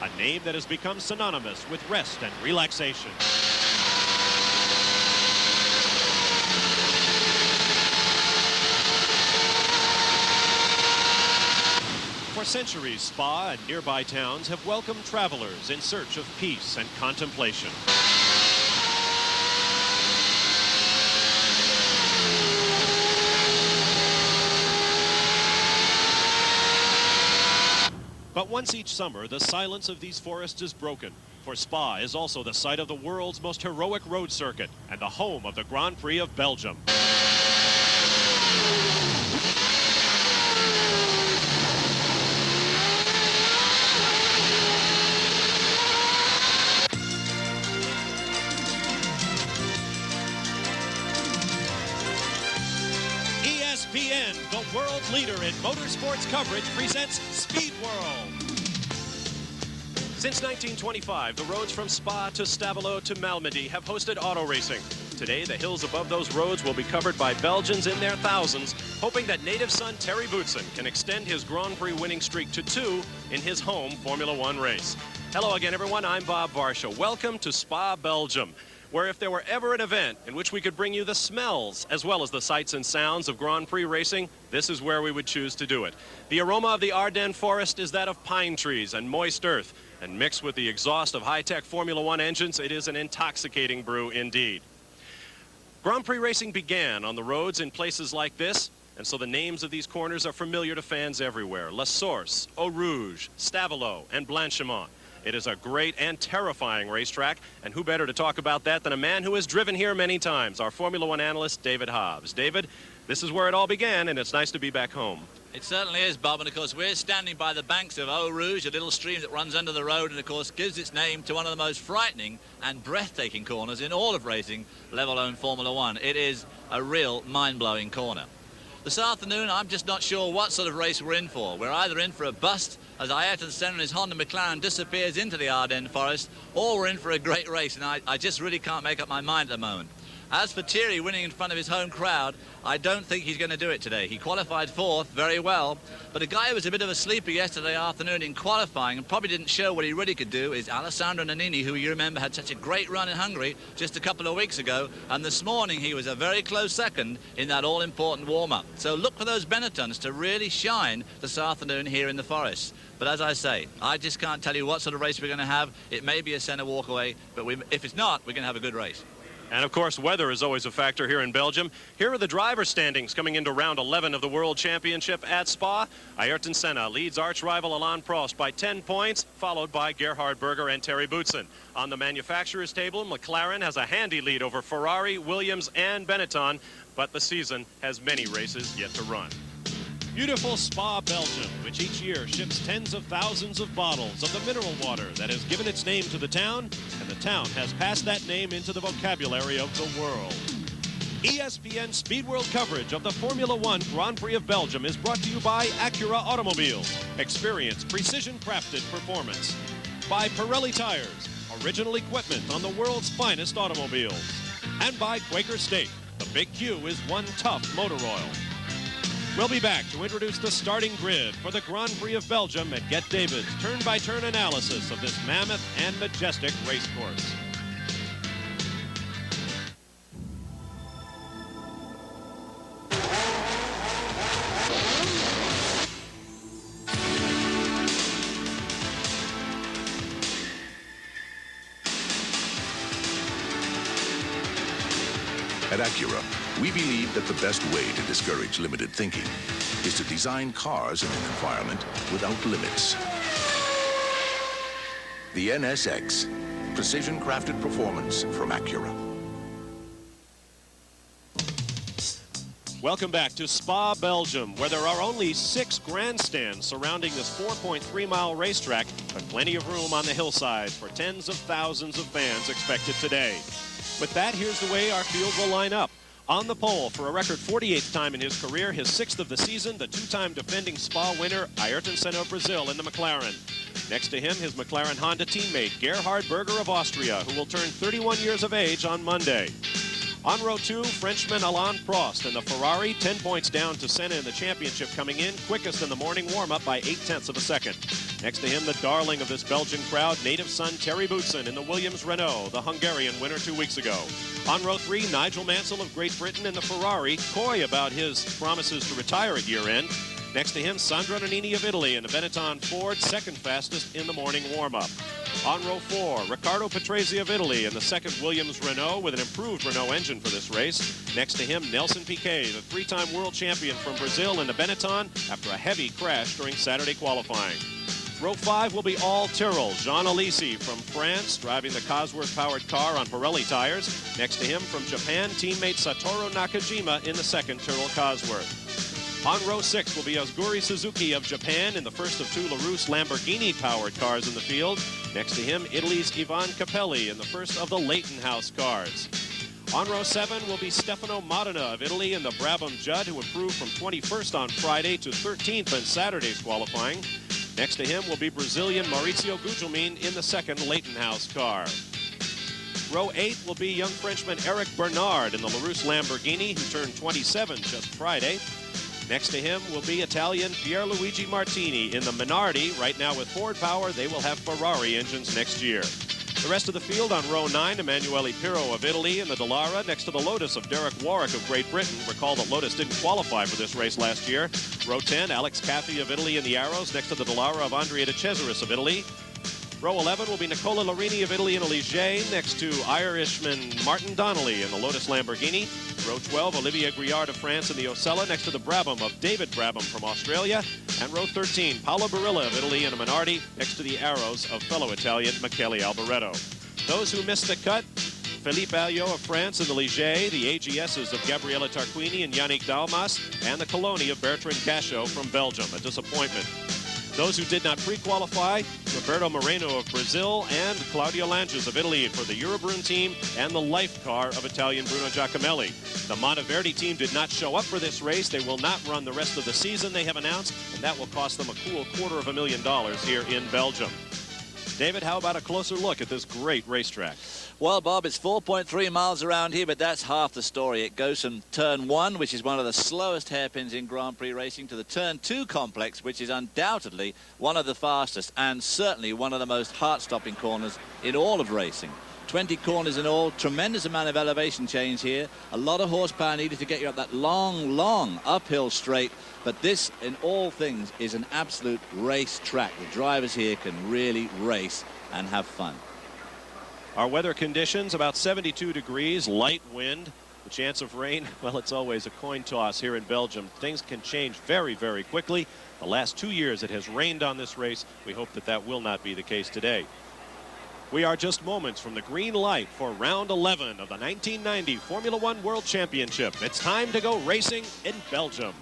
A name that has become synonymous with rest and relaxation. For centuries, Spa and nearby towns have welcomed travelers in search of peace and contemplation. But once each summer, the silence of these forests is broken, for Spa is also the site of the world's most heroic road circuit and the home of the Grand Prix of Belgium. ESPN, the world leader in motorsports coverage, presents Speed World. Since 1925, the roads from Spa to Stavelot to Malmedy have hosted auto racing. Today, the hills above those roads will be covered by Belgians in their thousands, hoping that native son Terry Boutsen can extend his Grand Prix winning streak to 2 in his home Formula One race. Hello again, everyone. I'm Bob Varsha. Welcome to Spa, Belgium, where if there were ever an event in which we could bring you the smells as well as the sights and sounds of Grand Prix racing, this is where we would choose to do it. The aroma of the Ardennes forest is that of pine trees and moist earth, and mixed with the exhaust of high-tech Formula One engines, it is an intoxicating brew indeed. Grand Prix racing began on the roads in places like this, and so the names of these corners are familiar to fans everywhere. La Source, Eau Rouge, Stavelot, and Blanchimont. It is a great and terrifying racetrack, and who better to talk about that than a man who has driven here many times, our Formula One analyst, David Hobbs. David, this is where it all began, and it's nice to be back home. It certainly is, Bob, and of course we're standing by the banks of Eau Rouge, a little stream that runs under the road and of course gives its name to one of the most frightening and breathtaking corners in all of racing, let alone Formula One. It is a real mind-blowing corner. This afternoon, I'm just not sure what sort of race we're in for. We're either in for a bust as Ayrton Senna and his Honda McLaren disappears into the Ardennes forest, or we're in for a great race, and I just really can't make up my mind at the moment. As for Thierry winning in front of his home crowd, I don't think he's going to do it today. He qualified 4th very well, but a guy who was a bit of a sleeper yesterday afternoon in qualifying and probably didn't show what he really could do is Alessandro Nannini, who you remember had such a great run in Hungary just a couple of weeks ago, and this morning he was a very close second in that all-important warm-up. So look for those Benettons to really shine this afternoon here in the forest. But as I say, I just can't tell you what sort of race we're going to have. It may be a Senna walkaway, but if it's not, we're going to have a good race. And of course, weather is always a factor here in Belgium. Here are the driver standings coming into round 11 of the World Championship at Spa. Ayrton Senna leads arch rival Alain Prost by 10 points, followed by Gerhard Berger and Terry Boutsen. On the manufacturer's table, McLaren has a handy lead over Ferrari, Williams, and Benetton, but the season has many races yet to run. Beautiful Spa, Belgium, which each year ships tens of thousands of bottles of the mineral water that has given its name to the town, and the town has passed that name into the vocabulary of the world. ESPN Speed World coverage of the Formula One Grand Prix of Belgium is brought to you by Acura Automobiles. Experience precision-crafted performance. By Pirelli Tires, original equipment on the world's finest automobiles. And by Quaker State, the Big Q is one tough motor oil. We'll be back to introduce the starting grid for the Grand Prix of Belgium and get David's turn-by-turn analysis of this mammoth and majestic race course. At Acura, we believe that the best way to discourage limited thinking is to design cars in an environment without limits. The NSX, precision-crafted performance from Acura. Welcome back to Spa, Belgium, where there are only 6 grandstands surrounding this 4.3-mile racetrack, but plenty of room on the hillside for tens of thousands of fans expected today. With that, here's the way our field will line up. On the pole for a record 48th time in his career, his 6th of the season, the 2-time defending Spa winner, Ayrton Senna of Brazil in the McLaren. Next to him, his McLaren Honda teammate, Gerhard Berger of Austria, who will turn 31 years of age on Monday. On row 2, Frenchman Alain Prost in the Ferrari, 10 points down to Senna in the championship, coming in quickest in the morning warm-up by 0.8 of a second. Next to him, the darling of this Belgian crowd, native son Terry Boutsen in the Williams Renault, the Hungarian winner 2 weeks ago. On row 3, Nigel Mansell of Great Britain in the Ferrari, coy about his promises to retire at year-end. Next to him, Sandro Nannini of Italy in the Benetton Ford, second fastest in the morning warm-up. On row 4, Riccardo Patrese of Italy in the second Williams Renault with an improved Renault engine for this race. Next to him, Nelson Piquet, the three-time world champion from Brazil in the Benetton after a heavy crash during Saturday qualifying. Row 5 will be all Tyrrell. Jean Alesi from France driving the Cosworth-powered car on Pirelli tires. Next to him from Japan, teammate Satoru Nakajima in the second Tyrrell Cosworth. On row 6 will be Ozguri Suzuki of Japan in the first of 2 LaRousse Lamborghini-powered cars in the field. Next to him, Italy's Ivan Capelli in the first of the Leighton House cars. On row 7 will be Stefano Modena of Italy in the Brabham Judd, who improved from 21st on Friday to 13th in Saturday's qualifying. Next to him will be Brazilian Mauricio Gugelmin in the second Leighton House car. Row 8 will be young Frenchman Eric Bernard in the LaRousse Lamborghini, who turned 27 just Friday. Next to him will be Italian Pierluigi Martini in the Minardi. Right now with Ford power, they will have Ferrari engines next year. The rest of the field on row 9, Emanuele Pirro of Italy in the Dallara, next to the Lotus of Derek Warwick of Great Britain. Recall that Lotus didn't qualify for this race last year. Row 10, Alex Caffey of Italy in the Arrows, next to the Dallara of Andrea De Cesaris of Italy. Row 11 will be Nicola Larini of Italy in a Ligier, next to Irishman Martin Donnelly in the Lotus Lamborghini. Row 12, Olivier Griard of France in the Osella, next to the Brabham of David Brabham from Australia. And row 13, Paolo Barilla of Italy in a Minardi, next to the Arrows of fellow Italian Michele Alboreto. Those who missed the cut, Philippe Alliot of France in the Ligier, the AGSs of Gabriele Tarquini and Yannick Dalmas, and the Coloni of Bertrand Gachot from Belgium, a disappointment. Those who did not pre-qualify, Roberto Moreno of Brazil and Claudio Langes of Italy for the Eurobrun team and the Life car of Italian Bruno Giacomelli. The Monteverdi team did not show up for this race. They will not run the rest of the season, they have announced, and that will cost them a cool $250,000 here in Belgium. David, how about a closer look at this great racetrack? Well, Bob, it's 4.3 miles around here, but that's half the story. It goes from Turn 1, which is one of the slowest hairpins in Grand Prix racing, to the Turn 2 complex, which is undoubtedly one of the fastest and certainly one of the most heart-stopping corners in all of racing. 20 corners in all, tremendous amount of elevation change here. A lot of horsepower needed to get you up that long, long uphill straight. But this, in all things, is an absolute race track. The drivers here can really race and have fun. Our weather conditions, about 72 degrees, light wind. The chance of rain, well, it's always a coin toss here in Belgium. Things can change very, very quickly. The last 2 years it has rained on this race. We hope that that will not be the case today. We are just moments from the green light for round 11 of the 1990 Formula One World Championship. It's time to go racing in Belgium.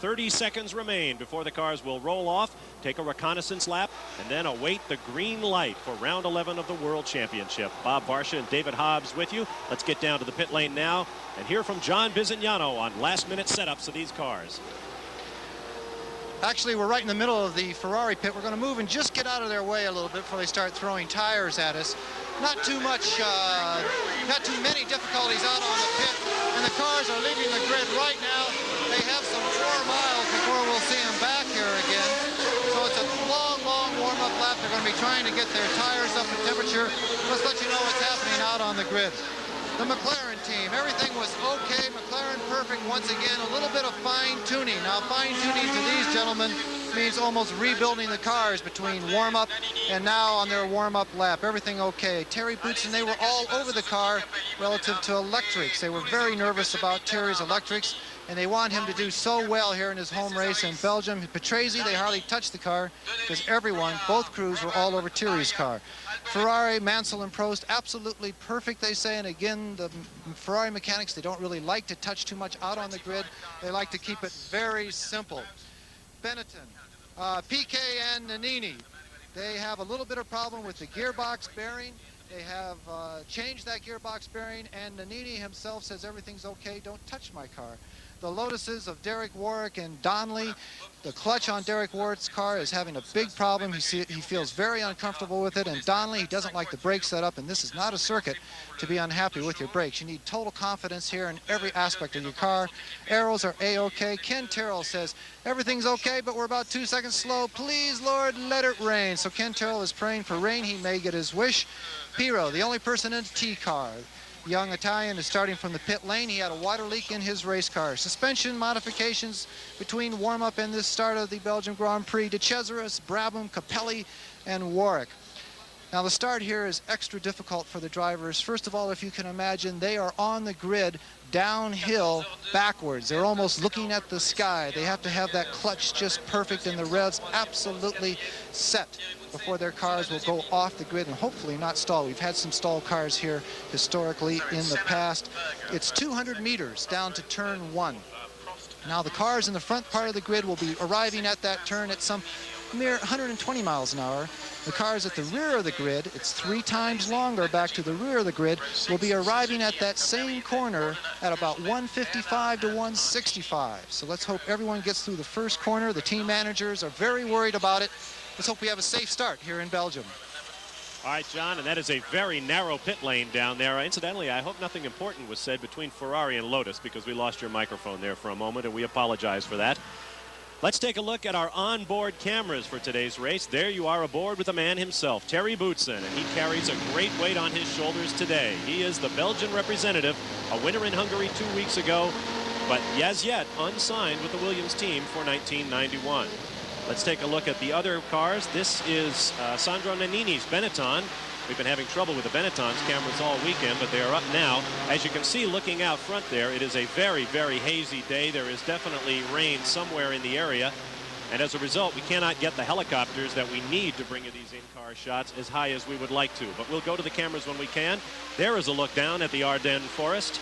30 seconds remain before the cars will roll off, take a reconnaissance lap, and then await the green light for round 11 of the World Championship. Bob Varsha and David Hobbs with you. Let's get down to the pit lane now and hear from John Bizignano on last-minute setups of these cars. Actually, we're right in the middle of the Ferrari pit. We're going to move and just get out of their way a little bit before they start throwing tires at us. Not too many difficulties out on the pit, and the cars are leaving the grid right now. They have some 4 miles before we'll see them back here again. So it's a long, long warm-up lap. They're going to be trying to get their tires up to temperature. Let's let you know what's happening out on the grid. The McLaren team, everything was okay. McLaren perfect once again. A little bit of fine-tuning. Now, fine-tuning to these gentlemen means almost rebuilding the cars between warm-up and now on their warm-up lap. Everything okay. Terry Boutsen, they were all over the car relative to electrics. They were very nervous about Terry's electrics, and they want him to do so well here in his home race in Belgium. Patrese, they hardly touched the car because everyone, both crews, were all over Terry's car. Ferrari, Mansell and Prost, absolutely perfect, they say. And again, the Ferrari mechanics, they don't really like to touch too much out on the grid. They like to keep it very simple. Benetton, Piquet and Nannini, they have a little bit of problem with the gearbox bearing. They have changed that gearbox bearing, and Nannini himself says everything's okay, don't touch my car. The Lotuses of Derek Warwick and Donnelly, the clutch on Derek Warwick's car is having a big problem. He feels very uncomfortable with it, and Donnelly, he doesn't like the brake setup, and this is not a circuit to be unhappy with your brakes. You need total confidence here in every aspect of your car. Arrows are A-OK. Ken Terrell says, everything's okay, but we're about 2 seconds slow. Please, Lord, let it rain. So Ken Terrell is praying for rain. He may get his wish. Piro, the only person in a T car. Young Italian is starting from the pit lane. He had a water leak in his race car. Suspension modifications between warm-up and this start of the Belgian Grand Prix. De Cesaris, Brabham, Capelli, and Warwick. Now the start here is extra difficult for the drivers. First of all, if you can imagine, they are on the grid downhill backwards. They're almost looking at the sky. They have to have that clutch just perfect and the revs absolutely set before their cars will go off the grid and hopefully not stall. We've had some stall cars here historically in the past. It's 200 meters down to turn 1. Now the cars in the front part of the grid will be arriving at that turn at some mere 120 miles an hour. The cars at the rear of the grid, it's 3 times longer back to the rear of the grid, will be arriving at that same corner at about 155 to 165. So let's hope everyone gets through the first corner. The team managers are very worried about it. Let's hope we have a safe start here in Belgium. All right, John, and that is a very narrow pit lane down there. Incidentally, I hope nothing important was said between Ferrari and Lotus because we lost your microphone there for a moment, and we apologize for that. Let's take a look at our onboard cameras for today's race. There you are aboard with the man himself, Terry Boutsen, and he carries a great weight on his shoulders today. He is the Belgian representative, a winner in Hungary 2 weeks ago, but as yet unsigned with the Williams team for 1991. Let's take a look at the other cars. This is Sandro Nannini's Benetton. We've been having trouble with the Benetton's cameras all weekend, but they are up now. As you can see, looking out front there, it is a very, very hazy day. There is definitely rain somewhere in the area. And as a result, we cannot get the helicopters that we need to bring you these in-car shots as high as we would like to. But we'll go to the cameras when we can. There is a look down at the Ardennes forest.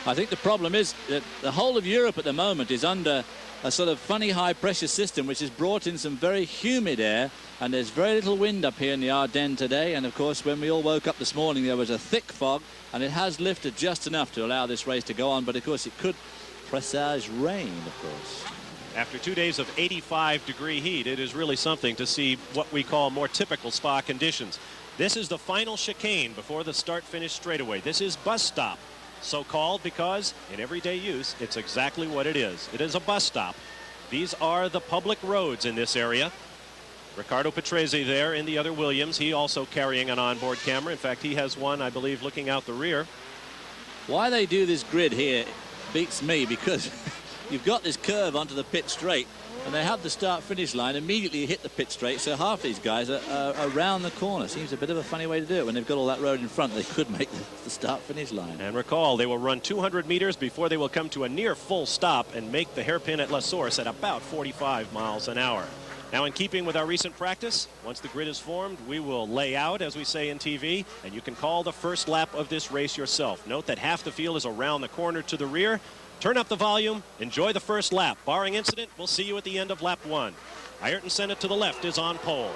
I think the problem is that the whole of Europe at the moment is under a sort of funny high pressure system which has brought in some very humid air, and there's very little wind up here in the Ardennes today. And of course, when we all woke up this morning, there was a thick fog, and it has lifted just enough to allow this race to go on, but of course it could presage rain, of course. After 2 days of 85-degree heat, it is really something to see what we call more typical Spa conditions. This is the final chicane before the start-finish straightaway. This is bus stop. So called because in everyday use, it's exactly what it is. It is a bus stop. These are the public roads in this area. Ricardo Patrese there in the other Williams. He also carrying an onboard camera. In fact, he has one, I believe, looking out the rear. Why they do this grid here beats me, because you've got this curve onto the pit straight, and they have the start-finish line immediately hit the pit straight, so half these guys are around the corner. Seems a bit of a funny way to do it. When they've got all that road in front, they could make the start-finish line. And recall, they will run 200 meters before they will come to a near full stop and make the hairpin at La Source at about 45 miles an hour. Now, in keeping with our recent practice, once the grid is formed, we will lay out, as we say in TV, and you can call the first lap of this race yourself. Note that half the field is around the corner to the rear. Turn up the volume, enjoy the first lap. Barring incident, we'll see you at the end of lap 1. Ayrton Senna to the left is on pole.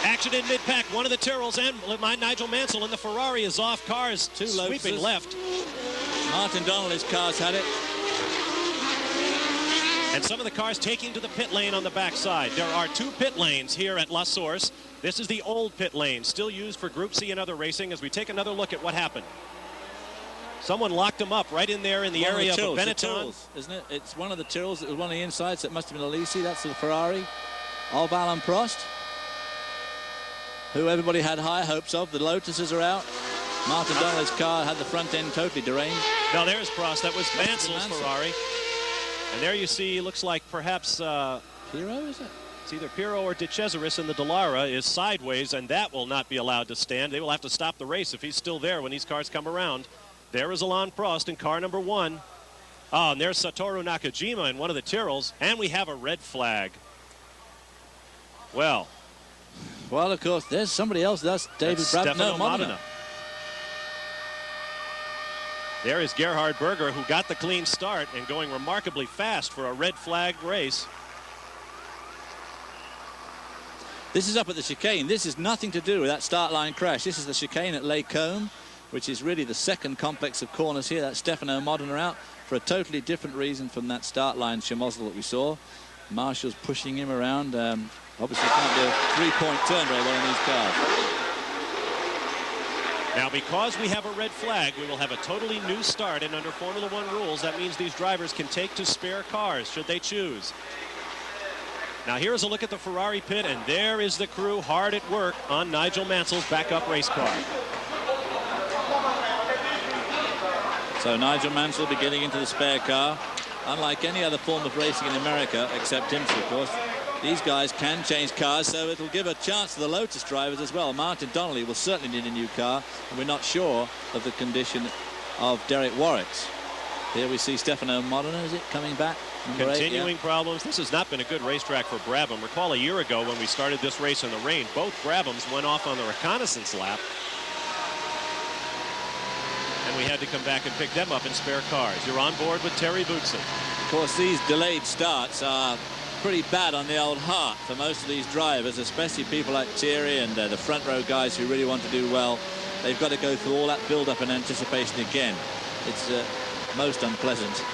Action in mid-pack. One of the Tyrrells and Nigel Mansell in the Ferrari is off. Cars sweeping left. Martin Donnelly's car's had it. And some of the cars taking to the pit lane on the backside. There are 2 pit lanes here at La Source. This is the old pit lane, still used for Group C and other racing, as we take another look at what happened. Someone locked them up right in there in the area of the Benetton. Isn't it? It's one of the Tyrrells. It was one of the insides. That must have been Alesi. That's the Ferrari. Alval and Prost, who everybody had high hopes of. The Lotuses are out. Martin Donnelly's car had the front end totally deranged. Now there's Prost. That was Mansell's Ferrari. And there you see, looks like perhaps Pirro, is it? It's either Pirro or De Cesaris, and the Dallara is sideways, and that will not be allowed to stand. They will have to stop the race if he's still there when these cars come around. There is Alain Prost in car number 1. Oh, and there's Satoru Nakajima in one of the Tyrrells, and we have a red flag. Well, Well, of course, there's somebody else. That's David Brabham. No, Modena. There is Gerhard Berger, who got the clean start and going remarkably fast for a red flag race. This is up at the chicane. This is nothing to do with that start line crash. This is the chicane at Les Combes, which is really the second complex of corners here. That's Stefano Modena out for a totally different reason from that start line schmozzle that we saw. Marshall's pushing him around. Obviously can't do a three-point turn very well in these cars. Now, because we have a red flag, we will have a totally new start, and under Formula One rules, that means these drivers can take to spare cars should they choose. Now, here's a look at the Ferrari pit, and there is the crew hard at work on Nigel Mansell's backup race car. So Nigel Mansell will be getting into the spare car. Unlike any other form of racing in America, except IMSA, of course, these guys can change cars, so it'll give a chance to the Lotus drivers as well. Martin Donnelly will certainly need a new car, and we're not sure of the condition of Derek Warwick's. Here we see Stefano Modena, is it, coming back? Continuing problems. This has not been a good racetrack for Brabham. Recall a year ago when we started this race in the rain, both Brabhams went off on the reconnaissance lap, and we had to come back and pick them up in spare cars. You're on board with Terry Boutsen. Of course, these delayed starts are pretty bad on the old heart for most of these drivers, especially people like Thierry and the front row guys who really want to do well. They've got to go through all that build-up and anticipation again. It's most unpleasant.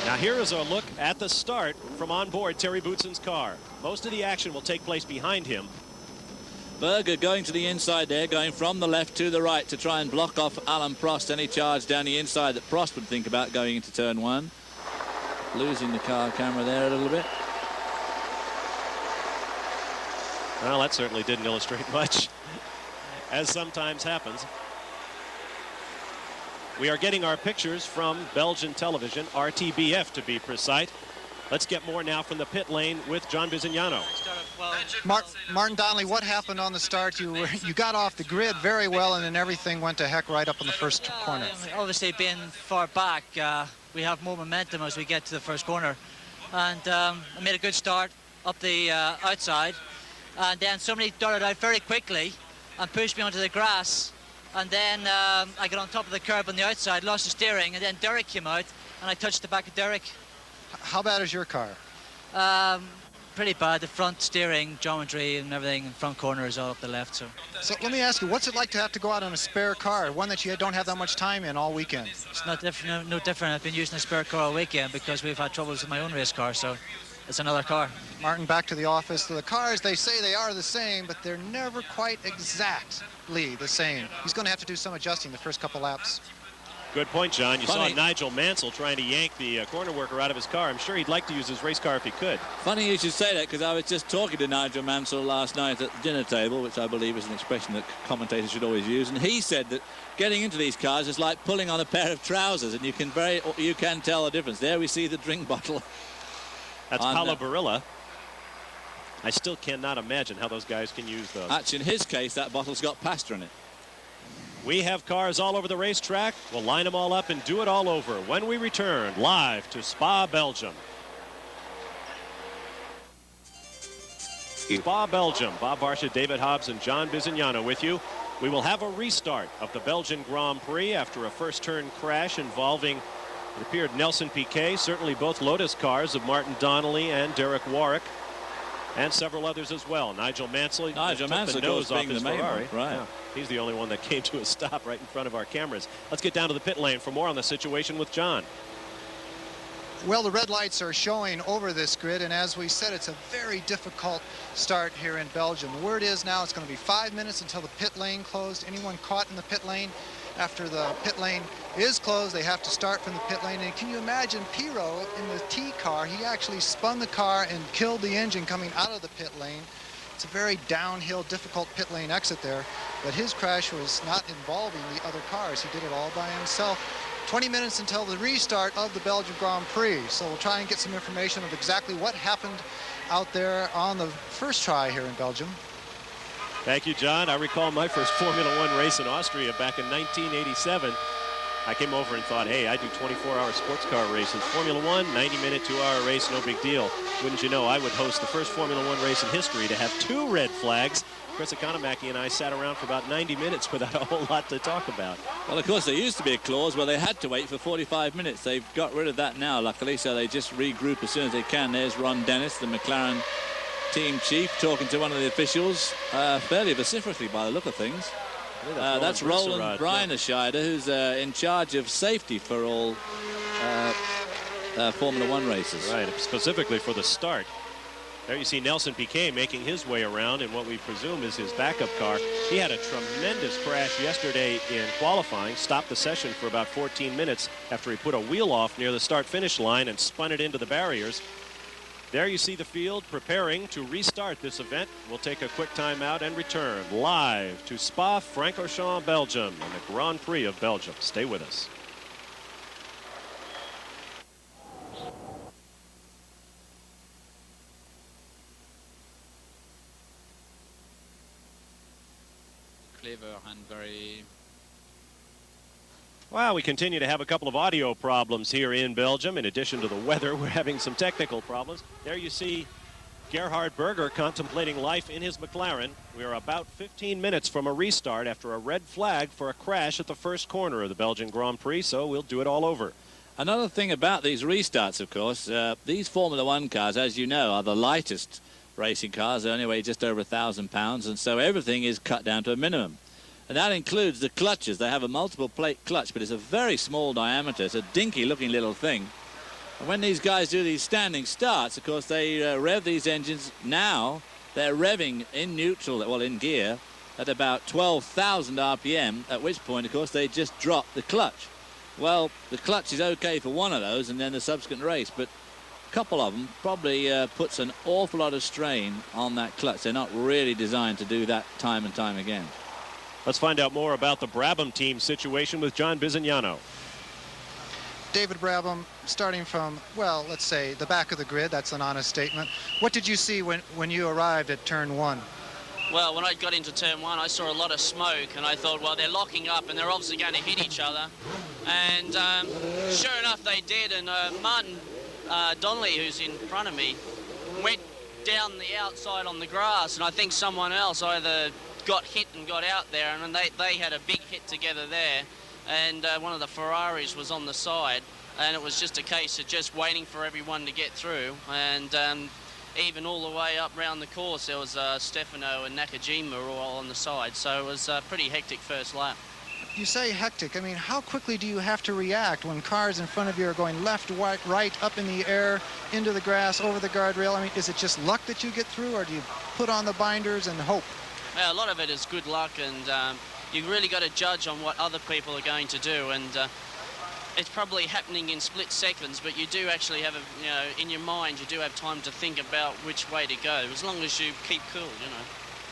Now here is a look at the start from on board Terry Boutsen's car. Most of the action will take place behind him. Berger going to the inside there, going from the left to the right to try and block off Alan Prost, any charge down the inside that Prost would think about going into turn one. Losing the car camera there a little bit. Well, that certainly didn't illustrate much, as sometimes happens. We are getting our pictures from Belgian television, RTBF to be precise. Let's get more now from the pit lane with John Bizignano. Martin Donnelly, what happened on the start? You got off the grid very well, and then everything went to heck right up in the first corner. Obviously, being far back, we have more momentum as we get to the first corner. And I made a good start up the outside. And then somebody darted out very quickly and pushed me onto the grass. And then I got on top of the curb on the outside, lost the steering, and then Derek came out, and I touched the back of Derek. How bad is your car? Pretty bad. The front steering, geometry and everything, and front corner is all up the left. So let me ask you, what's it like to have to go out on a spare car, one that you don't have that much time in all weekend? It's not different, no different. I've been using a spare car all weekend because we've had troubles with my own race car, so it's another car. Martin, back to the office. The cars, they say they are the same, but they're never quite exactly the same. He's going to have to do some adjusting the first couple laps. Good point, John. You saw Nigel Mansell trying to yank the corner worker out of his car. I'm sure he'd like to use his race car if he could. Funny you should say that, because I was just talking to Nigel Mansell last night at the dinner table, which I believe is an expression that commentators should always use, and he said that getting into these cars is like pulling on a pair of trousers, and you can tell the difference. There we see the drink bottle. That's Paolo Barilla. I still cannot imagine how those guys can use those. Actually, in his case, that bottle's got pasta in it. We have cars all over the racetrack. We'll line them all up and do it all over when we return live to Spa, Belgium. Spa, Belgium. Bob Varsha, David Hobbs, and John Bizignano with you. We will have a restart of the Belgian Grand Prix after a first turn crash involving, it appeared, Nelson Piquet. Certainly both Lotus cars of Martin Donnelly and Derek Warwick, and several others as well. Nigel Mansell took the nose off his Ferrari. Right. Yeah, he's the only one that came to a stop right in front of our cameras. Let's get down to the pit lane for more on the situation with John. Well, the red lights are showing over this grid, and as we said, it's a very difficult start here in Belgium. The word is now it's going to be 5 minutes until the pit lane closed. Anyone caught in the pit lane after the pit lane is closed, they have to start from the pit lane. And can you imagine Pirot in the T car? He actually spun the car and killed the engine coming out of the pit lane. It's a very downhill, difficult pit lane exit there, but his crash was not involving the other cars. He did it all by himself. 20 minutes until the restart of the Belgian Grand Prix. So we'll try and get some information of exactly what happened out there on the first try here in Belgium. Thank you, John. I recall my first Formula One race in Austria back in 1987. I came over and thought, hey, I do 24-hour sports car races. Formula One, 90-minute, 2-hour race, no big deal. Wouldn't you know, I would host the first Formula One race in history to have 2 red flags. Chris Economaki and I sat around for about 90 minutes without a whole lot to talk about. Well, of course, there used to be a clause where they had to wait for 45 minutes. They've got rid of that now, luckily, so they just regroup as soon as they can. There's Ron Dennis, the McLaren team chief, talking to one of the officials fairly vociferously by the look of things. That's Roland Breinerscheider, who's in charge of safety for all Formula One races. Right, specifically for the start. There you see Nelson Piquet making his way around in what we presume is his backup car. He had a tremendous crash yesterday in qualifying, stopped the session for about 14 minutes after he put a wheel off near the start-finish line and spun it into the barriers. There you see the field preparing to restart this event. We'll take a quick timeout and return live to Spa-Francorchamps, Belgium, and the Grand Prix of Belgium. Stay with us. Clever and very... Well, we continue to have a couple of audio problems here in Belgium. In addition to the weather, we're having some technical problems. There you see Gerhard Berger contemplating life in his McLaren. We are about 15 minutes from a restart after a red flag for a crash at the first corner of the Belgian Grand Prix, so we'll do it all over. Another thing about these restarts, of course, these Formula One cars, as you know, are the lightest racing cars. They only weigh just over 1,000 pounds, and so everything is cut down to a minimum. And that includes the clutches. They have a multiple plate clutch, but it's a very small diameter. It's a dinky looking little thing. And when these guys do these standing starts, of course, they rev these engines. Now they're revving in neutral, well, in gear, at about 12,000 RPM, at which point, of course, they just drop the clutch. Well, the clutch is okay for one of those and then the subsequent race, but a couple of them probably puts an awful lot of strain on that clutch. They're not really designed to do that time and time again. Let's find out more about the Brabham team situation with John Bizignano. David Brabham, starting from, well, let's say the back of the grid, that's an honest statement. What did you see when you arrived at turn 1? Well, when I got into turn 1, I saw a lot of smoke, and I thought, well, they're locking up, and they're obviously going to hit each other. And sure enough, they did, and Martin Donnelly, who's in front of me, went down the outside on the grass, and I think someone else either got hit and got out there, and they had a big hit together there, and one of the Ferraris was on the side, and it was just a case of just waiting for everyone to get through. And even all the way up round the course, there was Stefano and Nakajima were all on the side, so it was a pretty hectic first lap. You say hectic. I mean, how quickly do you have to react when cars in front of you are going left, right, up in the air, into the grass, over the guardrail? I mean, is it just luck that you get through, or do you put on the binders and hope? Yeah, a lot of it is good luck, and you've really got to judge on what other people are going to do, and it's probably happening in split seconds, but you do actually have, in your mind, you do have time to think about which way to go, as long as you keep cool,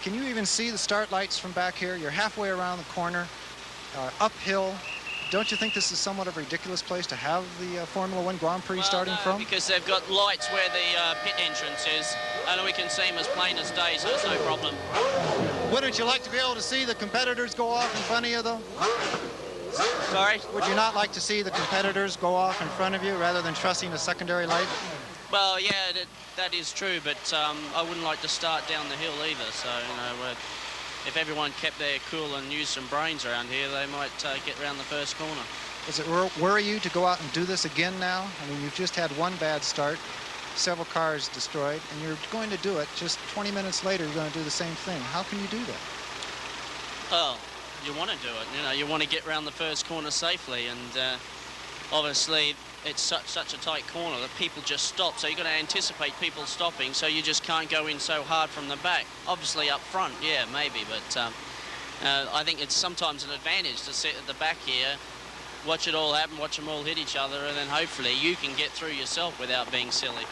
Can you even see the start lights from back here? You're halfway around the corner, uphill. Don't you think this is somewhat of a ridiculous place to have the Formula One Grand Prix starting from? Because they've got lights where the pit entrance is, and we can see them as plain as day, so it's no problem. Wouldn't you like to be able to see the competitors go off in front of you, though? Sorry? Would you not like to see the competitors go off in front of you rather than trusting a secondary light? Well, yeah, that is true, but I wouldn't like to start down the hill either, so, if everyone kept their cool and used some brains around here, they might get around the first corner. Does it worry you to go out and do this again now? I mean, you've just had one bad start, several cars destroyed, and you're going to do it. Just 20 minutes later, you're going to do the same thing. How can you do that? Oh, you want to do it. You want to get around the first corner safely, and obviously it's such a tight corner that people just stop, so you've got to anticipate people stopping, so you just can't go in so hard from the back. Obviously up front, yeah, maybe, but I think it's sometimes an advantage to sit at the back here, watch it all happen, watch them all hit each other, and then hopefully you can get through yourself without being silly.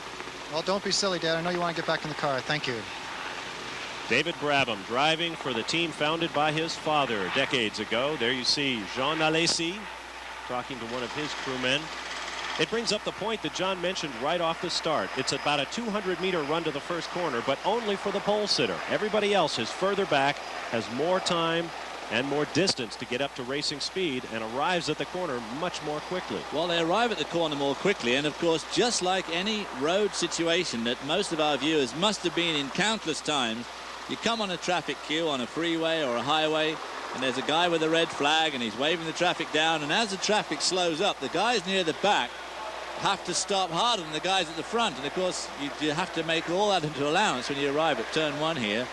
Well, don't be silly, Dad. I know you want to get back in the car. Thank you. David Brabham driving for the team founded by his father decades ago. There you see Jean Alesi talking to one of his crewmen. It brings up the point that John mentioned right off the start. It's about a 200-meter run to the first corner, but only for the pole sitter. Everybody else is further back, has more time and more distance to get up to racing speed, and arrives at the corner much more quickly. Well, they arrive at the corner more quickly, and of course, just like any road situation that most of our viewers must have been in countless times, you come on a traffic queue on a freeway or a highway, and there's a guy with a red flag, and he's waving the traffic down, and as the traffic slows up, the guys near the back have to stop harder than the guys at the front, and of course you have to make all that into allowance when you arrive at turn 1 here.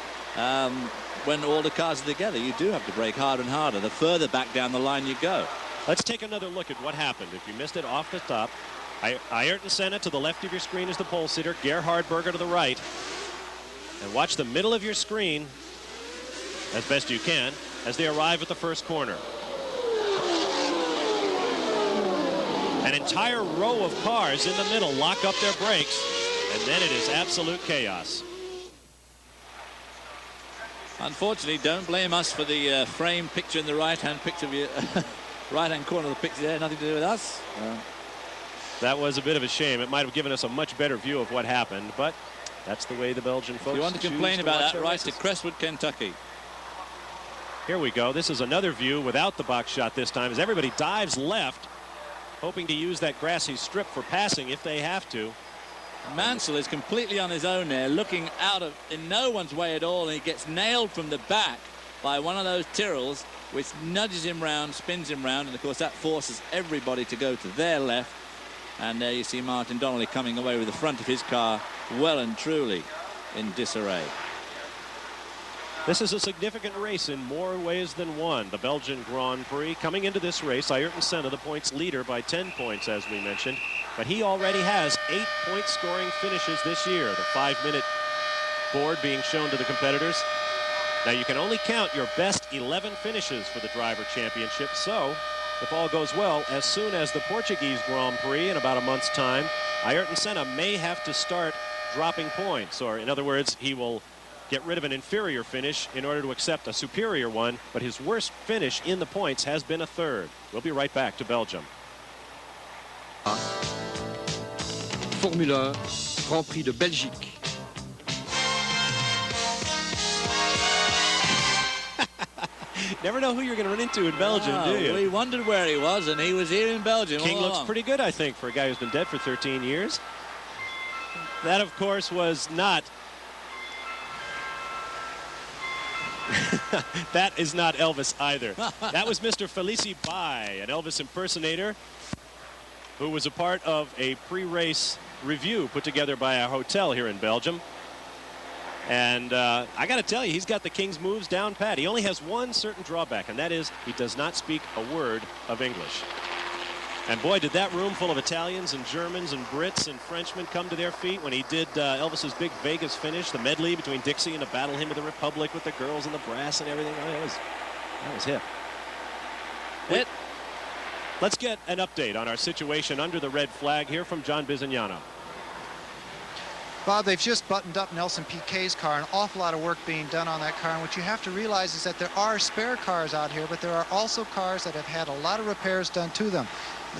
When all the cars are together, you do have to brake harder and harder the further back down the line you go. Let's take another look at what happened. If you missed it off the top, Ayrton Senna to the left of your screen is the pole sitter, Gerhard Berger to the right. And watch the middle of your screen as best you can as they arrive at the first corner. An entire row of cars in the middle lock up their brakes, and then it is absolute chaos. Unfortunately, don't blame us for the frame picture in the right-hand picture of your right-hand corner of the picture there. Nothing to do with us. That was a bit of a shame. It might have given us a much better view of what happened, but that's the way the Belgian folks. If you want to complain about that, right to Crestwood, Kentucky. Here we go. This is another view without the box shot this time as everybody dives left, hoping to use that grassy strip for passing if they have to. Mansell is completely on his own there, looking out of in no one's way at all, and he gets nailed from the back by one of those Tyrrells, which nudges him round, spins him round, and of course that forces everybody to go to their left. And there you see Martin Donnelly coming away with the front of his car well and truly in disarray. This is a significant race in more ways than one. The Belgian Grand Prix. Coming into this race, Ayrton Senna, the points leader by 10 points, as we mentioned. But he already has 8 point scoring finishes this year. The 5-minute board being shown to the competitors. Now, you can only count your best 11 finishes for the Driver Championship. So, if all goes well, as soon as the Portuguese Grand Prix in about a month's time, Ayrton Senna may have to start dropping points. Or, in other words, he will get rid of an inferior finish in order to accept a superior one, but his worst finish in the points has been a 3rd. We'll be right back to Belgium. Formule 1 Grand Prix de Belgique. Never know who you're going to run into in Belgium, do you? We wondered where he was, and he was here in Belgium. King looks pretty good, I think, for a guy who's been dead for 13 years. That, of course, was not... That is not Elvis either. That was Mr. Felicie Bai, an Elvis impersonator who was a part of a pre-race review put together by a hotel here in Belgium. And I got to tell you, he's got the King's moves down pat. He only has one certain drawback, and that is he does not speak a word of English. And boy, did that room full of Italians and Germans and Brits and Frenchmen come to their feet when he did Elvis's big Vegas finish, the medley between Dixie and the Battle Hymn of the Republic with the girls and the brass and everything. Oh, that was hip. Let's get an update on our situation under the red flag here from John Bizignano. Bob, they've just buttoned up Nelson Piquet's car. An awful lot of work being done on that car. And what you have to realize is that there are spare cars out here, but there are also cars that have had a lot of repairs done to them.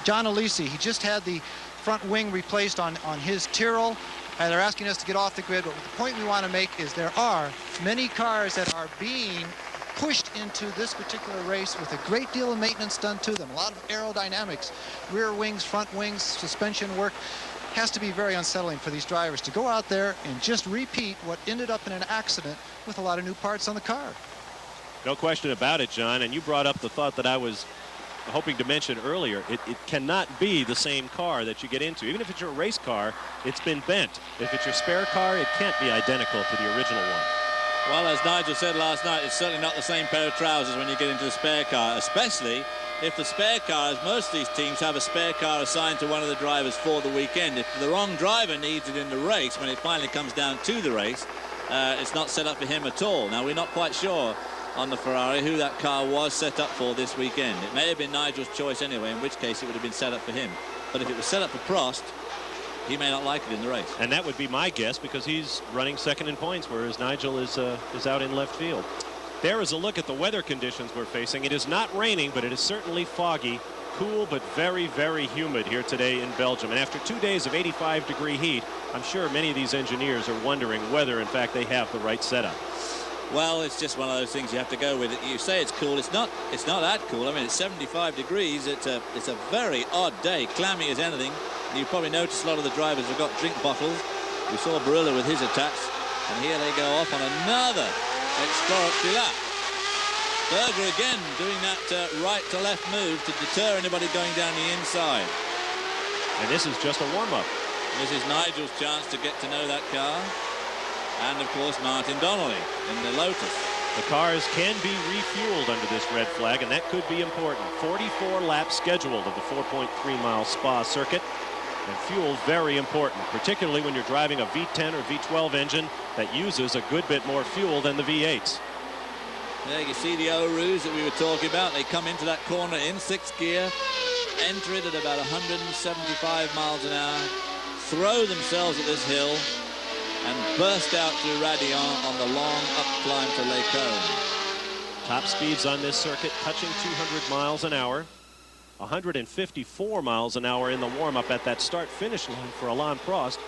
John Alesi, he just had the front wing replaced on his Tyrrell, and they're asking us to get off the grid. But the point we want to make is there are many cars that are being pushed into this particular race with a great deal of maintenance done to them. A lot of aerodynamics, rear wings, front wings, suspension work. Has to be very unsettling for these drivers to go out there and just repeat what ended up in an accident with a lot of new parts on the car. No question about it, John. And you brought up the thought that I was hoping to mention earlier. It cannot be the same car that you get into. Even if it's your race car, it's been bent. If it's your spare car, it can't be identical to the original one. Well, as Nigel said last night, it's certainly not the same pair of trousers when you get into the spare car, especially if the spare cars, most of these teams have a spare car assigned to one of the drivers for the weekend. If the wrong driver needs it in the race, when it finally comes down to the race, it's not set up for him at all. Now, we're not quite sure on the Ferrari who that car was set up for this weekend. It may have been Nigel's choice anyway, in which case it would have been set up for him. But if it was set up for Prost, he may not like it in the race. And that would be my guess, because he's running second in points, whereas Nigel is out in left field. There is a look at the weather conditions we're facing. It is not raining, but it is certainly foggy, cool, but very, very humid here today in Belgium. And after 2 days of 85-degree heat, I'm sure many of these engineers are wondering whether, in fact, they have the right setup. Well, it's just one of those things you have to go with. You say it's cool. It's not that cool. I mean, it's 75 degrees. It's a very odd day, clammy as anything. You probably noticed a lot of the drivers have got drink bottles. We saw Barilla with his attacks, and here they go off on another exploratory lap. Berger again doing that right to left move to deter anybody going down the inside. And this is just a warm-up. This is Nigel's chance to get to know that car. And, of course, Martin Donnelly in the Lotus. The cars can be refueled under this red flag, and that could be important. 44 laps scheduled of the 4.3-mile Spa circuit. And fuel very important, particularly when you're driving a V10 or V12 engine that uses a good bit more fuel than the V8s. There you see the O-Roos that we were talking about. They come into that corner in 6th gear, enter it at about 175 miles an hour, throw themselves at this hill, and burst out through Radion on the long up climb to Les Cônes. Top speeds on this circuit touching 200 miles an hour. 154 miles an hour in the warm-up at that start-finish line for Alain Prost,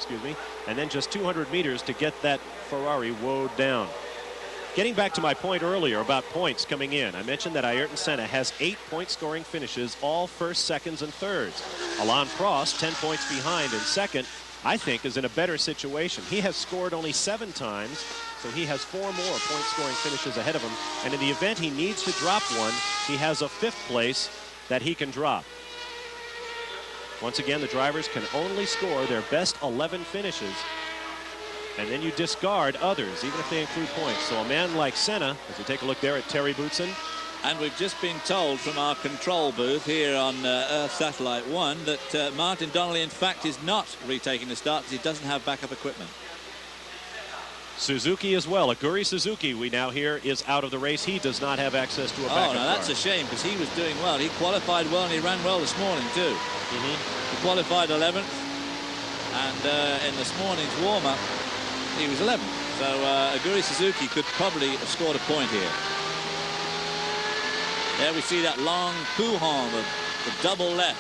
and then just 200 meters to get that Ferrari woed down. Getting back to my point earlier about points coming in, I mentioned that Ayrton Senna has 8 point-scoring finishes, all first, seconds, and thirds. Alain Prost, 10 points behind in second, I think is in a better situation. He has scored only 7 times, so he has 4 more point-scoring finishes ahead of him, and in the event he needs to drop one, he has a 5th place that he can drop. Once again, the drivers can only score their best 11 finishes, and then you discard others, even if they include points. So a man like Senna, as we take a look there at Terry Boutsen. And we've just been told from our control booth here on Earth Satellite 1 that Martin Donnelly, in fact, is not retaking the start because he doesn't have backup equipment. Suzuki as well. Aguri Suzuki, we now hear, is out of the race. He does not have access to a backup car. That's a shame because he was doing well. He qualified well and he ran well this morning too. He qualified 11th, and in this morning's warm-up he was 11th. So Aguri Suzuki could probably have scored a point here. There we see that long Pouhon, the double left.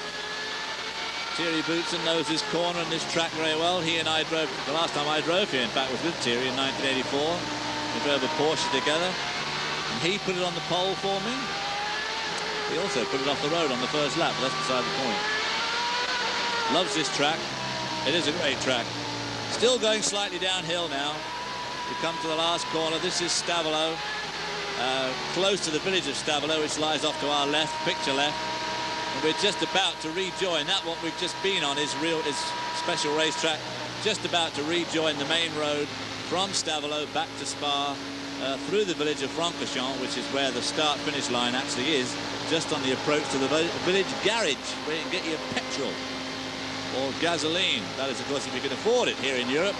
Thierry Boutsen knows this corner and this track very well. He and I drove, the last time I drove here, in fact, was with Thierry in 1984. We drove a Porsche together, and he put it on the pole for me. He also put it off the road on the first lap, but that's beside the point. Loves this track. It is a great track. Still going slightly downhill now. We come to the last corner. This is Stavelot, close to the village of Stavelot, which lies off to our left, picture left. And we're just about to rejoin. That one we've just been on is special racetrack. Just about to rejoin the main road from Stavelot back to Spa, through the village of Francorchamps, which is where the start-finish line actually is, just on the approach to the village garage, where you can get your petrol or gasoline. That is, of course, if you can afford it here in Europe.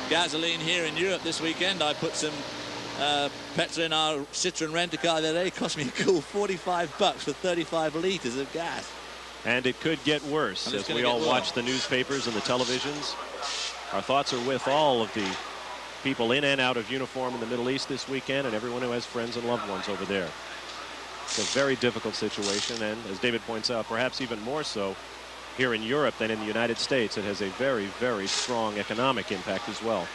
Gasoline here in Europe this weekend. I put some petrol in our Citroen rent-a-car the other day. It cost me a cool 45 bucks for 35 liters of gas. And it could get worse as we all watch the newspapers and the televisions. Our thoughts are with all of the people in and out of uniform in the Middle East this weekend, and everyone who has friends and loved ones over there. It's a very difficult situation, and as David points out, perhaps even more so here in Europe than in the United States. It has a very, very strong economic impact as well.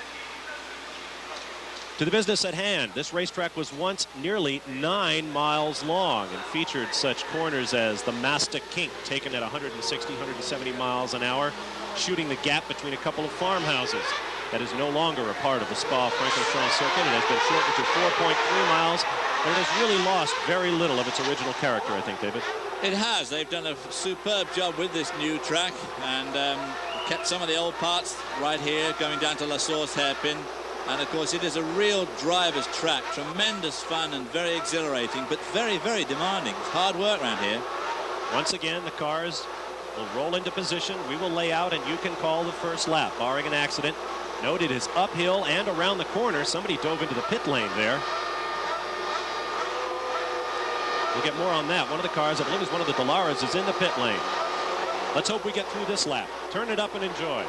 To the business at hand, this racetrack was once nearly 9 miles long and featured such corners as the Masta Kink, taken at 160, 170 miles an hour, shooting the gap between a couple of farmhouses. That is no longer a part of the Spa-Francorchamps circuit. It has been shortened to 4.3 miles, but it has really lost very little of its original character, I think, David. It has. They've done a superb job with this new track and kept some of the old parts right here, going down to La Source hairpin. And, of course, it is a real driver's track. Tremendous fun and very exhilarating, but very, very demanding. It's hard work around here. Once again, the cars will roll into position. We will lay out, and you can call the first lap, barring an accident. Note it is uphill and around the corner. Somebody dove into the pit lane there. We'll get more on that. One of the cars, I believe it's one of the Dolaras, is in the pit lane. Let's hope we get through this lap. Turn it up and enjoy.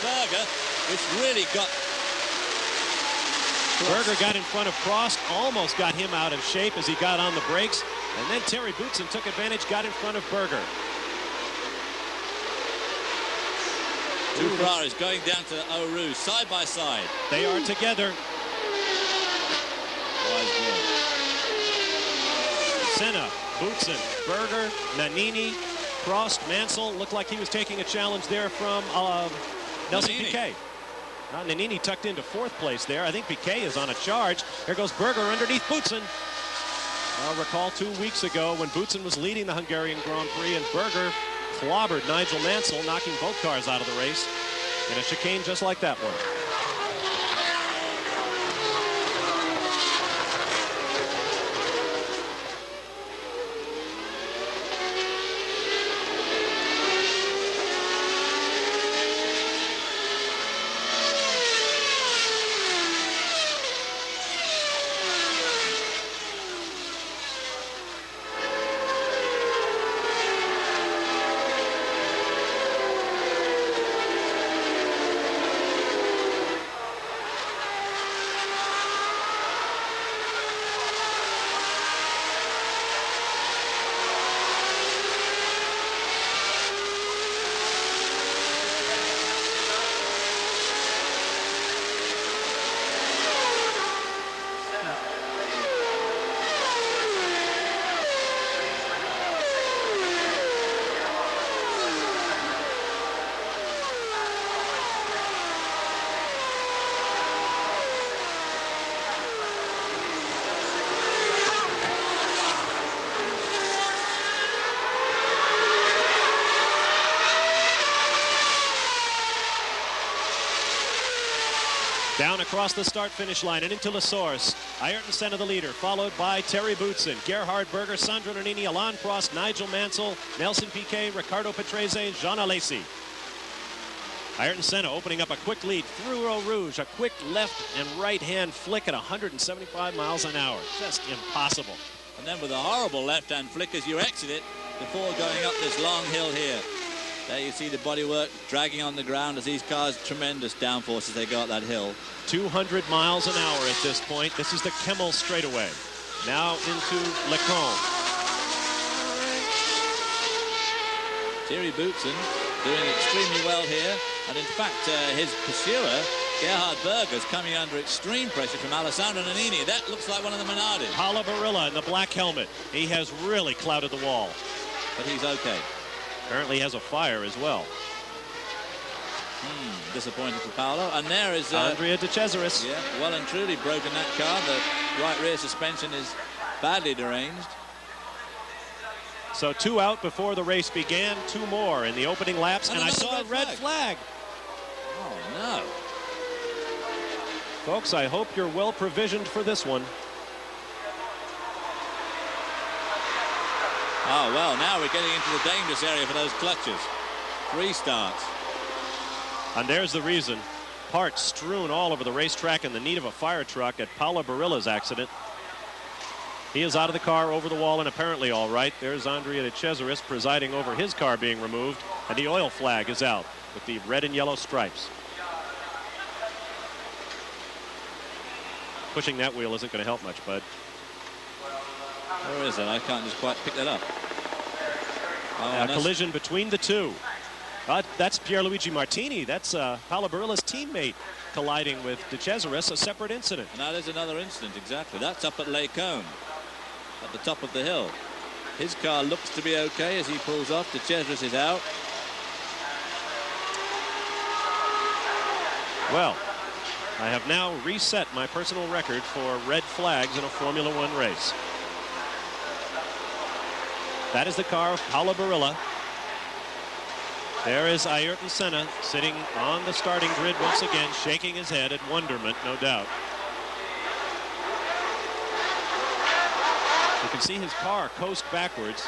Berger, which really got... Berger got in front of Prost, almost got him out of shape as he got on the brakes, and then Terry Boutsen took advantage, got in front of Berger. Two Ferraris going down to Eau Rouge, side by side. They are together. Senna, Boutsen, Berger, Nannini, Prost, Mansell. Looked like he was taking a challenge there from Nelson Piquet. Nannini tucked into 4th place there. I think Piquet is on a charge. Here goes Berger underneath Boutsen. I'll recall 2 weeks ago when Boutsen was leading the Hungarian Grand Prix and Berger clobbered Nigel Mansell, knocking both cars out of the race in a chicane just like that one. Down across the start-finish line and into La Source. Ayrton Senna the leader, followed by Terry Boutsen, Gerhard Berger, Sandro Nannini, Alain Prost, Nigel Mansell, Nelson Piquet, Ricardo Patrese, Jean Alesi. Ayrton Senna opening up a quick lead through Eau Rouge, a quick left and right-hand flick at 175 miles an hour. Just impossible. And then with a horrible left-hand flick as you exit it before going up this long hill here. There you see the bodywork dragging on the ground as these cars, tremendous downforce as they go up that hill. 200 miles an hour at this point. This is the Kemmel straightaway. Now into Lecombe. Thierry Boutsen doing extremely well here. And in fact, his pursuer, Gerhard Berger, is coming under extreme pressure from Alessandro Nannini. That looks like one of the Minardis. Paolo Barilla in the black helmet. He has really clouded the wall. But he's okay. Apparently has a fire as well. Disappointing for Paolo. And there is Andrea De Cesaris. Yeah, well and truly broken that car. The right rear suspension is badly deranged. So 2 out before the race began, 2 more in the opening laps, and I saw a red flag. Oh no. Folks, I hope you're well provisioned for this one. Oh, well, now we're getting into the dangerous area for those clutches. 3 starts. And there's the reason. Parts strewn all over the racetrack in the need of a fire truck at Paolo Barilla's accident. He is out of the car, over the wall, and apparently all right. There's Andrea De Cesaris presiding over his car being removed, and the oil flag is out with the red and yellow stripes. Pushing that wheel isn't going to help much, bud. Where is it? I can't just quite pick that up. A collision between the two. That's Pierluigi Martini. That's Paolo Barilla's teammate colliding with De Cesaris, a separate incident. And that is another incident, exactly. That's up at Les Cônes, at the top of the hill. His car looks to be okay as he pulls off. De Cesaris is out. Well, I have now reset my personal record for red flags in a Formula One race. That is the car of Paolo Barilla. There is Ayrton Senna sitting on the starting grid once again, shaking his head in wonderment, no doubt. You can see his car coast backwards.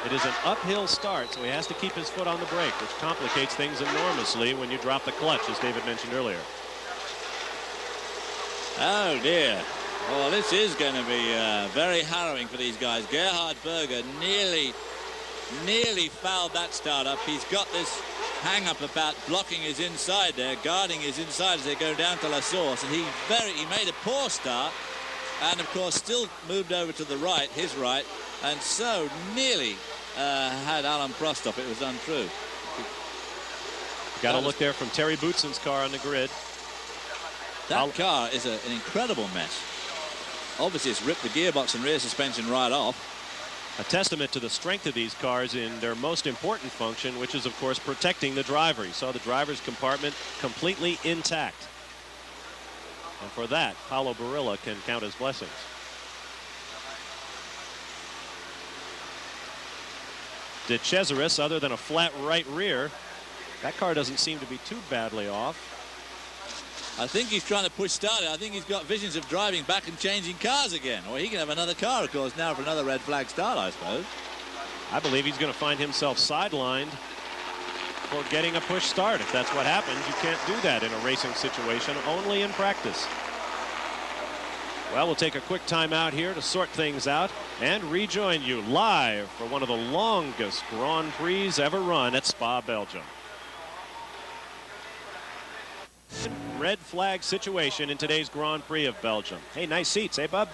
It is an uphill start, so he has to keep his foot on the brake, which complicates things enormously when you drop the clutch, as David mentioned earlier. Oh, dear. Well, this is going to be very harrowing for these guys. Gerhard Berger nearly fouled that start up. He's got this hang-up about blocking his inside there, guarding his inside as they go down to La Source, and he made a poor start, and of course still moved over to the right, his right, and so nearly had Alain Prost up. It was untrue. Got a look there from Terry Bootson's car on the grid. That car is an incredible mess. Obviously, it's ripped the gearbox and rear suspension right off. A testament to the strength of these cars in their most important function, which is, of course, protecting the driver. You saw the driver's compartment completely intact. And for that, Paulo Barilla can count his blessings. De Cesaris, other than a flat right rear, that car doesn't seem to be too badly off. I think he's trying to push start it. I think he's got visions of driving back and changing cars again. Or he can have another car, of course, now for another red flag start, I suppose. I believe he's going to find himself sidelined for getting a push start. If that's what happens, you can't do that in a racing situation, only in practice. Well, we'll take a quick timeout here to sort things out and rejoin you live for one of the longest Grand Prix ever run at Spa, Belgium. Red flag situation in today's Grand Prix of Belgium. Hey, nice seats, eh, bub?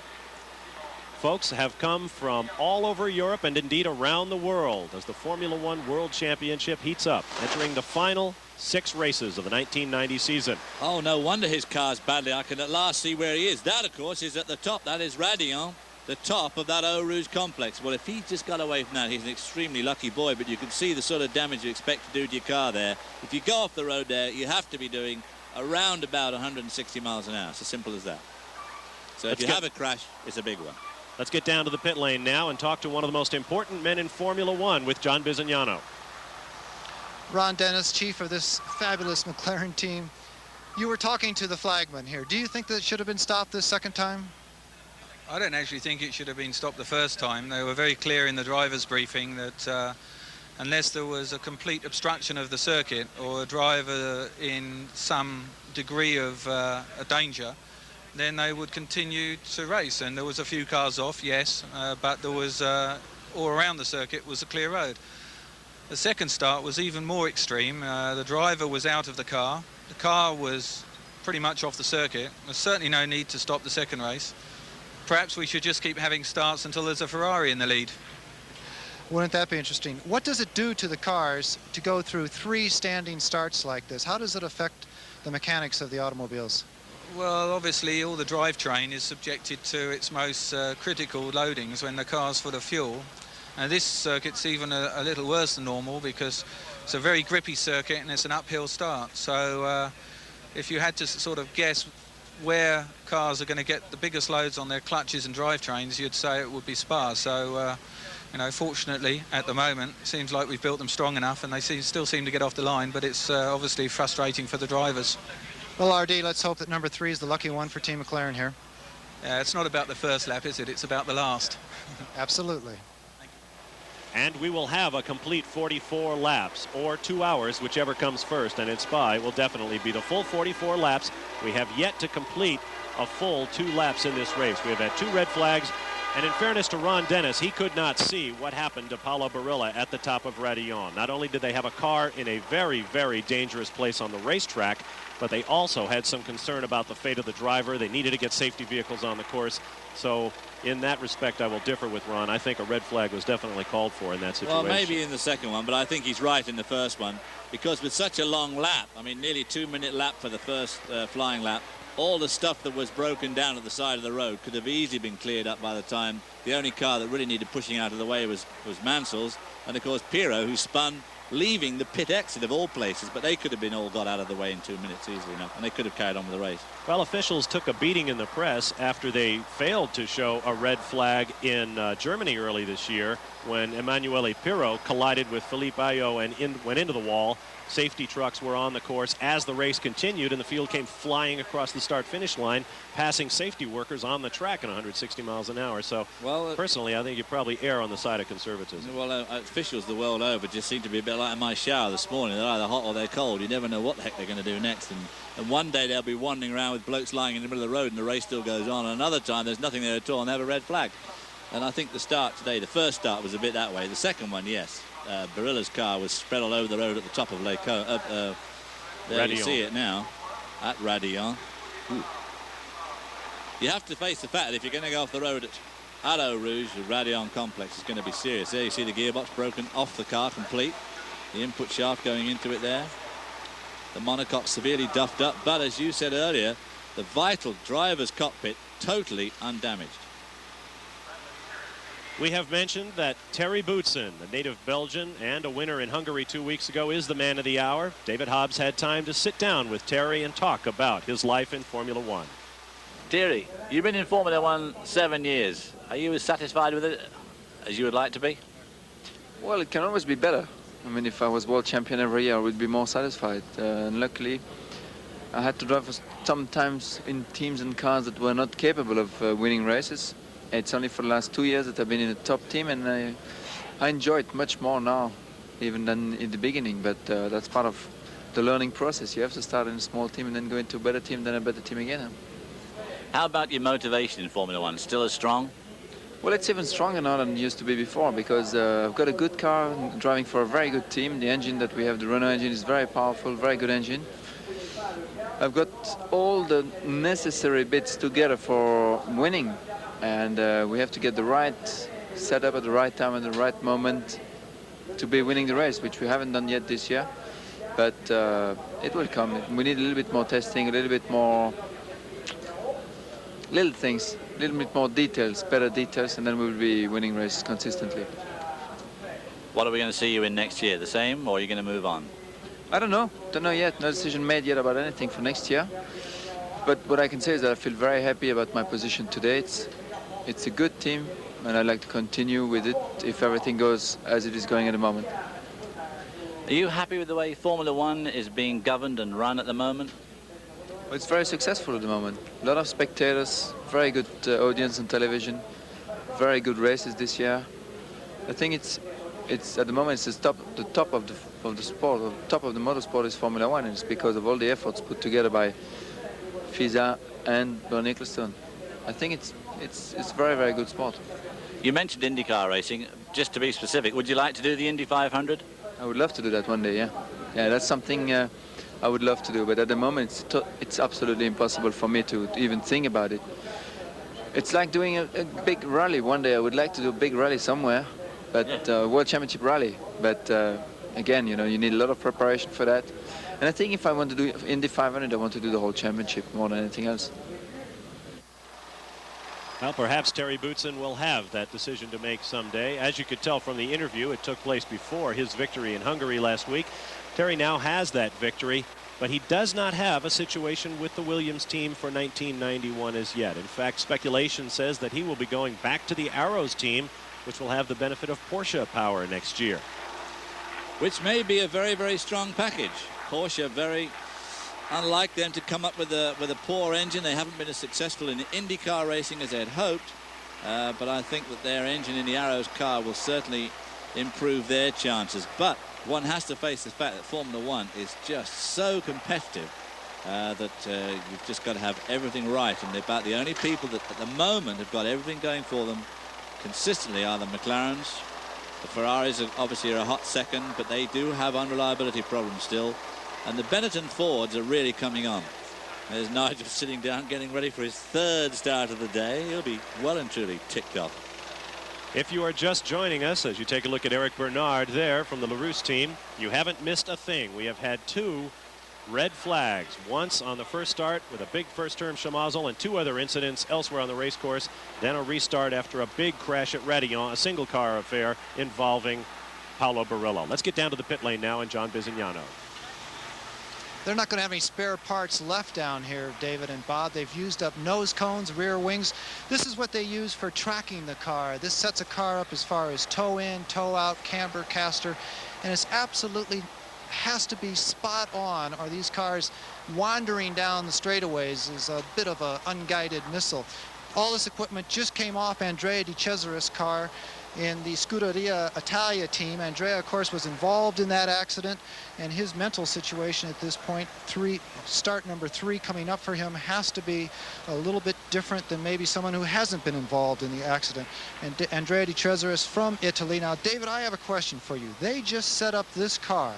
Folks have come from all over Europe and indeed around the world as the Formula One World Championship heats up, entering the final 6 races of the 1990 season. Oh, no wonder his car's badly. I can at last see where he is. That, of course, is at the top. That is Radion, the top of that Eau Rouge complex. Well, if he just got away from that, he's an extremely lucky boy, but you can see the sort of damage you expect to do to your car there. If you go off the road there, you have to be doing around about 160 miles an hour. It's as simple as that. So if you have a crash, it's a big one. Let's get down to the pit lane now and talk to one of the most important men in Formula One with John Bisognano. Ron Dennis, chief of this fabulous McLaren team. You were talking to the flagman here. Do you think that it should have been stopped this second time? I don't actually think it should have been stopped the first time. They were very clear in the driver's briefing that unless there was a complete obstruction of the circuit or a driver in some degree of a danger, then they would continue to race. And there was a few cars off, yes, but there was all around the circuit was a clear road. The second start was even more extreme. The driver was out of the car was pretty much off the circuit. There's certainly no need to stop the second race. Perhaps we should just keep having starts until there's a Ferrari in the lead. Wouldn't that be interesting? What does it do to the cars to go through 3 standing starts like this? How does it affect the mechanics of the automobiles? Well, obviously all the drivetrain is subjected to its most critical loadings when the car's full of fuel. And this circuit's even a little worse than normal because it's a very grippy circuit and it's an uphill start. So if you had to sort of guess where cars are going to get the biggest loads on their clutches and drivetrains, you'd say it would be Spa. So, you know, fortunately, at the moment, it seems like we've built them strong enough and they still seem to get off the line, but it's obviously frustrating for the drivers. Well, RD, let's hope that number 3 is the lucky one for Team McLaren here. It's not about the first lap, is it? It's about the last. Absolutely. And we will have a complete 44 laps or 2 hours, whichever comes first. And in Spa, it will definitely be the full 44 laps. We have yet to complete a full 2 laps in this race. We have had 2 red flags. And in fairness to Ron Dennis, he could not see what happened to Paulo Barilla at the top of Radion. Not only did they have a car in a very, very dangerous place on the racetrack, but they also had some concern about the fate of the driver. They needed to get safety vehicles on the course. So in that respect, I will differ with Ron. I think a red flag was definitely called for in that situation. Well, maybe in the second one, but I think he's right in the first one, because with such a long lap, I mean, nearly 2-minute lap for the first flying lap, all the stuff that was broken down at the side of the road could have easily been cleared up by the time. The only car that really needed pushing out of the way was Mansell's, and of course Pirro, who spun leaving the pit exit of all places, but they could have been all got out of the way in 2 minutes easily enough, and they could have carried on with the race. Well, officials took a beating in the press after they failed to show a red flag in Germany early this year when Emanuele Pirro collided with Felipe Ayo and went into the wall. Safety trucks were on the course as the race continued, and the field came flying across the start-finish line, passing safety workers on the track at 160 miles an hour. So, well, personally, I think you probably err on the side of conservatism. Well, officials the world over just seem to be a bit like in my shower this morning. They're either hot or they're cold. You never know what the heck they're going to do next. And one day they'll be wandering around with blokes lying in the middle of the road and the race still goes on. And another time there's nothing there at all and they have a red flag. And I think the start today, the first start was a bit that way. The second one, yes. Barilla's car was spread all over the road at the top of there Radion. You see it now at Radion. Ooh. You have to face the fact that if you're going to go off the road at Eau Rouge, the Radion complex is going to be serious. There you see the gearbox broken off the car complete. The input shaft going into it there. The monocoque severely duffed up, but as you said earlier, the vital driver's cockpit totally undamaged. We have mentioned that Terry Boutsen, a native Belgian and a winner in Hungary 2 weeks ago, is the man of the hour. David Hobbs had time to sit down with Terry and talk about his life in Formula One. Terry, you've been in Formula One 7 years. Are you as satisfied with it as you would like to be? Well, it can always be better. I mean, if I was world champion every year, I would be more satisfied. And luckily, I had to drive sometimes in teams and cars that were not capable of winning races. It's only for the last 2 years that I've been in a top team, and I enjoy it much more now, even than in the beginning. But that's part of the learning process. You have to start in a small team and then go into a better team, then a better team again. How about your motivation in Formula One? Still as strong? Well, it's even stronger now than it used to be before, because I've got a good car, driving for a very good team. The engine that we have, the Renault engine, is very powerful, very good engine. I've got all the necessary bits together for winning, and we have to get the right setup at the right time at the right moment to be winning the race, which we haven't done yet this year. But it will come. We need a little bit more testing, a little bit more little things, a little bit more details, better details, and then we'll be winning races consistently. What are we going to see you in next year? The same, or are you going to move on? I don't know yet. No decision made yet about anything for next year. But what I can say is that I feel very happy about my position today. It's a good team, and I'd like to continue with it if everything goes as it is going at the moment. Are you happy with the way Formula One is being governed and run at the moment? Well, it's very successful at the moment. A lot of spectators, very good audience on television, very good races this year. I think it's at the moment it's the top of the sport, the top of the motorsport is Formula One, and it's because of all the efforts put together by FISA and Bernie Ecclestone. I think it's very, very good sport. You mentioned IndyCar racing. Just to be specific, would you like to do the Indy 500? I would love to do that one day, yeah. Yeah, that's something I would love to do, but at the moment it's absolutely impossible for me to even think about it. It's like doing a big rally. One day I would like to do a big rally somewhere, but World Championship rally. But again, you know, you need a lot of preparation for that. And I think if I want to do Indy 500, I want to do the whole championship more than anything else. Well, perhaps Terry Boutsen will have that decision to make someday. As you could tell from the interview, it took place before his victory in Hungary last week. Terry now has that victory, but he does not have a situation with the Williams team for 1991 as yet. In fact, speculation says that he will be going back to the Arrows team, which will have the benefit of Porsche power next year. Which may be a very, very strong package. Porsche, very unlike them to come up with a poor engine. They haven't been as successful in IndyCar racing as they'd hoped, but I think that their engine in the Arrows car will certainly improve their chances. But one has to face the fact that Formula One is just so competitive that you've just got to have everything right, and about the only people that at the moment have got everything going for them consistently are the McLarens. The Ferraris obviously are a hot second, but they do have unreliability problems still. And the Benetton Fords are really coming on. There's Nigel sitting down getting ready for his third start of the day. He'll be well and truly ticked off. If you are just joining us as you take a look at Eric Bernard there from the LaRousse team, you haven't missed a thing. We have had 2 red flags, once on the first start with a big first-term Chamazel and 2 other incidents elsewhere on the race course, then a restart after a big crash at Radillon, a single-car affair involving Paolo Barillo. Let's get down to the pit lane now and John Bizignano. They're not going to have any spare parts left down here, David and Bob. They've used up nose cones, rear wings. This is what they use for tracking the car. This sets a car up as far as toe in, toe out, camber, caster, and it's absolutely has to be spot on, or these cars wandering down the straightaways is a bit of an unguided missile. All this equipment just came off Andrea Di Cesaris' car in the Scuderia Italia team. Andrea, of course, was involved in that accident, and his mental situation at this point, start number 3 coming up for him, has to be a little bit different than maybe someone who hasn't been involved in the accident. And Andrea Di Cesaris from Italy. Now, David, I have a question for you. They just set up this car.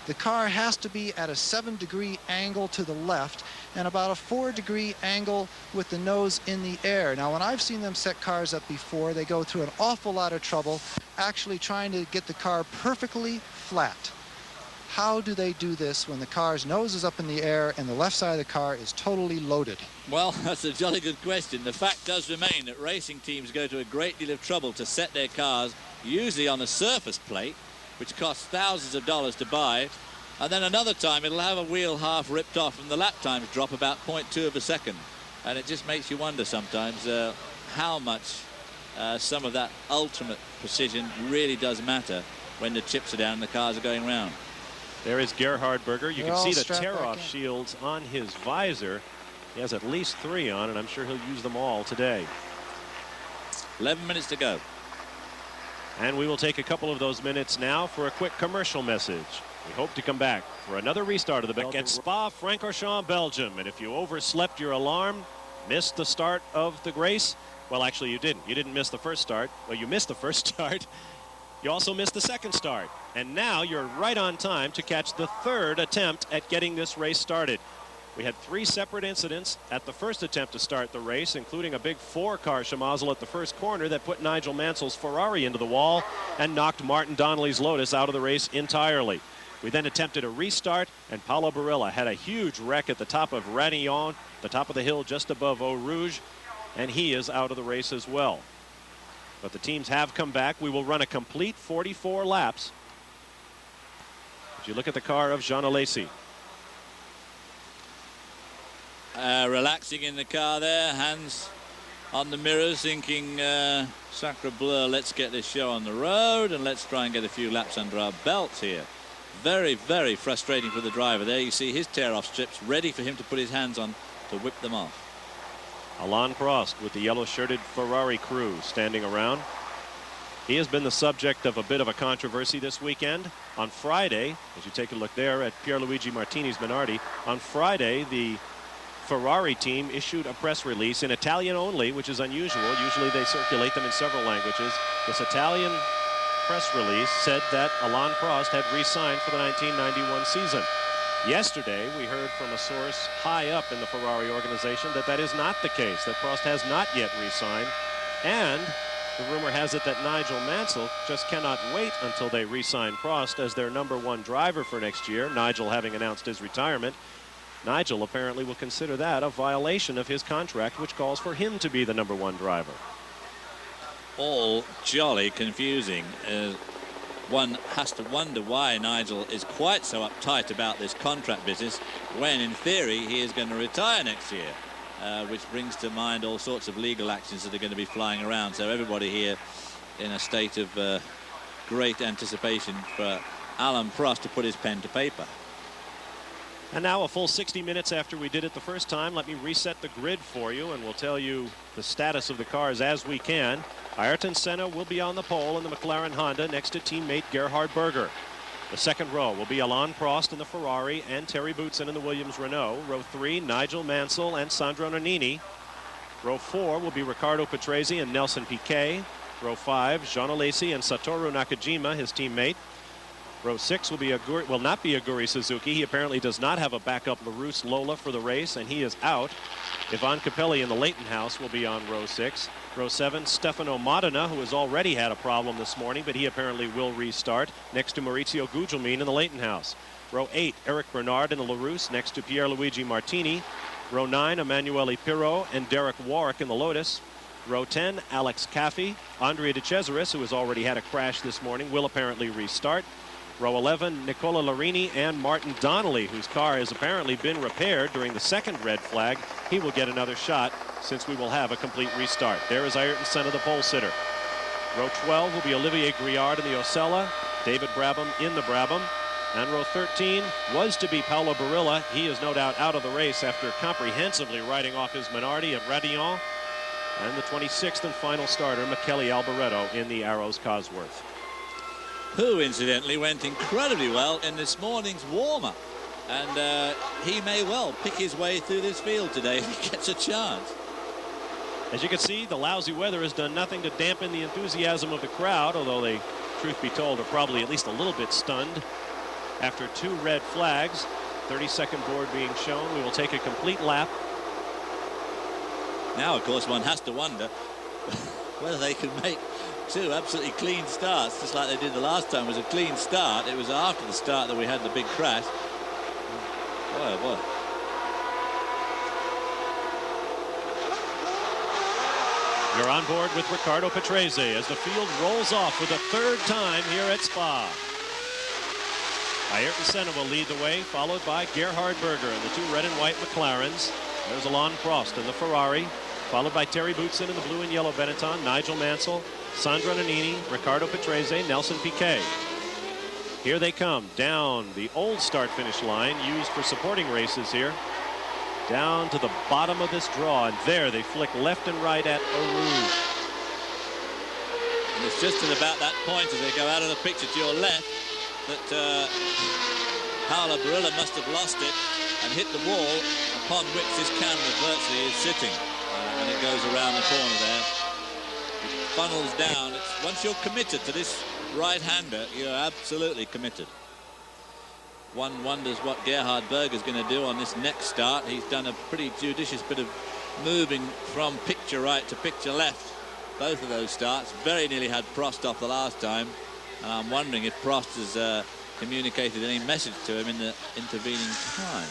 The car has to be at a 7-degree angle to the left and about a 4-degree angle with the nose in the air. Now, when I've seen them set cars up before, they go through an awful lot of trouble actually trying to get the car perfectly flat. how do they do this when the car's nose is up in the air and the left side of the car is totally loaded? Well, that's a jolly good question. The fact does remain that racing teams go to a great deal of trouble to set their cars, usually on a surface plate, which costs thousands of dollars to buy. And then another time it'll have a wheel half ripped off and the lap times drop about 0.2 of a second. And it just makes you wonder sometimes how much some of that ultimate precision really does matter when the chips are down and the cars are going round. There is Gerhard Berger. You They're can see all the strapped back tear-off in. shields on his visor. He has at least 3 on, and I'm sure he'll use them all today. 11 minutes to go. And we will take a couple of those minutes now for a quick commercial message. We hope to come back for another restart of the Belgian Spa-Francorchamps, Belgium. And if you overslept your alarm, missed the start of the race, well, actually you didn't. You didn't miss the first start. Well, you missed the first start. You also missed the second start. And now you're right on time to catch the 3rd attempt at getting this race started. We had 3 separate incidents at the first attempt to start the race, including a big 4-car schmozzle at the first corner that put Nigel Mansell's Ferrari into the wall and knocked Martin Donnelly's Lotus out of the race entirely. We then attempted a restart, and Paulo Barilla had a huge wreck at the top of Radillon, the top of the hill just above Eau Rouge, and he is out of the race as well. But the teams have come back. We will run a complete 44 laps. If you look at the car of Jean Alesi. Relaxing in the car there, hands on the mirrors, thinking, sacre bleu, let's get this show on the road and let's try and get a few laps under our belts here. Very, very frustrating for the driver. There you see his tear-off strips ready for him to put his hands on to whip them off. Alain Prost with the yellow-shirted Ferrari crew standing around. He has been the subject of a bit of a controversy this weekend. On Friday, as you take a look there at Pierluigi Martini's Minardi, on Friday the Ferrari team issued a press release in Italian only, which is unusual. Usually they circulate them in several languages. This Italian press release said that Alain Prost had re-signed for the 1991 season. Yesterday, we heard from a source high up in the Ferrari organization that that is not the case, that Prost has not yet re-signed. And the rumor has it that Nigel Mansell just cannot wait until they re-sign Prost as their #1 driver for next year, Nigel having announced his retirement. Nigel apparently will consider that a violation of his contract, which calls for him to be the #1 driver. All jolly confusing. One has to wonder why Nigel is quite so uptight about this contract business when, in theory, he is going to retire next year, which brings to mind all sorts of legal actions that are going to be flying around. So everybody here in a state of great anticipation for Alain Prost to put his pen to paper. And now a full 60 minutes after we did it the first time, let me reset the grid for you, and we'll tell you the status of the cars as we can. Ayrton Senna will be on the pole in the McLaren Honda next to teammate Gerhard Berger. The second row will be Alain Prost in the Ferrari and Terry Boutsen in the Williams Renault. Row 3, Nigel Mansell and Sandro Nannini. Row 4 will be Riccardo Patrese and Nelson Piquet. Row 5, Jean Alesi and Satoru Nakajima, his teammate. Row 6 will not be Aguri Suzuki. He apparently does not have a backup LaRousse Lola for the race, and he is out. Ivan Capelli in the Leighton House will be on row 6. Row 7, Stefano Modena, who has already had a problem this morning, but he apparently will restart, next to Maurizio Gugelmin in the Leighton House. Row 8, Eric Bernard in the LaRousse, next to Pierluigi Martini. Row 9, Emanuele Pirro and Derek Warwick in the Lotus. Row 10, Alex Caffey. Andrea De Cesaris, who has already had a crash this morning, will apparently restart. Row 11, Nicola Larini and Martin Donnelly, whose car has apparently been repaired during the second red flag. He will get another shot since we will have a complete restart. There is Ayrton Senna, the pole sitter. Row 12 will be Olivier Griard in the Osella, David Brabham in the Brabham. And row 13 was to be Paulo Barilla. He is no doubt out of the race after comprehensively riding off his Minardi at Radillon. And the 26th and final starter, Michele Alboreto in the Arrows Cosworth. Who, incidentally, went incredibly well in this morning's warm-up. And he may well pick his way through this field today if he gets a chance. As you can see, the lousy weather has done nothing to dampen the enthusiasm of the crowd, although they, truth be told, are probably at least a little bit stunned. After 2 red flags, 30-second board being shown, we will take a complete lap. Now, of course, one has to wonder whether they can make two absolutely clean starts, just like they did the last time. It was a clean start. It was after the start that we had the big crash. Boy, oh boy. You're on board with Riccardo Patrese as the field rolls off for the third time here at Spa. Ayrton Senna will lead the way, followed by Gerhard Berger and the two red and white McLarens. There's Alain Prost in the Ferrari, followed by Terry Boutsen in the blue and yellow Benetton, Nigel Mansell, Sandro Nannini, Riccardo Patrese, Nelson Piquet. Here they come down the old start-finish line used for supporting races here. Down to the bottom of this draw, and there they flick left and right at Eau Rouge. And it's just at about that point as they go out of the picture to your left that Paolo Barilla must have lost it and hit the wall upon which this camera virtually is sitting. And it goes around the corner there. It funnels down. Once you're committed to this right-hander, you're absolutely committed. One wonders what Gerhard Berger's going to do on this next start. He's done a pretty judicious bit of moving from picture right to picture left. Both of those starts. Very nearly had Prost off the last time. And I'm wondering if Prost has communicated any message to him in the intervening time.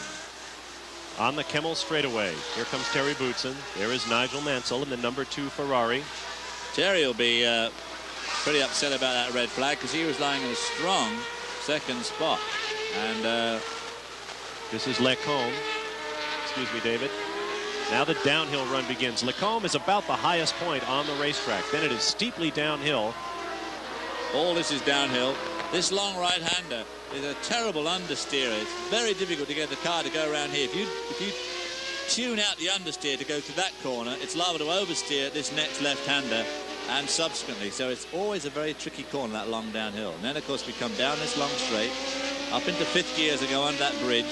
On the Kemmel straightaway, here comes Terry Boutsen. There is Nigel Mansell in the number 2 Ferrari. Terry will be pretty upset about that red flag because he was lying in a strong second spot. And this is Lecombe. Excuse me, David. Now the downhill run begins. Lecombe is about the highest point on the racetrack. Then it is steeply downhill. All this is downhill. This long right-hander is a terrible understeer. It's very difficult to get the car to go around here. If you tune out the understeer to go to that corner, it's liable to oversteer this next left-hander and subsequently. So it's always a very tricky corner, that long downhill. And then, of course, we come down this long straight, up into 5th gear as we go under that bridge.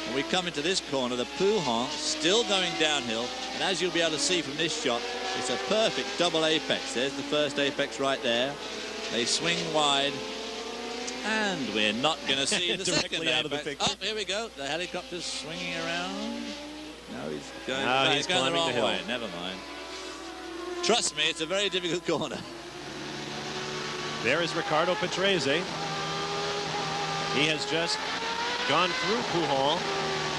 And we come into this corner, the Pouhon still going downhill. And as you'll be able to see from this shot, it's a perfect double apex. There's the first apex right there. They swing wide, and we're not going to see the second out of the picture. Oh, here we go. The helicopter's swinging around. No, he's going, he's going the climbing wrong the hill. way. Never mind. Trust me, it's a very difficult corner. There is Riccardo Patrese. He has just gone through Pouhon.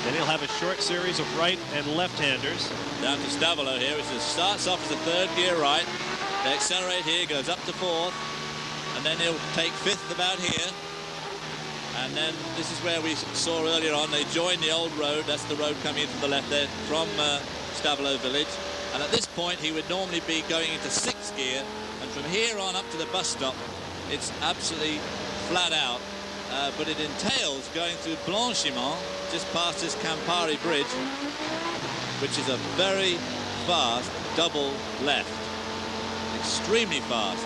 Then he'll have a short series of right and left-handers. Down to Stavolo here, which starts off as a 3rd gear right. They accelerate here, goes up to 4th. And then he'll take 5th about here. And then this is where we saw earlier on, they join the old road. That's the road coming in from the left there from Stavolo village. And at this point, he would normally be going into 6th gear. And from here on up to the bus stop, it's absolutely flat out. But it entails going through Blanchiment, just past this Campari bridge, which is a very fast double left. Extremely fast.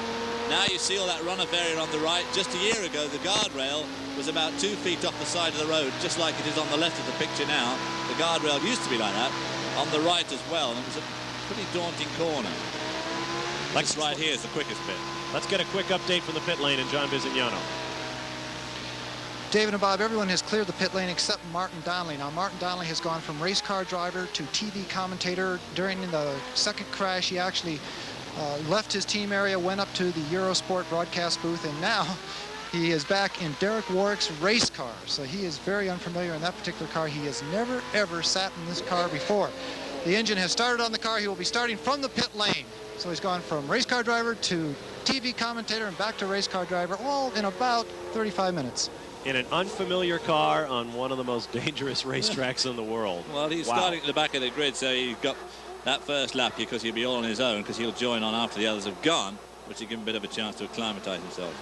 Now you see all that runoff area on the right. Just a year ago, the guardrail was about 2 feet off the side of the road, just like it is on the left of the picture now. The guardrail used to be like that, on the right as well, and it was a pretty daunting corner. This right here is the quickest bit. Let's get a quick update from the pit lane and John Bizignano. David and Bob, everyone has cleared the pit lane except Martin Donnelly. Now, Martin Donnelly has gone from race car driver to TV commentator. During the second crash, he actually left his team area, went up to the Eurosport broadcast booth, and now he is back in Derek Warwick's race car. So he is very unfamiliar in that particular car. He has never, ever sat in this car before. The engine has started on the car. He will be starting from the pit lane. So he's gone from race car driver to TV commentator and back to race car driver, all in about 35 minutes. In an unfamiliar car on one of the most dangerous racetracks in the world. Well, he's starting at the back of the grid, so he's got that first lap because he'll be all on his own, because he'll join on after the others have gone, which will give him a bit of a chance to acclimatise himself.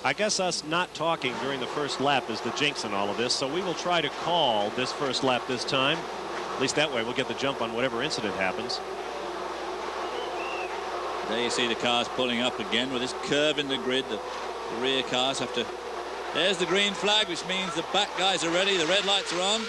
I guess us not talking during the first lap is the jinx in all of this, so we will try to call this first lap this time. At least that way we'll get the jump on whatever incident happens. There you see the cars pulling up again with this curve in the grid. The rear cars have to... There's the green flag, which means the back guys are ready. The red lights are on.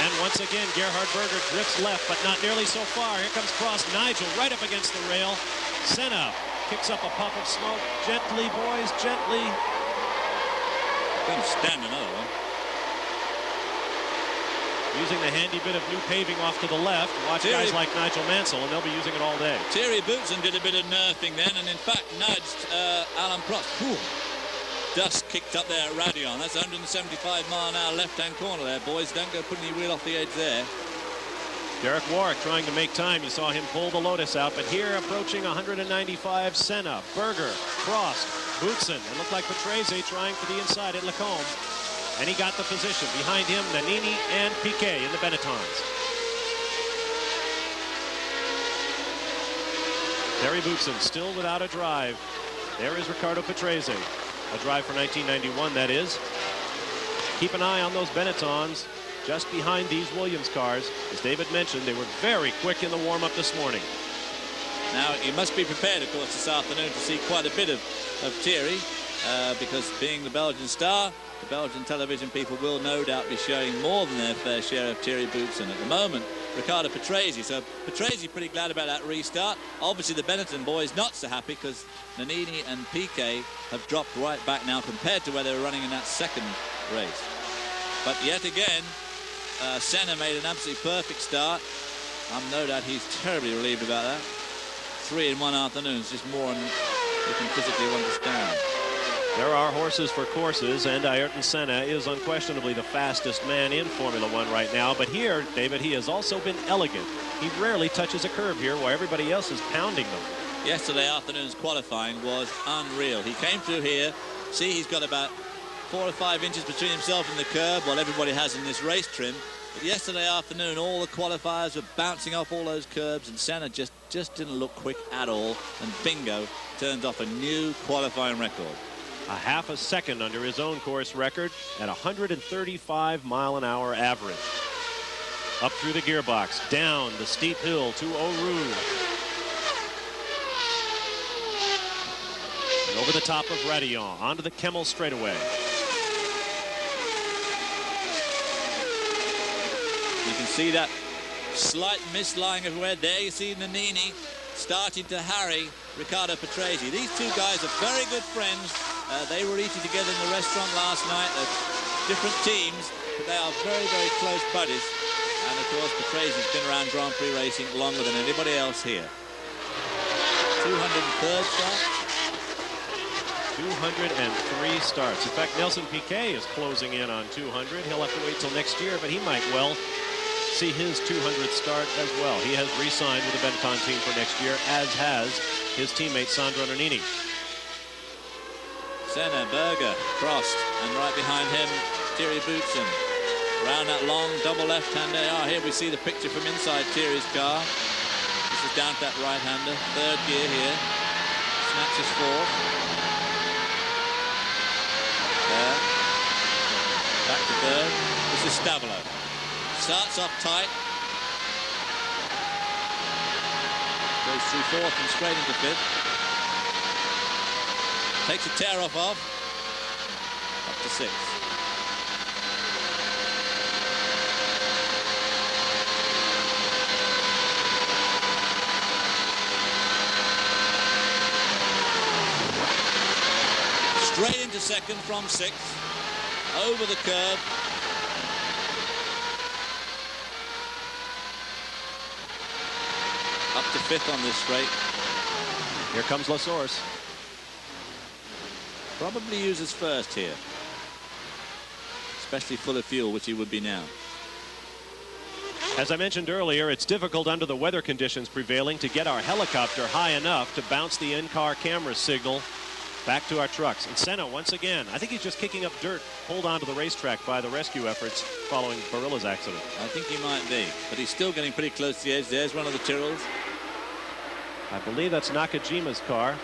And once again, Gerhard Berger drifts left, but not nearly so far. Here comes Prost. Nigel right up against the rail. Senna kicks up a puff of smoke. Gently, boys, gently. Going to stand another one. using the handy bit of new paving off to the left. Watch guys like Nigel Mansell, and they'll be using it all day. Thierry Boutsen did a bit of nerfing then, and in fact nudged Alain Prost. Whew. Dust kicked up there at Radion. That's 175 mile an hour left-hand corner there, boys. Don't go putting your wheel off the edge there. Derek Warwick trying to make time. You saw him pull the Lotus out, but here approaching 195, Senna, Berger, Prost, Boutsen. It looked like Patrese trying for the inside at Lacombe. And he got the position. Behind him, Nannini and Piquet in the Benettons. Thierry Boutsen still without a drive. There is Ricardo Patrese. A drive for 1991, that is. Keep an eye on those Benettons just behind these Williams cars. As David mentioned, they were very quick in the warm-up this morning. Now, you must be prepared, of course, this afternoon to see quite a bit of Thierry, because being the Belgian star, the Belgian television people will no doubt be showing more than their fair share of Thierry Boutsen. At the moment, Ricardo Patrese. So Patrese pretty glad about that restart. Obviously, the Benetton boys not so happy because Nannini and Piquet have dropped right back now compared to where they were running in that second race. But yet again, Senna made an absolutely perfect start. I'm no doubt he's terribly relieved about that. 3 in 1 afternoon is just more than you can physically understand. There are horses for courses, and Ayrton Senna is unquestionably the fastest man in Formula One right now. But here, David, he has also been elegant. He rarely touches a curve here while everybody else is pounding them. Yesterday afternoon's qualifying was unreal. He came through here. See, he's got about 4 or 5 inches between himself and the curb, while everybody has in this race trim. But yesterday afternoon, all the qualifiers were bouncing off all those curbs, and Senna just didn't look quick at all. And bingo, turns off a new qualifying record. A half a second under his own course record at 135 mile an hour average. Up through the gearbox, down the steep hill to Eau Rouge. And over the top of Radion, onto the Kemmel straightaway. You can see that slight mist lying everywhere. There you see Nannini starting to harry Ricardo Patrese. These two guys are very good friends. They were eating together in the restaurant last night at different teams, but they are very, very close buddies. And of course, Patrese's been around Grand Prix racing longer than anybody else here. 203rd start. 203 starts. In fact, Nelson Piquet is closing in on 200. He'll have to wait till next year, but he might well see his 200th start as well. He has re-signed with the Benetton team for next year, as has his teammate Sandro Nannini. Senna, Berger, Prost, and right behind him, Thierry Boutsen. Around that long double left-hander. Here we see the picture from inside Thierry's car. This is down to that right-hander. 3rd gear here. Snatches 4th. There. Back to 3rd. This is Stavolo. Starts off tight. Goes through 4th and straight into 5th. Takes a tear off, up to 6th. Straight into 2nd from 6th. Over the curb. Up to 5th on this straight. Here comes La Source. Probably uses first here, especially full of fuel, which he would be now. As I mentioned earlier, it's difficult under the weather conditions prevailing to get our helicopter high enough to bounce the in-car camera signal back to our trucks. And Senna, once again, I think he's just kicking up dirt pulled onto the racetrack by the rescue efforts following Barilla's accident. I think he might be, but he's still getting pretty close to the edge. There's one of the Tyrrells. I believe that's Nakajima's car.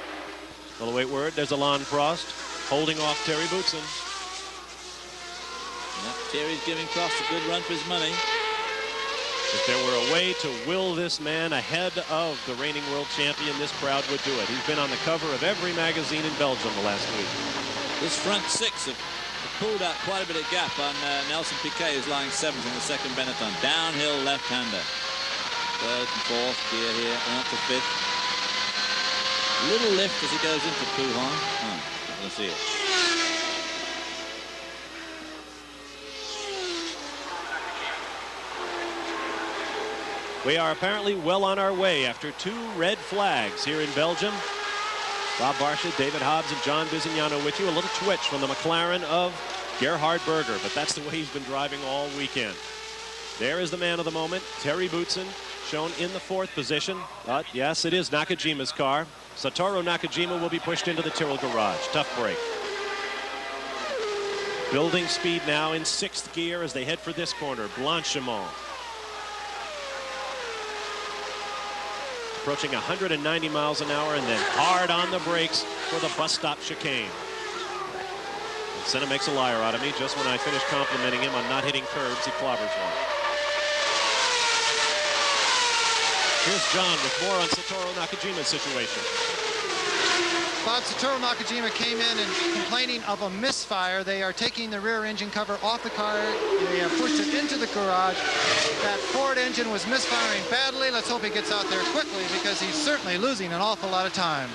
We'll await word. There's Alain Prost holding off Thierry Boutsen. Yep, Thierry's giving Prost a good run for his money. If there were a way to will this man ahead of the reigning world champion, this crowd would do it. He's been on the cover of every magazine in Belgium the last week. This front 6 have pulled out quite a bit of gap on Nelson Piquet, who's lying 7th in the 2nd Benetton. Downhill left-hander. 3rd and 4th gear here, and up to 5th. Little lift as he goes into Pouhon. Oh, not going to see it. We are apparently well on our way after 2 red flags here in Belgium. Bob Barsha, David Hobbs, and John Bizignano with you. A little twitch from the McLaren of Gerhard Berger, but that's the way he's been driving all weekend. There is the man of the moment, Terry Boutsen, shown in the 4th position. But yes, it is Nakajima's car. Satoru Nakajima will be pushed into the Tyrrell garage. Tough break. Building speed now in 6th gear as they head for this corner. Blanchimont. Approaching 190 miles an hour and then hard on the brakes for the bus stop chicane. And Senna makes a liar out of me. Just when I finish complimenting him on not hitting curbs, he clobbers one. Here's John with more on Satoru Nakajima's situation. Bob, Satoru Nakajima came in and complaining of a misfire. They are taking the rear engine cover off the car. They have pushed it into the garage. That Ford engine was misfiring badly. Let's hope he gets out there quickly because he's certainly losing an awful lot of time.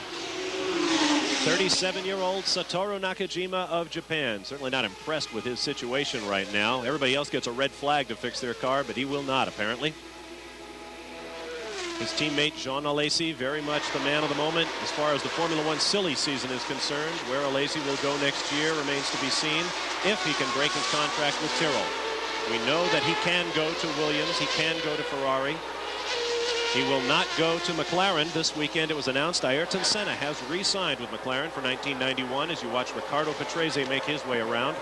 37-year-old Satoru Nakajima of Japan. Certainly not impressed with his situation right now. Everybody else gets a red flag to fix their car, but he will not, apparently. His teammate Jean Alesi, very much the man of the moment as far as the Formula One silly season is concerned. Where Alesi will go next year remains to be seen if he can break his contract with Tyrrell. We know that he can go to Williams, he can go to Ferrari. He will not go to McLaren. This weekend it was announced Ayrton Senna has re-signed with McLaren for 1991 as you watch Riccardo Patrese make his way around.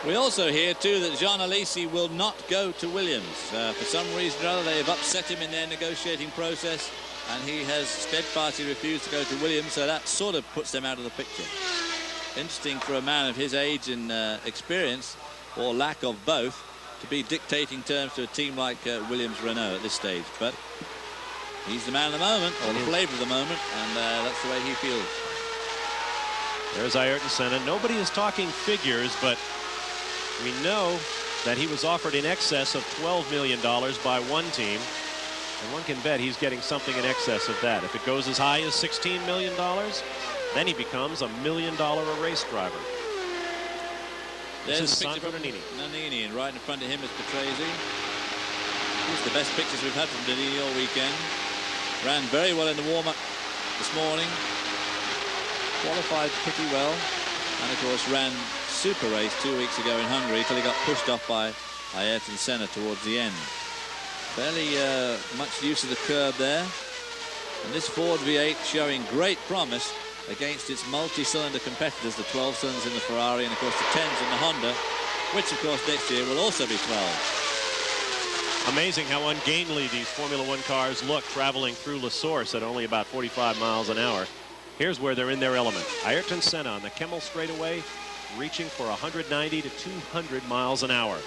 We also hear, too, that Jean Alesi will not go to Williams. For some reason or other, they have upset him in their negotiating process, and he has steadfastly refused to go to Williams, so that sort of puts them out of the picture. Interesting for a man of his age and experience, or lack of both, to be dictating terms to a team like Williams-Renault at this stage. But he's the man of the moment, or the flavor of the moment, and that's the way he feels. There's Ayrton Senna. Nobody is talking figures, but we know that he was offered in excess of $12 million by one team, and one can bet he's getting something in excess of that. If it goes as high as $16 million, then he becomes $1 million a race driver. There's this is a picture Sandro from Nannini. and right in front of him is Patrese. These are the best pictures we've had from Nannini all weekend. Ran very well in the warm-up this morning. Qualified pretty well, and of course ran super race 2 weeks ago in Hungary until he got pushed off by Ayrton Senna towards the end. Fairly much use of the curb there, and this Ford V8 showing great promise against its multi-cylinder competitors, the 12 cylinders in the Ferrari and of course the 10s in the Honda, which of course next year will also be 12. Amazing how ungainly these Formula One cars look traveling through La Source at only about 45 miles an hour. Here's where they're in their element. Ayrton Senna on the Kemmel straightaway, reaching for 190 to 200 miles an hour.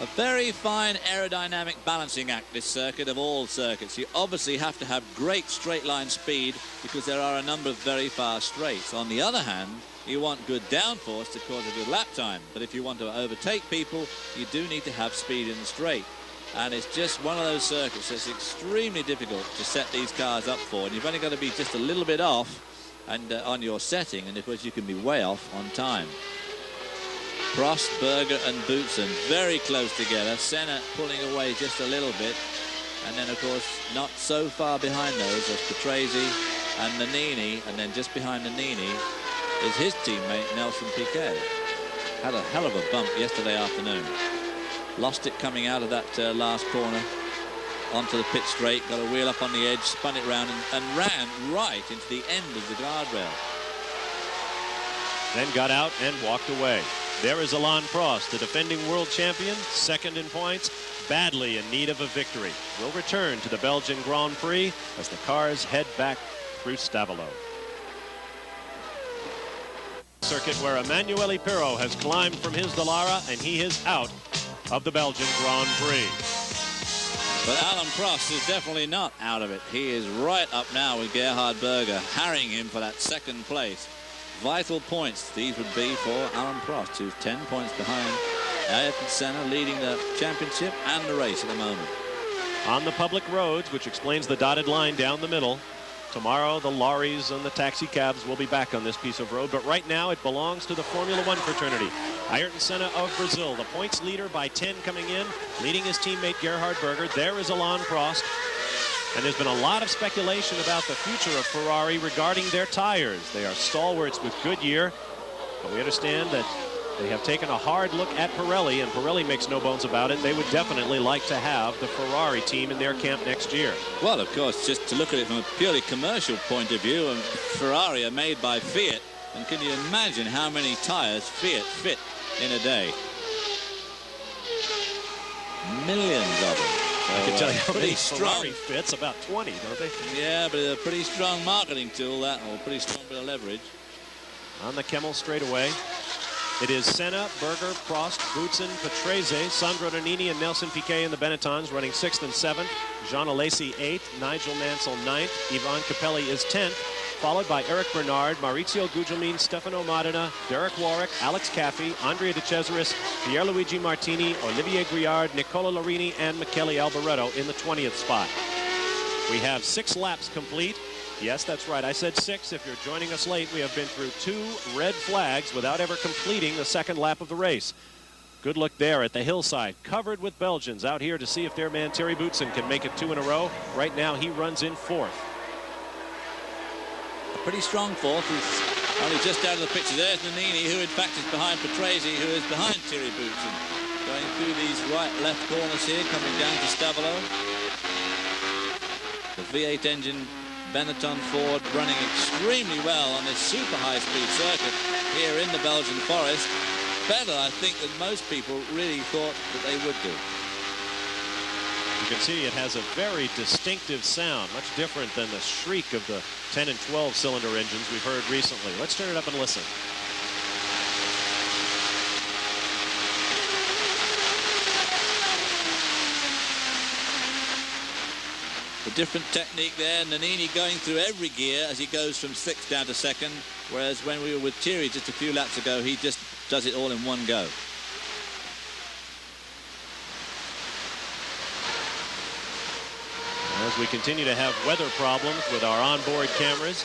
A very fine aerodynamic balancing act, this circuit, of all circuits. You obviously have to have great straight line speed because there are a number of very fast straights. On the other hand, you want good downforce to cause a good lap time. But if you want to overtake people, you do need to have speed in the straight. And it's just one of those circuits that's extremely difficult to set these cars up for. And you've only got to be just a little bit off and on your setting, and of course you can be way off on time. Prost, Berger and Boutsen very close together. Senna pulling away just a little bit, and then of course not so far behind those as Patrese and Nannini, and then just behind Nannini is his teammate Nelson Piquet. Had a hell of a bump yesterday afternoon. Lost it coming out of that last corner onto the pit straight, got a wheel up on the edge, spun it round and ran right into the end of the guardrail. Then got out and walked away. There is Alain Prost, the defending world champion, second in points, badly in need of a victory. Will return to the Belgian Grand Prix as the cars head back through Stavelot. Circuit where Emanuele Pirro has climbed from his Dallara and he is out of the Belgian Grand Prix. But Alain Prost is definitely not out of it. He is right up now with Gerhard Berger, harrying him for that second place. Vital points these would be for Alain Prost, who's 10 points behind Ayrton Senna, leading the championship and the race at the moment. On the public roads, which explains the dotted line down the middle. Tomorrow, the lorries and the taxi cabs will be back on this piece of road, but right now it belongs to the Formula One fraternity. Ayrton Senna of Brazil, the points leader by 10 coming in, leading his teammate Gerhard Berger. There is Alain Prost. And there's been a lot of speculation about the future of Ferrari regarding their tires. They are stalwarts with Goodyear, but we understand that they have taken a hard look at Pirelli, and Pirelli makes no bones about it. They would definitely like to have the Ferrari team in their camp next year. Well, of course, just to look at it from a purely commercial point of view, and Ferrari are made by Fiat, and can you imagine how many tires Fiat fit in a day? Millions of them. So, I can tell you how many strong. Ferrari fits, about 20, don't they? Yeah, but it's a pretty strong marketing tool, that, or pretty strong bit of leverage. On the Kemmel straightaway, it is Senna, Berger, Prost, Boutsen, Patrese, Sandro Nannini, and Nelson Piquet in the Benettons, running 6th and 7th. Jean Alesi 8th, Nigel Mansell 9th, Ivan Capelli is 10th, followed by Eric Bernard, Maurizio Gugelmin, Stefano Modena, Derek Warwick, Alex Caffey, Andrea De Cesaris, Pierluigi Martini, Olivier Guillard, Nicola Larini, and Michele Alboreto in the 20th spot. We have 6 laps complete. Yes, that's right. I said 6. If you're joining us late, we have been through 2 red flags without ever completing the second lap of the race. Good look there at the hillside, covered with Belgians out here to see if their man Thierry Boutsen can make it 2 in a row. Right now, he runs in 4th. A pretty strong 4th. He's only just out of the picture. There's Nannini, who in fact is behind Patrese, who is behind Thierry Boutsen. Going through these right-left corners here, coming down to Stavelot. The V8 engine Benetton Ford running extremely well on this super high-speed circuit here in the Belgian forest. Better, I think, than most people really thought that they would do. You can see it has a very distinctive sound, much different than the shriek of the 10 and 12 cylinder engines we've heard recently. Let's turn it up and listen. A different technique there. Nannini going through every gear as he goes from 6th down to 2nd, whereas when we were with Thierry just a few laps ago, he just does it all in one go. As we continue to have weather problems with our onboard cameras,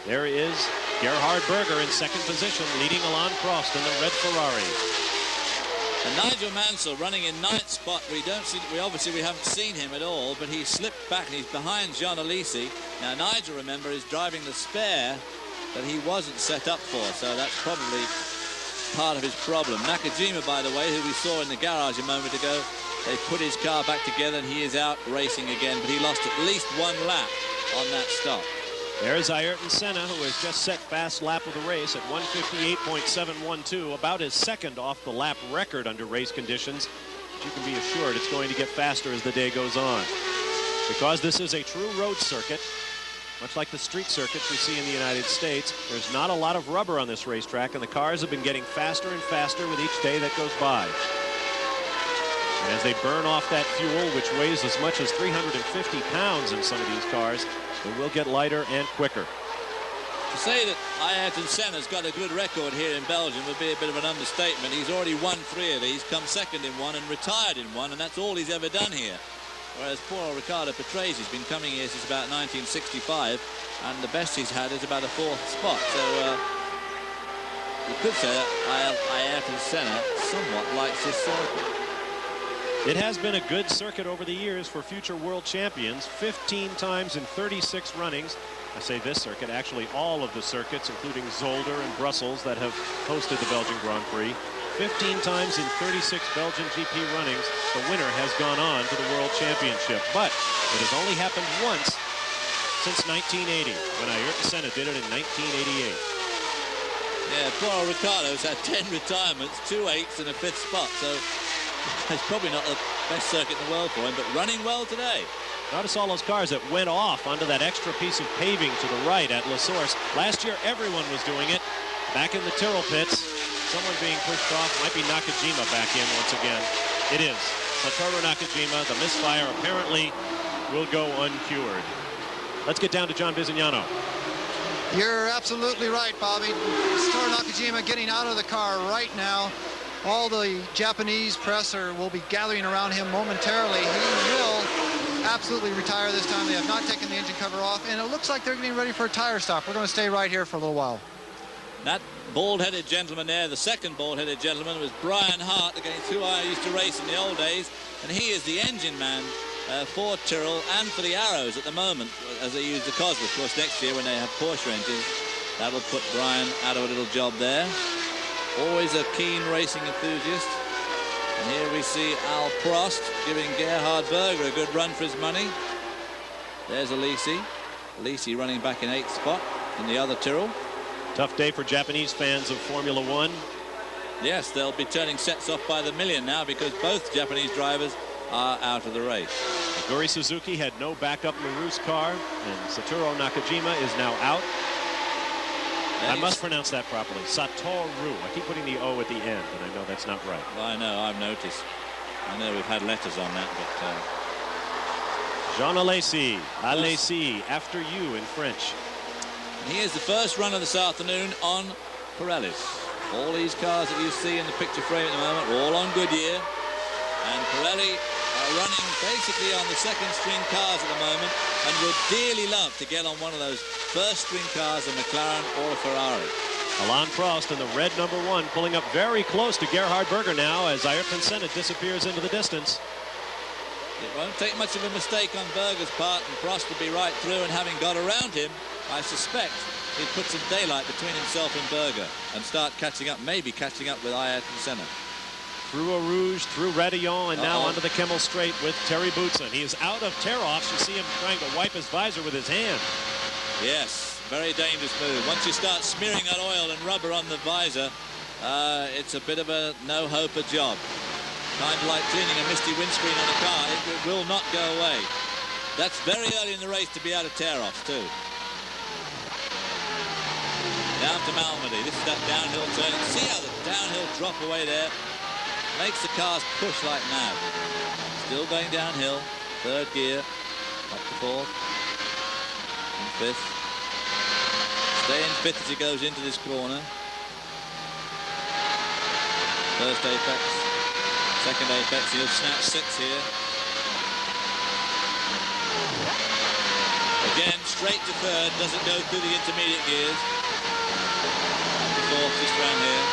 there is Gerhard Berger in 2nd position, leading Alain Prost in the red Ferrari. And Nigel Mansell running in 9th spot. We haven't seen him at all, but he slipped back and he's behind Jean Alesi. Now Nigel, remember, is driving the spare that he wasn't set up for, so that's probably part of his problem. Nakajima, by the way, who we saw in the garage a moment ago, they put his car back together and he is out racing again, but he lost at least 1 lap on that stop. There's Ayrton Senna, who has just set fast lap of the race at 1:58.712, about his 2nd off the lap record under race conditions. But you can be assured it's going to get faster as the day goes on. Because this is a true road circuit, much like the street circuits we see in the United States, there's not a lot of rubber on this racetrack, and the cars have been getting faster and faster with each day that goes by. And as they burn off that fuel, which weighs as much as 350 pounds in some of these cars, they will get lighter and quicker. To say that Ayrton Senna's got a good record here in Belgium would be a bit of an understatement. He's already won 3 of these, come 2nd in 1 and retired in 1, and that's all he's ever done here. Whereas poor Riccardo Patrese has been coming here since about 1965, and the best he's had is about a 4th spot. So you could say that Ayrton Senna somewhat likes this circuit. It has been a good circuit over the years for future world champions, 15 times in 36 runnings. I say this circuit, actually all of the circuits, including Zolder and Brussels, that have hosted the Belgian Grand Prix. 15 times in 36 Belgian GP runnings, the winner has gone on to the World Championship. But it has only happened once since 1980, when Ayrton Senna did it in 1988. Yeah, poor Riccardo's had 10 retirements, 2 8s and a 5th spot, so it's probably not the best circuit in the world for him, but running well today. Notice all those cars that went off onto that extra piece of paving to the right at La Source. Last year, everyone was doing it. Back in the Tyrrell pits, someone being pushed off. Might be Nakajima back in once again. It is. Satoru Nakajima, the misfire apparently will go uncured. Let's get down to John Bizignano. You're absolutely right, Bobby. Satoru Nakajima getting out of the car right now. All the Japanese press will be gathering around him momentarily. He will absolutely retire this time. They have not taken the engine cover off, and it looks like they're getting ready for a tire stop. We're going to stay right here for a little while. That bald-headed gentleman there, the second bald-headed gentleman, was Brian Hart, against who I used to race in the old days, and he is the engine man for Tyrrell and for the Arrows at the moment, as they use the Cosworth. Of course, next year when they have Porsche engines, that'll put Brian out of a little job there. Always a keen racing enthusiast. And here we see Al Prost giving Gerhard Berger a good run for his money. There's Alesi. Alesi running back in 8th spot in the other Tyrrell. Tough day for Japanese fans of Formula One. Yes, they'll be turning sets off by the million now because both Japanese drivers are out of the race. Aguri Suzuki had no backup Maru's car, and Satoru Nakajima is now out. I must pronounce that properly. Satoru. I keep putting the O at the end, and I know that's not right. Well, I know, I've noticed. I know we've had letters on that, but... Jean Alesi, Alesi, after you in French. And here's the first runner this afternoon on Pirellis. All these cars that you see in the picture frame at the moment are all on Goodyear. And Pirelli are running basically on the second string cars at the moment and would dearly love to get on one of those first string cars, a McLaren or a Ferrari. Alain Prost in the red #1, pulling up very close to Gerhard Berger now as Ayrton Senna disappears into the distance. It won't take much of a mistake on Berger's part, and Prost will be right through, and having got around him, I suspect he'd put some daylight between himself and Berger and start catching up, maybe catching up with Ayrton Senna. Through Eau Rouge, through Radillon, and now onto the Kemmel Straight with Terry Boutsen. He is out of tear-offs. You see him trying to wipe his visor with his hand. Yes, very dangerous move. Once you start smearing that oil and rubber on the visor, it's a bit of a no-hoper job. Kind of like cleaning a misty windscreen on a car. It will not go away. That's very early in the race to be out of tear-offs, too. Down to Malmedy. This is that downhill turn. See how the downhill drop away there? Makes the cars push like mad. Still going downhill. Third gear. Up to fourth. And fifth. Stay in fifth as he goes into this corner. First apex. Second apex. He'll snatch 6 here. Again, straight to third. Doesn't go through the intermediate gears. Up to fourth, just around here.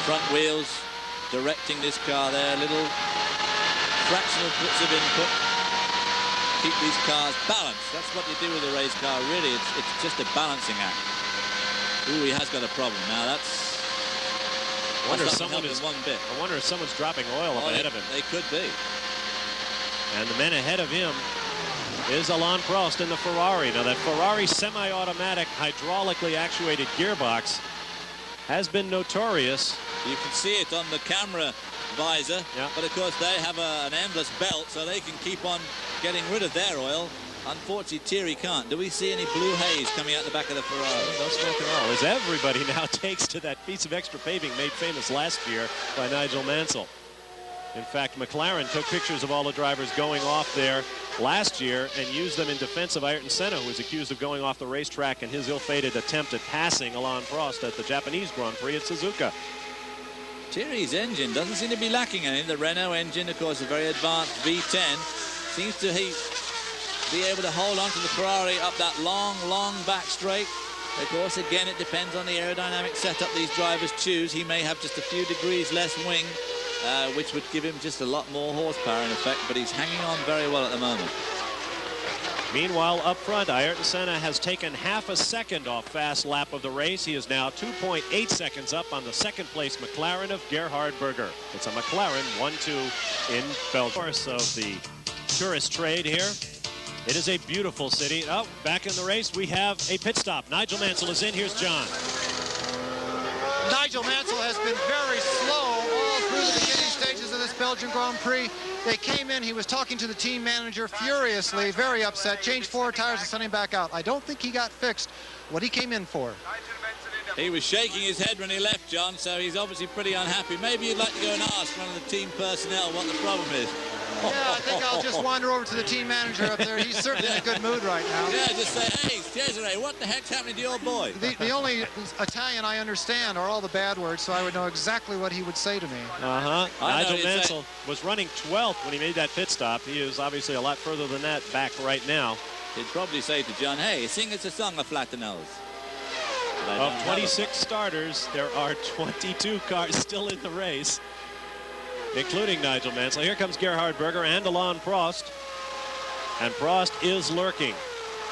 Front wheels directing this car there. Little fractional bits of input. Keep these cars balanced. That's what you do with a race car, really. It's just a balancing act. Ooh, he has got a problem. Now that's... I wonder if someone's dropping oil up ahead of him. They could be. And the man ahead of him is Alain Prost in the Ferrari. Now that Ferrari semi-automatic hydraulically actuated gearbox has been notorious. You can see it on the camera visor, but of course they have an endless belt, so they can keep on getting rid of their oil. Unfortunately, Thierry can't. Do we see any blue haze coming out the back of the Ferrari? No smoke at all, as everybody now takes to that piece of extra paving made famous last year by Nigel Mansell. In fact, McLaren took pictures of all the drivers going off there last year and used them in defense of Ayrton Senna, who was accused of going off the racetrack in his ill-fated attempt at passing Alain Prost at the Japanese Grand Prix at Suzuka. Thierry's engine doesn't seem to be lacking anything. The Renault engine, of course, a very advanced V10, seems to be able to hold on to the Ferrari up that long back straight. Of course, again, it depends on the aerodynamic setup these drivers choose. He may have just a few degrees less wing, which would give him just a lot more horsepower in effect, but he's hanging on very well at the moment. Meanwhile, up front, Ayrton Senna has taken half a second off fast lap of the race. He is now 2.8 seconds up on the second place McLaren of Gerhard Berger. It's a McLaren 1-2 in Belgium. Of course, of the tourist trade here. It is a beautiful city. Oh, back in the race, we have a pit stop. Nigel Mansell is in. Here's John. Nigel Mansell has been very slow all through the beginning stages of this Belgian Grand Prix. They came in, he was talking to the team manager furiously, very upset, changed 4 tires and sent him back out. I don't think he got fixed what he came in for. He was shaking his head when he left, John, so he's obviously pretty unhappy. Maybe you'd like to go and ask one of the team personnel what the problem is. Yeah, I think I'll just wander over to the team manager up there. He's certainly in a good mood right now. Yeah, just say, hey, Cesare, what the heck's happening to your boy? The only Italian I understand are all the bad words, so I would know exactly what he would say to me. Nigel Mansell was running 12th when he made that pit stop. He is obviously a lot further than that back right now. he'd probably say to John, hey, sing us a song of Flattenels. Of 26 starters, there are 22 cars still in the race, including Nigel Mansell. Here comes Gerhard Berger and Alain Prost. And Prost is lurking.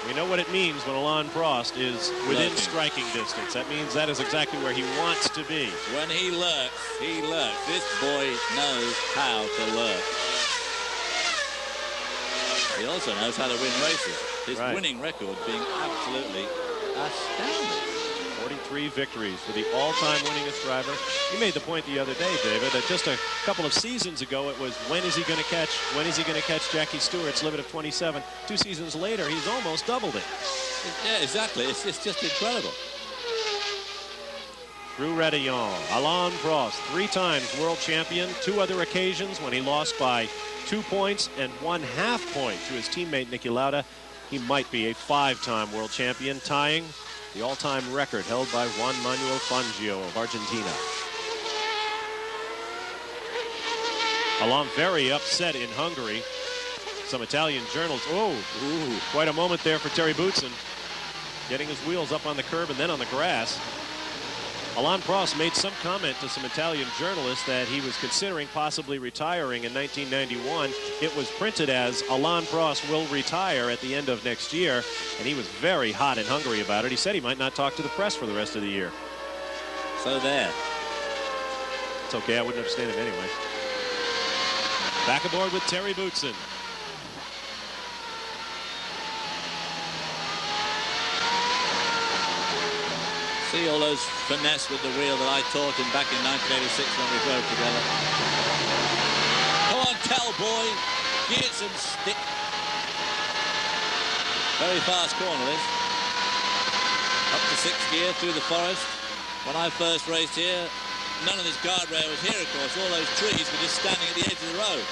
We know what it means when Alain Prost is within striking distance. That means that is exactly where he wants to be. When he lurks, he lurks. This boy knows how to lurk. He also knows how to win races. His winning record being absolutely astounding. 43 victories for the all-time winningest driver. He made the point the other day, David, that just a couple of seasons ago it was when is he going to catch Jackie Stewart's limit of 27. 2 seasons later, he's almost doubled it. Yeah, exactly. It's just incredible. Through Redillon, Alain Prost, 3 times world champion, 2 other occasions when he lost by 2 points and 1/2 point to his teammate Niki Lauda. He might be a 5-time world champion, tying the all-time record held by Juan Manuel Fangio of Argentina. Alain very upset in Hungary. Some Italian journalists, quite a moment there for Terry Boutsen, getting his wheels up on the curb and then on the grass. Alain Prost made some comment to some Italian journalists that he was considering possibly retiring in 1991. It was printed as Alain Prost will retire at the end of next year, and he was very hot in Hungary about it. He said he might not talk to the press for the rest of the year. So there. It's okay, I wouldn't abstain him anyway. Back aboard with Terry Boutsen. See all those finesse with the wheel that I taught him back in 1986 when we drove together. Come on, tell boy, give it some stick. Very fast corner this. Up to 6th gear through the forest. When I first raced here, none of this guardrail was here, of course. All those trees were just standing at the edge of the road.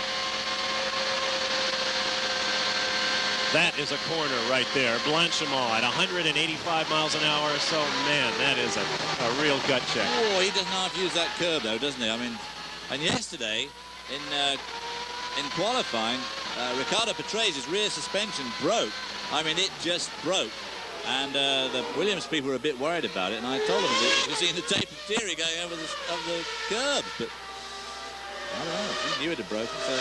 That is a corner right there. Blanchimont at 185 miles an hour. So, man, that is a real gut check. Oh, he doesn't have to use that curb, though, doesn't he? I mean, and yesterday, in qualifying, Riccardo Patrese' rear suspension broke. I mean, it just broke. And the Williams people were a bit worried about it. And I told them that you see the tape of Thierry going over the curb. But I don't know. He knew it had broken. So.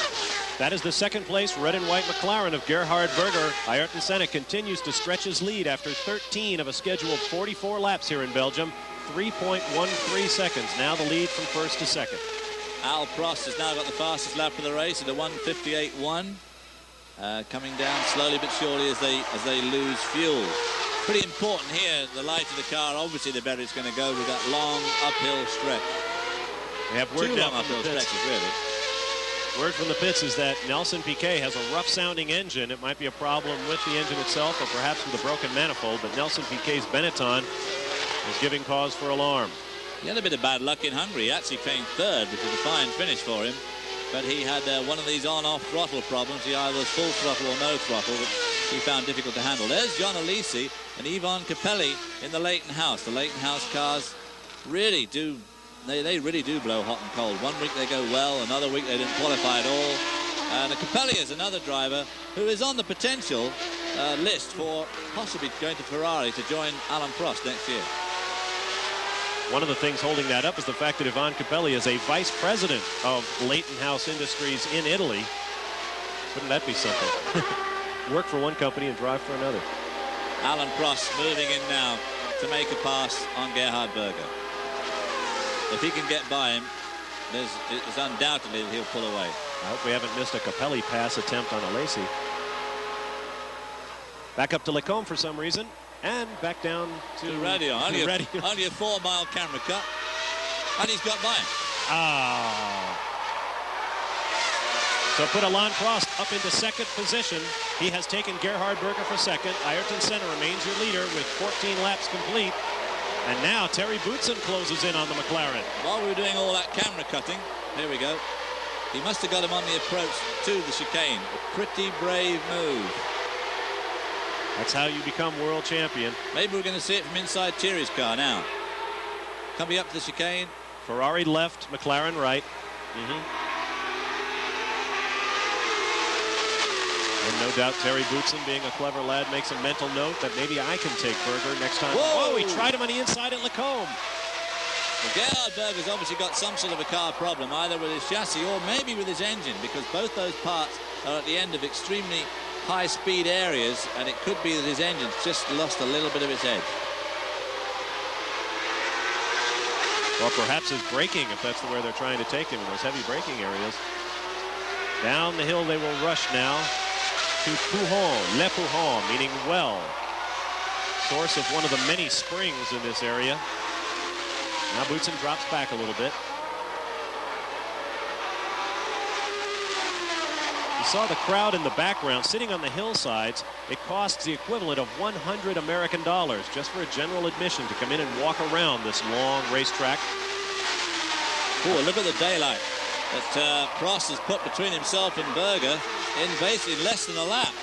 That is the 2nd place red and white McLaren of Gerhard Berger. Ayrton Senna continues to stretch his lead after 13 of a scheduled 44 laps here in Belgium. 3.13 seconds. Now the lead from 1st to 2nd. Al Prost has now got the fastest lap of the race at a 1:58.1. Coming down slowly but surely as they lose fuel. Pretty important here. The lighter the car, obviously the better it's going to go with that long uphill stretch. We have word long uphill stretches, really. Word from the pits is that Nelson Piquet has a rough-sounding engine. It might be a problem with the engine itself or perhaps with a broken manifold, but Nelson Piquet's Benetton is giving cause for alarm. He had a bit of bad luck in Hungary. He actually came 3rd, which was a fine finish for him. But he had one of these on-off throttle problems. He either was full throttle or no throttle, which he found difficult to handle. There's John Alesi and Yvonne Capelli in the Leighton House. The Leighton House cars really do... They really do blow hot and cold. One week they go well, another week they didn't qualify at all. And Capelli is another driver who is on the potential list for possibly going to Ferrari to join Alain Prost next year. One of the things holding that up is the fact that Yvonne Capelli is a vice president of Leighton House Industries in Italy. Wouldn't that be something? Work for one company and drive for another. Alain Prost moving in now to make a pass on Gerhard Berger. If he can get by him, it's undoubtedly that he'll pull away. I hope we haven't missed a Capelli pass attempt on Alesi. Back up to Lecombe for some reason, and back down to Radillon. Only a 4-mile camera cut, and he's got by him. So put Alain Prost up into 2nd position. He has taken Gerhard Berger for 2nd. Ayrton Senna remains your leader with 14 laps complete. And now Terry Boutsen closes in on the McLaren. While we were doing all that camera cutting, here we go. He must have got him on the approach to the chicane. A pretty brave move. That's how you become world champion. Maybe we're going to see it from inside Thierry's car now. Coming up to the chicane. Ferrari left, McLaren right. And no doubt Terry Bootson, being a clever lad, makes a mental note that maybe I can take Berger next time. Whoa! Oh, he tried him on the inside at Lacombe. Well, Gerhard Berger's obviously got some sort of a car problem, either with his chassis or maybe with his engine, because both those parts are at the end of extremely high-speed areas, and it could be that his engine's just lost a little bit of its edge. Or perhaps his braking, if that's where they're trying to take him in those heavy braking areas. Down the hill they will rush now to Pouhon, Le Pouhon, meaning well. Source of one of the many springs in this area. Now Boutsen drops back a little bit. You saw the crowd in the background sitting on the hillsides. It costs the equivalent of $100 American just for a general admission to come in and walk around this long racetrack. Oh, look at the daylight that Prost has put between himself and Berger in basically less than a lap.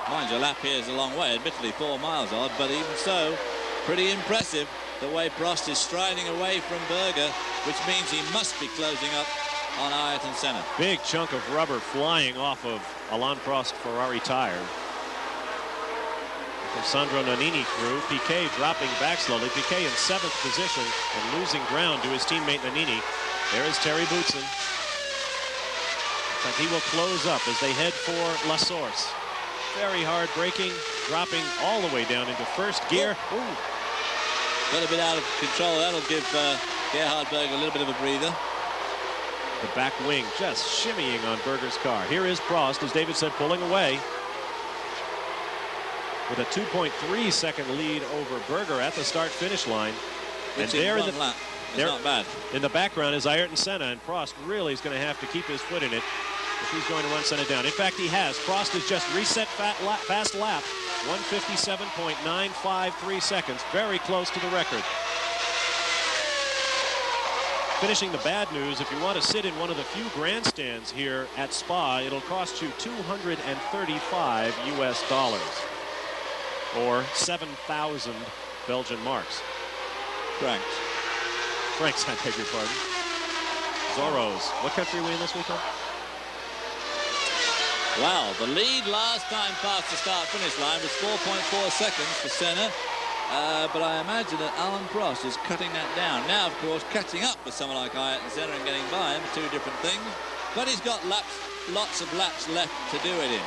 Mind you, a lap here is a long way, admittedly 4 miles odd, but even so, pretty impressive the way Prost is striding away from Berger, which means he must be closing up on Ayrton Senna. Big chunk of rubber flying off of Alain Prost Ferrari tire. From Sandro Nannini through, Piquet dropping back slowly. Piquet in 7th position and losing ground to his teammate Nannini. There is Terry Boutsen. Looks like he will close up as they head for La Source. Very hard braking, dropping all the way down into first gear. Ooh. Got a bit out of control. That'll give Gerhard Berger a little bit of a breather. The back wing just shimmying on Berger's car. Here is Prost, as David said, pulling away with a 2.3 second lead over Berger at the start-finish line. And there in the lap. It's not bad. In the background is Ayrton Senna, and Prost really is going to have to keep his foot in it if he's going to run Senna down. In fact, he has. Prost has just reset fast lap, 157.953 seconds, very close to the record. Finishing the bad news, if you want to sit in one of the few grandstands here at Spa, it'll cost you $235 US, or 7,000 Belgian marks. Francs. Francs, I beg your pardon. Zorros. What country are we in this weekend? Wow, the lead last time past the start-finish line was 4.4 seconds for Senna. But I imagine that Alain Prost is cutting that down. Now, of course, catching up with someone like Ayrton Senna and getting by him are two different things. But he's got lots of laps left to do it in.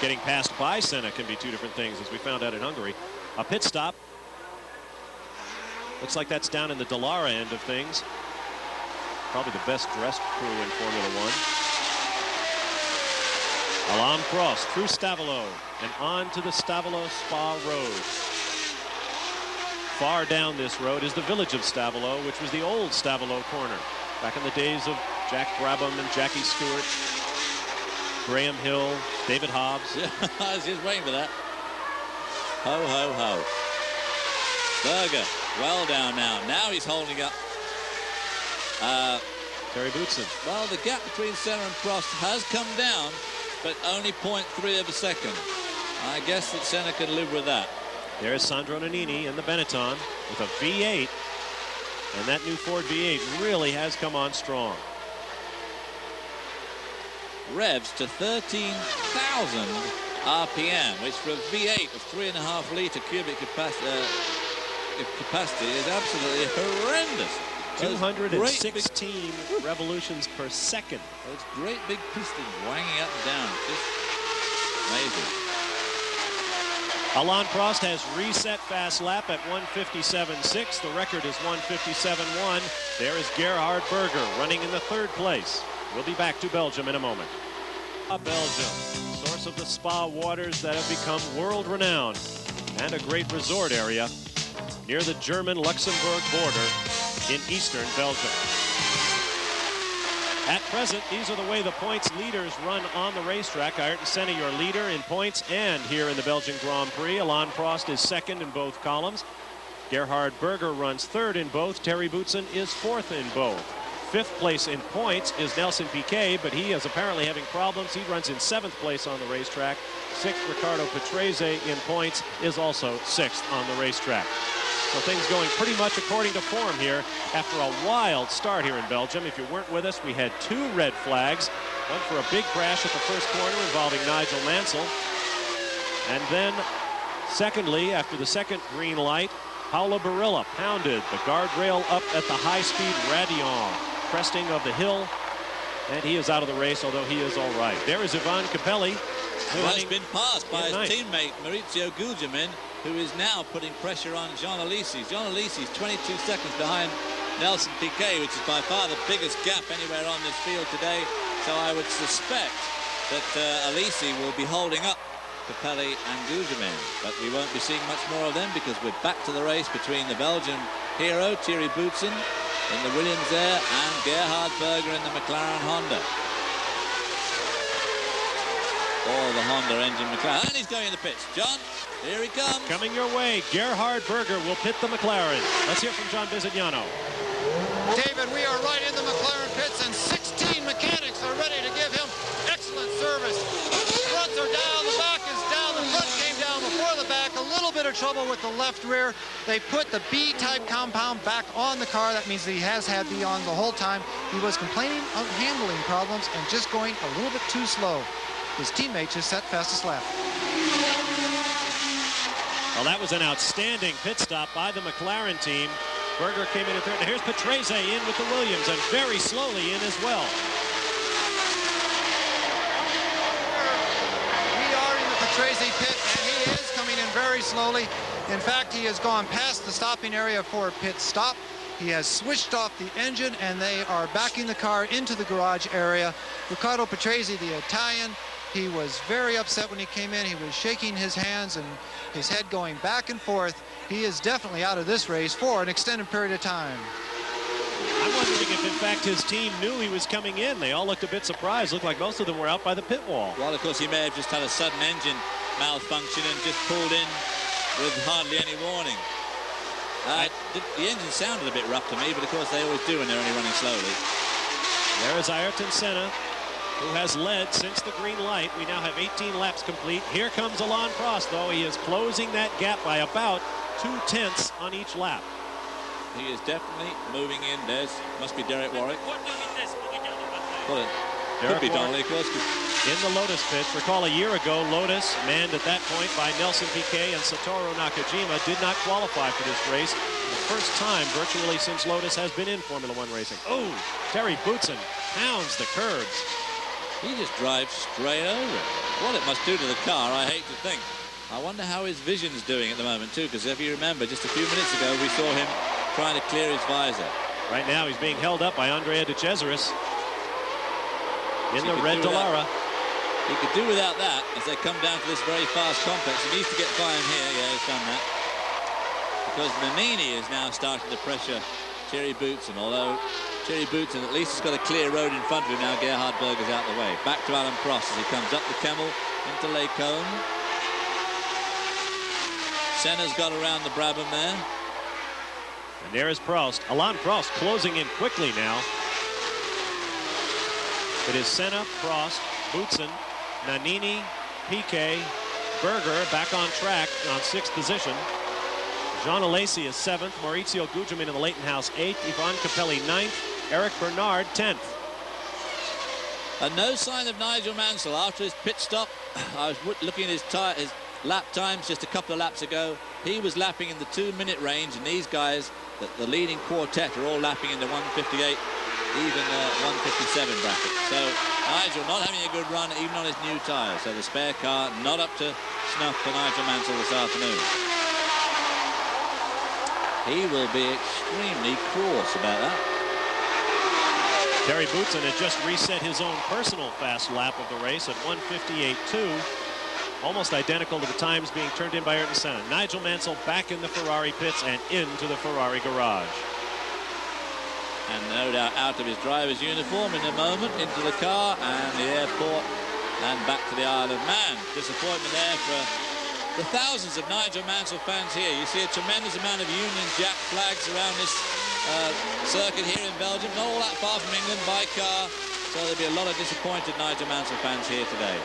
Getting passed by Senna can be two different things, as we found out in Hungary. A pit stop. Looks like that's down in the Dallara end of things. Probably the best dressed crew in Formula One. Alain Prost through Stavelot and on to the Stavelot Spa Road. Far down this road is the village of Stavelot, which was the old Stavelot corner. Back in the days of Jack Brabham and Jackie Stewart, Graham Hill, David Hobbs. Yeah, I was just waiting for that. Ho, ho, ho. Berger, well down now. Now he's holding up. Terry Boutsen. Well, the gap between Senna and Prost has come down, but only 0.3 of a second. I guess that Senna can live with that. There's Sandro Nannini in the Benetton with a V8, and that new Ford V8 really has come on strong. Revs to 13,000 RPM, which for a V8 of 3.5 litre cubic capacity is absolutely horrendous. 216 revolutions per second. Those great big pistons wanging up and down. Just amazing. Alain Prost has reset fast lap at 157.6. The record is 157.1. There is Gerhard Berger running in the 3rd place. We'll be back to Belgium in a moment. Belgium, source of the spa waters that have become world-renowned, and a great resort area near the German-Luxembourg border in eastern Belgium. At present, these are the way the points leaders run on the racetrack. Ayrton Senna, your leader in points and here in the Belgian Grand Prix. Alain Prost is 2nd in both columns. Gerhard Berger runs 3rd in both. Terry Boutsen is 4th in both. 5th place in points is Nelson Piquet, but he is apparently having problems. He runs in 7th place on the racetrack. 6th, Ricardo Patrese in points is also 6th on the racetrack. So things going pretty much according to form here after a wild start here in Belgium. If you weren't with us, we had 2 red flags. One for a big crash at the first corner involving Nigel Mansell. And then, secondly, after the second green light, Paulo Barilla pounded the guardrail up at the high-speed Radion, cresting of the hill. And he is out of the race, although he is all right. There is Ivan Capelli. Who has been passed by his teammate, Maurizio Gugelmin, who is now putting pressure on Jean Alesi. Jean Alesi is 22 seconds behind Nelson Piquet, which is by far the biggest gap anywhere on this field today. So I would suspect that Alesi will be holding up Capelli and Gugelmin. But we won't be seeing much more of them because we're back to the race between the Belgian hero, Thierry Boutsen, in the Williams there, and Gerhard Berger in the McLaren Honda. Or the Honda engine McLaren. And he's going in the pits. John, here he comes. Coming your way, Gerhard Berger will pit the McLaren. Let's hear from John Visignano. David, we are right in the McLaren pits, and 16 mechanics are ready to give him excellent service. The fronts are down, the back is down, the front came down before the back. A little bit of trouble with the left rear. They put the B-type compound back on the car. That means that he has had B on the whole time. He was complaining of handling problems and just going a little bit too slow. His teammate just set fastest lap. Well, that was an outstanding pit stop by the McLaren team. Berger came in third. Now here's Patrese in with the Williams, and very slowly in as well. We are in the Patrese pit, and he is coming in very slowly. In fact, he has gone past the stopping area for a pit stop. He has switched off the engine, and they are backing the car into the garage area. Riccardo Patrese, the Italian, he was very upset when he came in. He was shaking his hands and his head going back and forth. He is definitely out of this race for an extended period of time. I'm wondering if, in fact, his team knew he was coming in. They all looked a bit surprised. Looked like most of them were out by the pit wall. Well, of course, he may have just had a sudden engine malfunction and just pulled in with hardly any warning. The engine sounded a bit rough to me, but of course they always do when they're only running slowly. There is Ayrton Senna, who has led since the green light. We now have 18 laps complete. Here comes Alain Prost, though. He is closing that gap by about 2/10 on each lap. He is definitely moving in. There's must be Derek Warwick. Well, it could be Donnelly, of course. In the Lotus pits. Recall a year ago, Lotus, manned at that point by Nelson Piquet and Satoru Nakajima, did not qualify for this race. The first time virtually since Lotus has been in Formula One racing. Oh, Terry Boutsen pounds the curbs. He just drives straight over it. What it must do to the car, I hate to think. I wonder how his vision's doing at the moment, too, because if you remember, just a few minutes ago, we saw him trying to clear his visor. Right now, he's being held up by Andrea De Cesaris in the red Dallara. He could do without that as they come down to this very fast complex. He needs to get by him here. Yeah, he's done that. Because Nannini is now starting to pressure Thierry Boutsen, although Thierry Boutsen at least has got a clear road in front of him now. Gerhard Berger's out the way. Back to Alain Prost as he comes up the Kemmel into Les Cônes. Senna's got around the Brabham there. And there is Prost. Alain Prost closing in quickly now. It is Senna, Prost, Boutsen, Nannini, Piquet, Berger back on track on 6th position. Jean Alesi is 7th. Maurizio Gugelmin in the Leighton House 8th. Ivan Capelli 9th. Eric Bernard 10th. And no sign of Nigel Mansell after his pit stop. I was looking at his lap times just a couple of laps ago. He was lapping in the 2-minute range, and these guys, the leading quartet, are all lapping in the 1:58, even 1:57 bracket. So Nigel not having a good run even on his new tyres. So the spare car not up to snuff for Nigel Mansell this afternoon. He will be extremely cross about that. Terry Boutsen had just reset his own personal fast lap of the race at 1:58.2. Almost identical to the times being turned in by Ayrton Senna. Nigel Mansell back in the Ferrari pits and into the Ferrari garage. And no doubt out of his driver's uniform in a moment, into the car and the airport and back to the Isle of Man. Disappointment there for the thousands of Nigel Mansell fans here. You see a tremendous amount of Union Jack flags around this circuit here in Belgium. Not all that far from England by car. So there'll be a lot of disappointed Nigel Mansell fans here today.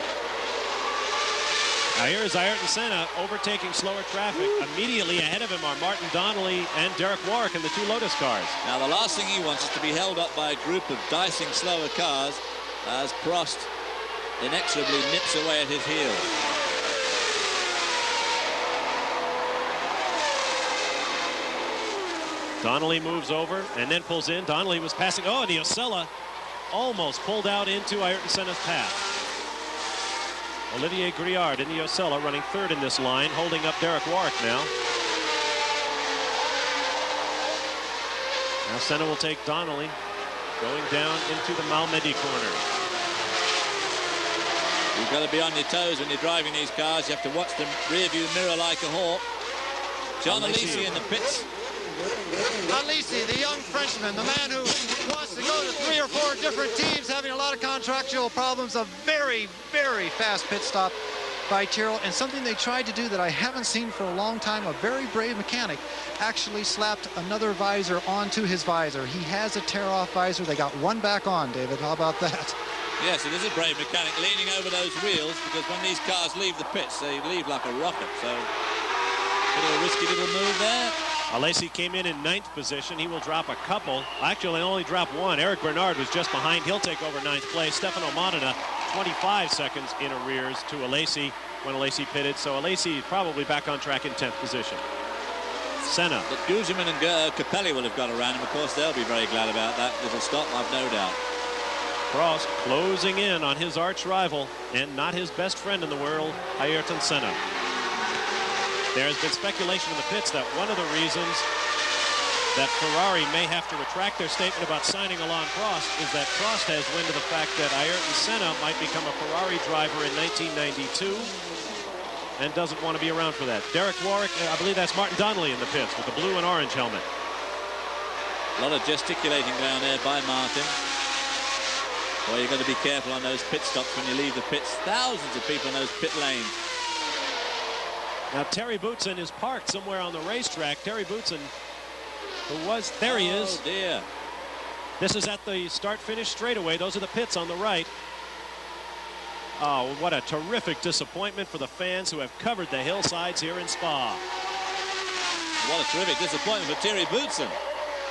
Now here's Ayrton Senna overtaking slower traffic. Immediately ahead of him are Martin Donnelly and Derek Warwick in the 2 Lotus cars. Now the last thing he wants is to be held up by a group of dicing slower cars as Prost inexorably nips away at his heels. Donnelly moves over and then pulls in. Donnelly was passing. Oh, and Osella almost pulled out into Ayrton Senna's path. Olivier Griard in the Osella running 3rd in this line, holding up Derek Warwick now. Now Senna will take Donnelly going down into the Malmedy corner. You've got to be on your toes when you're driving these cars. You have to watch the rear view mirror like a hawk. John Alesi in the pits. Alesi, the young Frenchman, the man who wants to go to 3 or 4 different teams, having a lot of contractual problems. A very, very fast pit stop by Tyrrell, and something they tried to do that I haven't seen for a long time. A very brave mechanic actually slapped another visor onto his visor. He has a tear-off visor. They got one back on, David. How about that? Yes, it is a brave mechanic leaning over those wheels, because when these cars leave the pits, they leave like a rocket. So, bit of a risky little move there. Alesi came in 9th position. He will drop a couple. Actually, only drop 1. Eric Bernard was just behind. He'll take over 9th place. Stefano Modena, 25 seconds in arrears to Alesi when Alesi pitted. So Alesi probably back on track in 10th position. Senna. But Guzman and Capelli will have got around him. Of course, they'll be very glad about that little stop, I've no doubt. Prost closing in on his arch rival and not his best friend in the world, Ayrton Senna. There has been speculation in the pits that one of the reasons that Ferrari may have to retract their statement about signing Alain Prost is that Prost has wind of the fact that Ayrton Senna might become a Ferrari driver in 1992 and doesn't want to be around for that. Derek Warwick, I believe that's Martin Donnelly in the pits with the blue and orange helmet. A lot of gesticulating down there by Martin. Well, you've got to be careful on those pit stops when you leave the pits. Thousands of people in those pit lanes. Now Terry Boutsen is parked somewhere on the racetrack. Terry Boutsen, who was, there he is. Oh dear. This is at the start-finish straightaway. Those are the pits on the right. Oh, what a terrific disappointment for the fans who have covered the hillsides here in Spa. What a terrific disappointment for Terry Boutsen.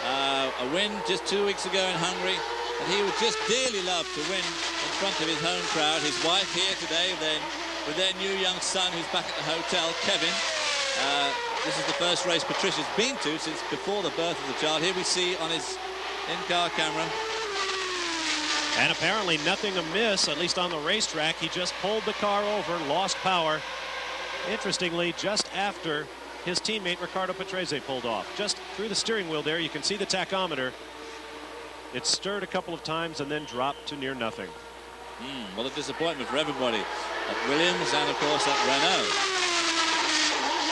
A win just 2 weeks ago in Hungary, and he would just dearly love to win in front of his home crowd. His wife here today, with their new young son who's back at the hotel, Kevin. This is the first race Patricia's been to since before the birth of the child. Here we see on his in-car camera. And apparently nothing amiss, at least on the racetrack. He just pulled the car over, lost power. Interestingly, just after his teammate Riccardo Patrese pulled off. Just through the steering wheel there, you can see the tachometer. It stirred a couple of times and then dropped to near nothing. What a disappointment for everybody at Williams and, of course, at Renault.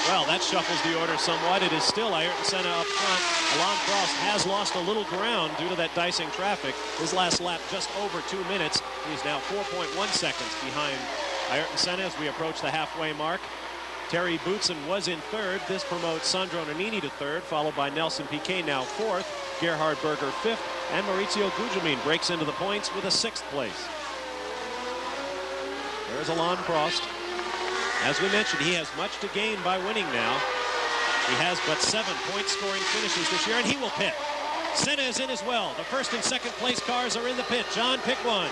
Well, that shuffles the order somewhat. It is still Ayrton Senna up front. Alain Prost has lost a little ground due to that dicing traffic. His last lap just over 2 minutes. He's now 4.1 seconds behind Ayrton Senna as we approach the halfway mark. Terry Boutsen was in 3rd. This promotes Sandro Nannini to 3rd, followed by Nelson Piquet, now 4th. Gerhard Berger 5th, and Maurizio Gugelmin breaks into the points with a 6th place. There's Alain Prost. As we mentioned, he has much to gain by winning now. He has but 7 point-scoring finishes this year, and he will pit. Senna is in as well. The 1st and 2nd place cars are in the pit. John, pick one.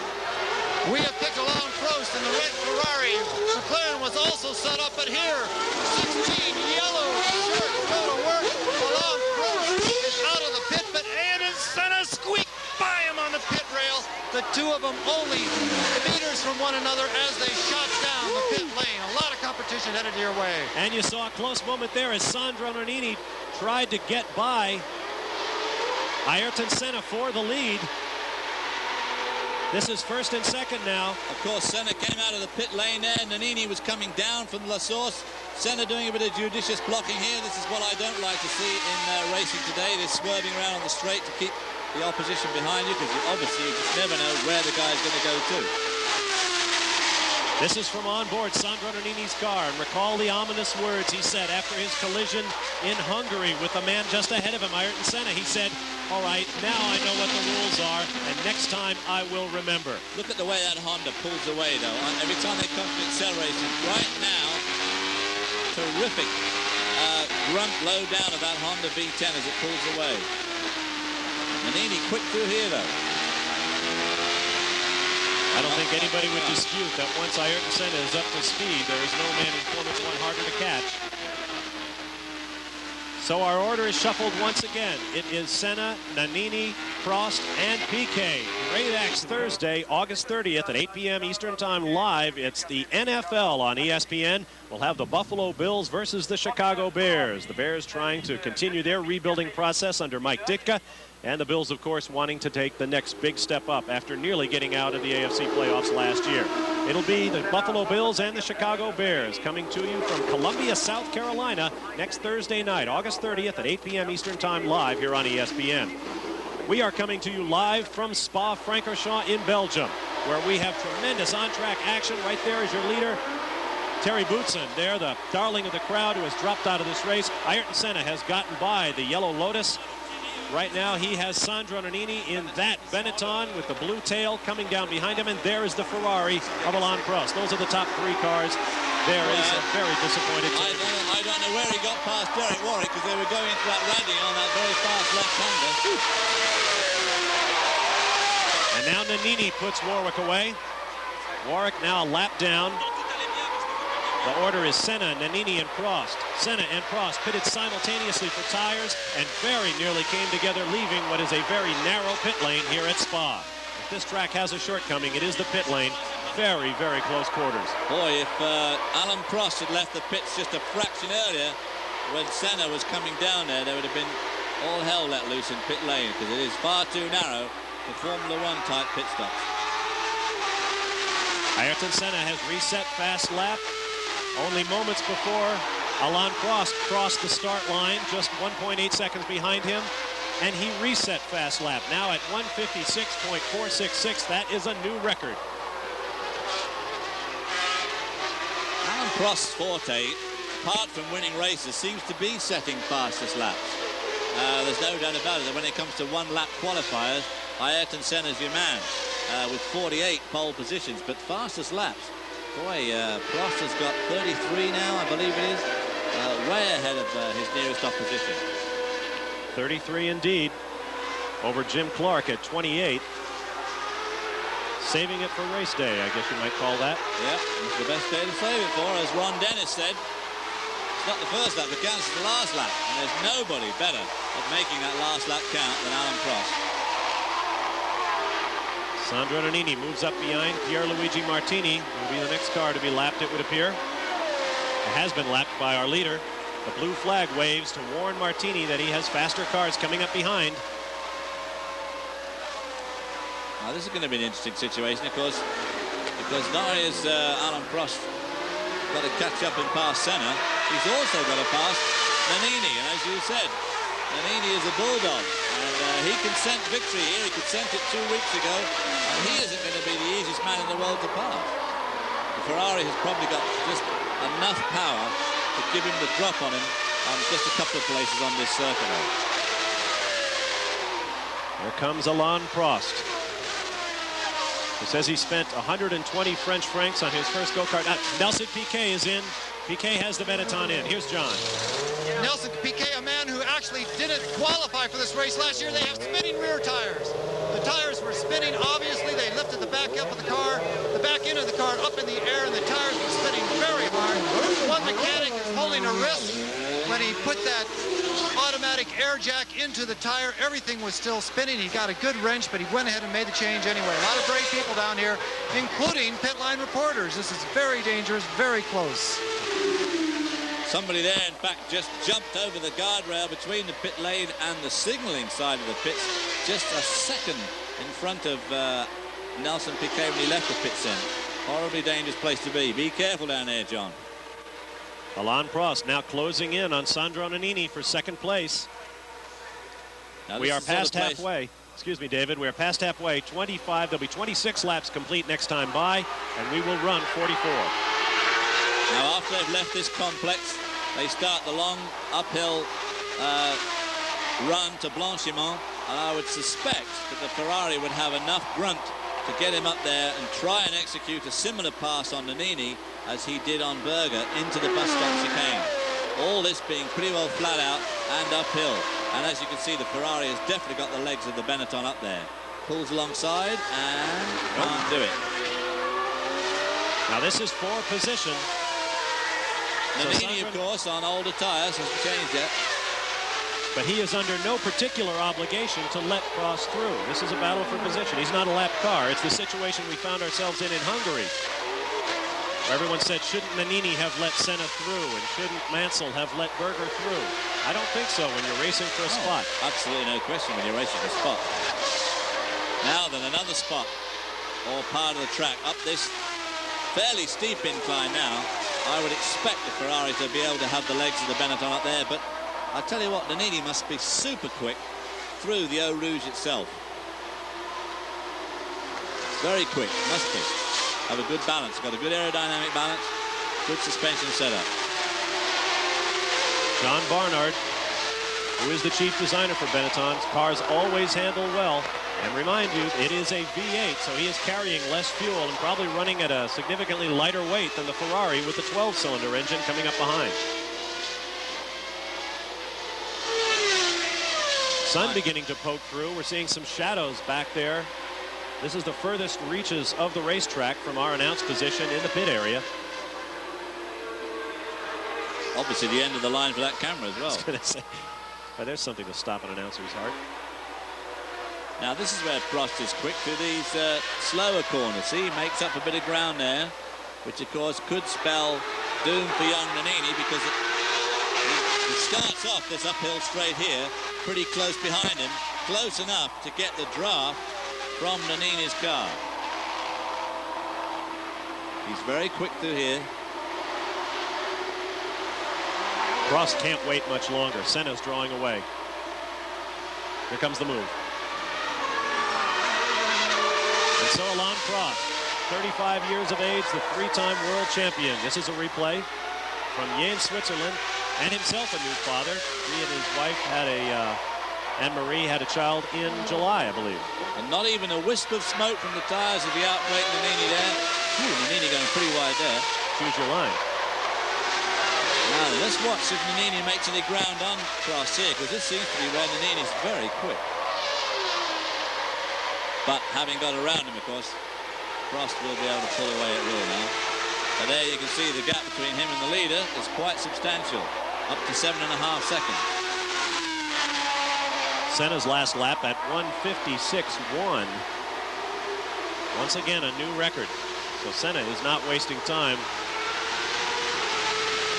We have picked Alain Prost in the red Ferrari. McLaren was also set up, but here, 16 yellow shirt, go to work. Alain Prost is out of the pit, but Ayrton Senna squeaked by him on the pit rail. The two of them only meters from one another as they shot down the pit lane. A lot of competition headed your way. And you saw a close moment there as Sandro Nannini tried to get by Ayrton Senna for the lead. This is 1st and 2nd now. Of course, Senna came out of the pit lane there. Nannini was coming down from La Source. Senna doing a bit of judicious blocking here. This is what I don't like to see in racing today. This swerving around on the straight to keep the opposition behind you, because obviously you just never know where the guy's going to go to. This is from on board Sandro Nannini's car, and recall the ominous words he said after his collision in Hungary with the man just ahead of him, Ayrton Senna. He said, all right, now I know what the rules are, and next time I will remember. Look at the way that Honda pulls away, though. Every time they come to acceleration, right now, terrific grunt low down of that Honda V10 as it pulls away. Nannini quick through here, though. I don't think anybody would dispute that once Ayrton Senna is up to speed, there is no man in Formula 1 harder to catch. So our order is shuffled once again. It is Senna, Nannini, Prost, and Piquet. Great Acts Thursday, August 30th at 8 p.m. Eastern Time live. It's the NFL on ESPN. We'll have the Buffalo Bills versus the Chicago Bears. The Bears trying to continue their rebuilding process under Mike Ditka. And the Bills, of course, wanting to take the next big step up after nearly getting out of the AFC playoffs last year. It'll be the Buffalo Bills and the Chicago Bears coming to you from Columbia, South Carolina next Thursday night, August 30th at 8 p.m. Eastern Time live here on ESPN. We are coming to you live from Spa-Francorchamps in Belgium, where we have tremendous on-track action. Right there is your leader, Terry Boutsen, there, the darling of the crowd who has dropped out of this race. Ayrton Senna has gotten by the Yellow Lotus. Right now, he has Sandro Nannini in that Benetton with the blue tail coming down behind him, and there is the Ferrari of Alain Prost. Those are the top three cars. There is a very disappointed team. I don't know where he got past Derek Warwick, because they were going into that rally on that very fast left-hander. And now Nannini puts Warwick away. Warwick now a lap down. The order is Senna, Nannini, and Prost. Senna and Prost pitted simultaneously for tires and very nearly came together, leaving what is a very narrow pit lane here at Spa. If this track has a shortcoming, it is the pit lane. Very, very close quarters. Boy, if Alain Prost had left the pits just a fraction earlier, when Senna was coming down there would have been all hell let loose in pit lane, because it is far too narrow for Formula 1 type pit stops. Ayrton Senna has reset fast lap. Only moments before Alain Prost crossed the start line, just 1.8 seconds behind him, and he reset fast lap. Now at 1:56.466, that is a new record. Alain Prost's forte, apart from winning races, seems to be setting fastest laps. There's no doubt about it that when it comes to one-lap qualifiers, Ayrton Senna's your man with 48 pole positions, but fastest laps. Boy, Prost has got 33 now, I believe it is, way ahead of his nearest opposition. 33 indeed, over Jim Clark at 28. Saving it for race day, I guess you might call that. Yeah, it's the best day to save it for, as Ron Dennis said. It's not the first lap that counts, it's the last lap, and there's nobody better at making that last lap count than Alain Prost. Sandro Nannini moves up behind Pierluigi Martini. Will be the next car to be lapped, it would appear. It has been lapped by our leader. The blue flag waves to warn Martini that he has faster cars coming up behind. Now this is going to be an interesting situation, of course, because not only has Alain Prost got to catch up and pass Senna, he's also got to pass Nannini, and as you said, Nannini is a bulldog, and he can scent victory here. He could scent it 2 weeks ago, and he isn't going to be the easiest man in the world to pass. The Ferrari has probably got just enough power to give him the drop on him on just a couple of places on this circuit. Here comes Alain Prost. He says he spent 120 French francs on his first go-kart. Nelson Piquet is in. Piquet has the Benetton in. Here's John. Nelson Piquet, a man who actually didn't qualify for this race last year. They have spinning rear tires. The tires were spinning. Obviously, they lifted the back up of the car, the back end of the car up in the air, and the tires were spinning very hard. One mechanic is holding a wrist when he put that automatic air jack into the tire. Everything was still spinning. He got a good wrench, but he went ahead and made the change anyway. A lot of brave people down here, including pit line reporters. This is very dangerous, very close. Somebody there, in fact, just jumped over the guardrail between the pit lane and the signaling side of the pits, just a second in front of Nelson Piquet when he left the pits in. Horribly dangerous place to be. Be careful down there, John. Alain Prost now closing in on Sandro Nannini for second place. We are past halfway. Excuse me, David. We are past halfway. 25. There'll be 26 laps complete next time by, and we will run 44. Now, after they've left this complex, they start the long uphill run to Blanchiment, and I would suspect that the Ferrari would have enough grunt to get him up there and try and execute a similar pass on Nannini as he did on Berger into the bus stop chicane. All this being pretty well flat out and uphill. And as you can see, the Ferrari has definitely got the legs of the Benetton up there. Pulls alongside and can't do it. Now this is for position. Nannini, of course, on older tyres, hasn't changed yet. But he is under no particular obligation to let Prost through. This is a battle for position. He's not a lap car. It's the situation we found ourselves in Hungary, where everyone said, shouldn't Nannini have let Senna through, and shouldn't Mansell have let Berger through? I don't think so when you're racing for a spot. Absolutely no question when you're racing for a spot. Now then, another spot, or part of the track, up this fairly steep incline now. I would expect the Ferrari to be able to have the legs of the Benetton up there, but I tell you what, Nannini must be super quick through the Eau Rouge itself. Very quick, must be. Have a good balance, got a good aerodynamic balance, good suspension setup. John Barnard, who is the chief designer for Benetton, cars always handle well. And remind you, it is a V8, so he is carrying less fuel and probably running at a significantly lighter weight than the Ferrari with the 12-cylinder engine coming up behind. Sun beginning to poke through. We're seeing some shadows back there. This is the furthest reaches of the racetrack from our announced position in the pit area. Obviously the end of the line for that camera as well. I was going to say, well, there's something to stop an announcer's heart. Now this is where Prost is quick through these slower corners. See, he makes up a bit of ground there, which of course could spell doom for young Nannini, because he starts off this uphill straight here, pretty close behind him, close enough to get the draft from Nannini's car. He's very quick through here. Prost can't wait much longer. Senna's drawing away. Here comes the move. And so Alain Prost, 35 years of age, the three-time world champion. This is a replay from Yen, Switzerland, and himself a new father. He and his wife had Anne-Marie had a child in July, I believe. And not even a wisp of smoke from the tires of the outbreak Nannini there. Ooh, Nannini going pretty wide there. Choose your line. Now let's watch if Nannini makes any ground on Prost here, because this seems to be where Nannini's very quick. But having got around him, of course, Prost will be able to pull away at will now. But there you can see the gap between him and the leader is quite substantial, up to 7.5 seconds. Senna's last lap at 1:56.1. Once again, a new record. So Senna is not wasting time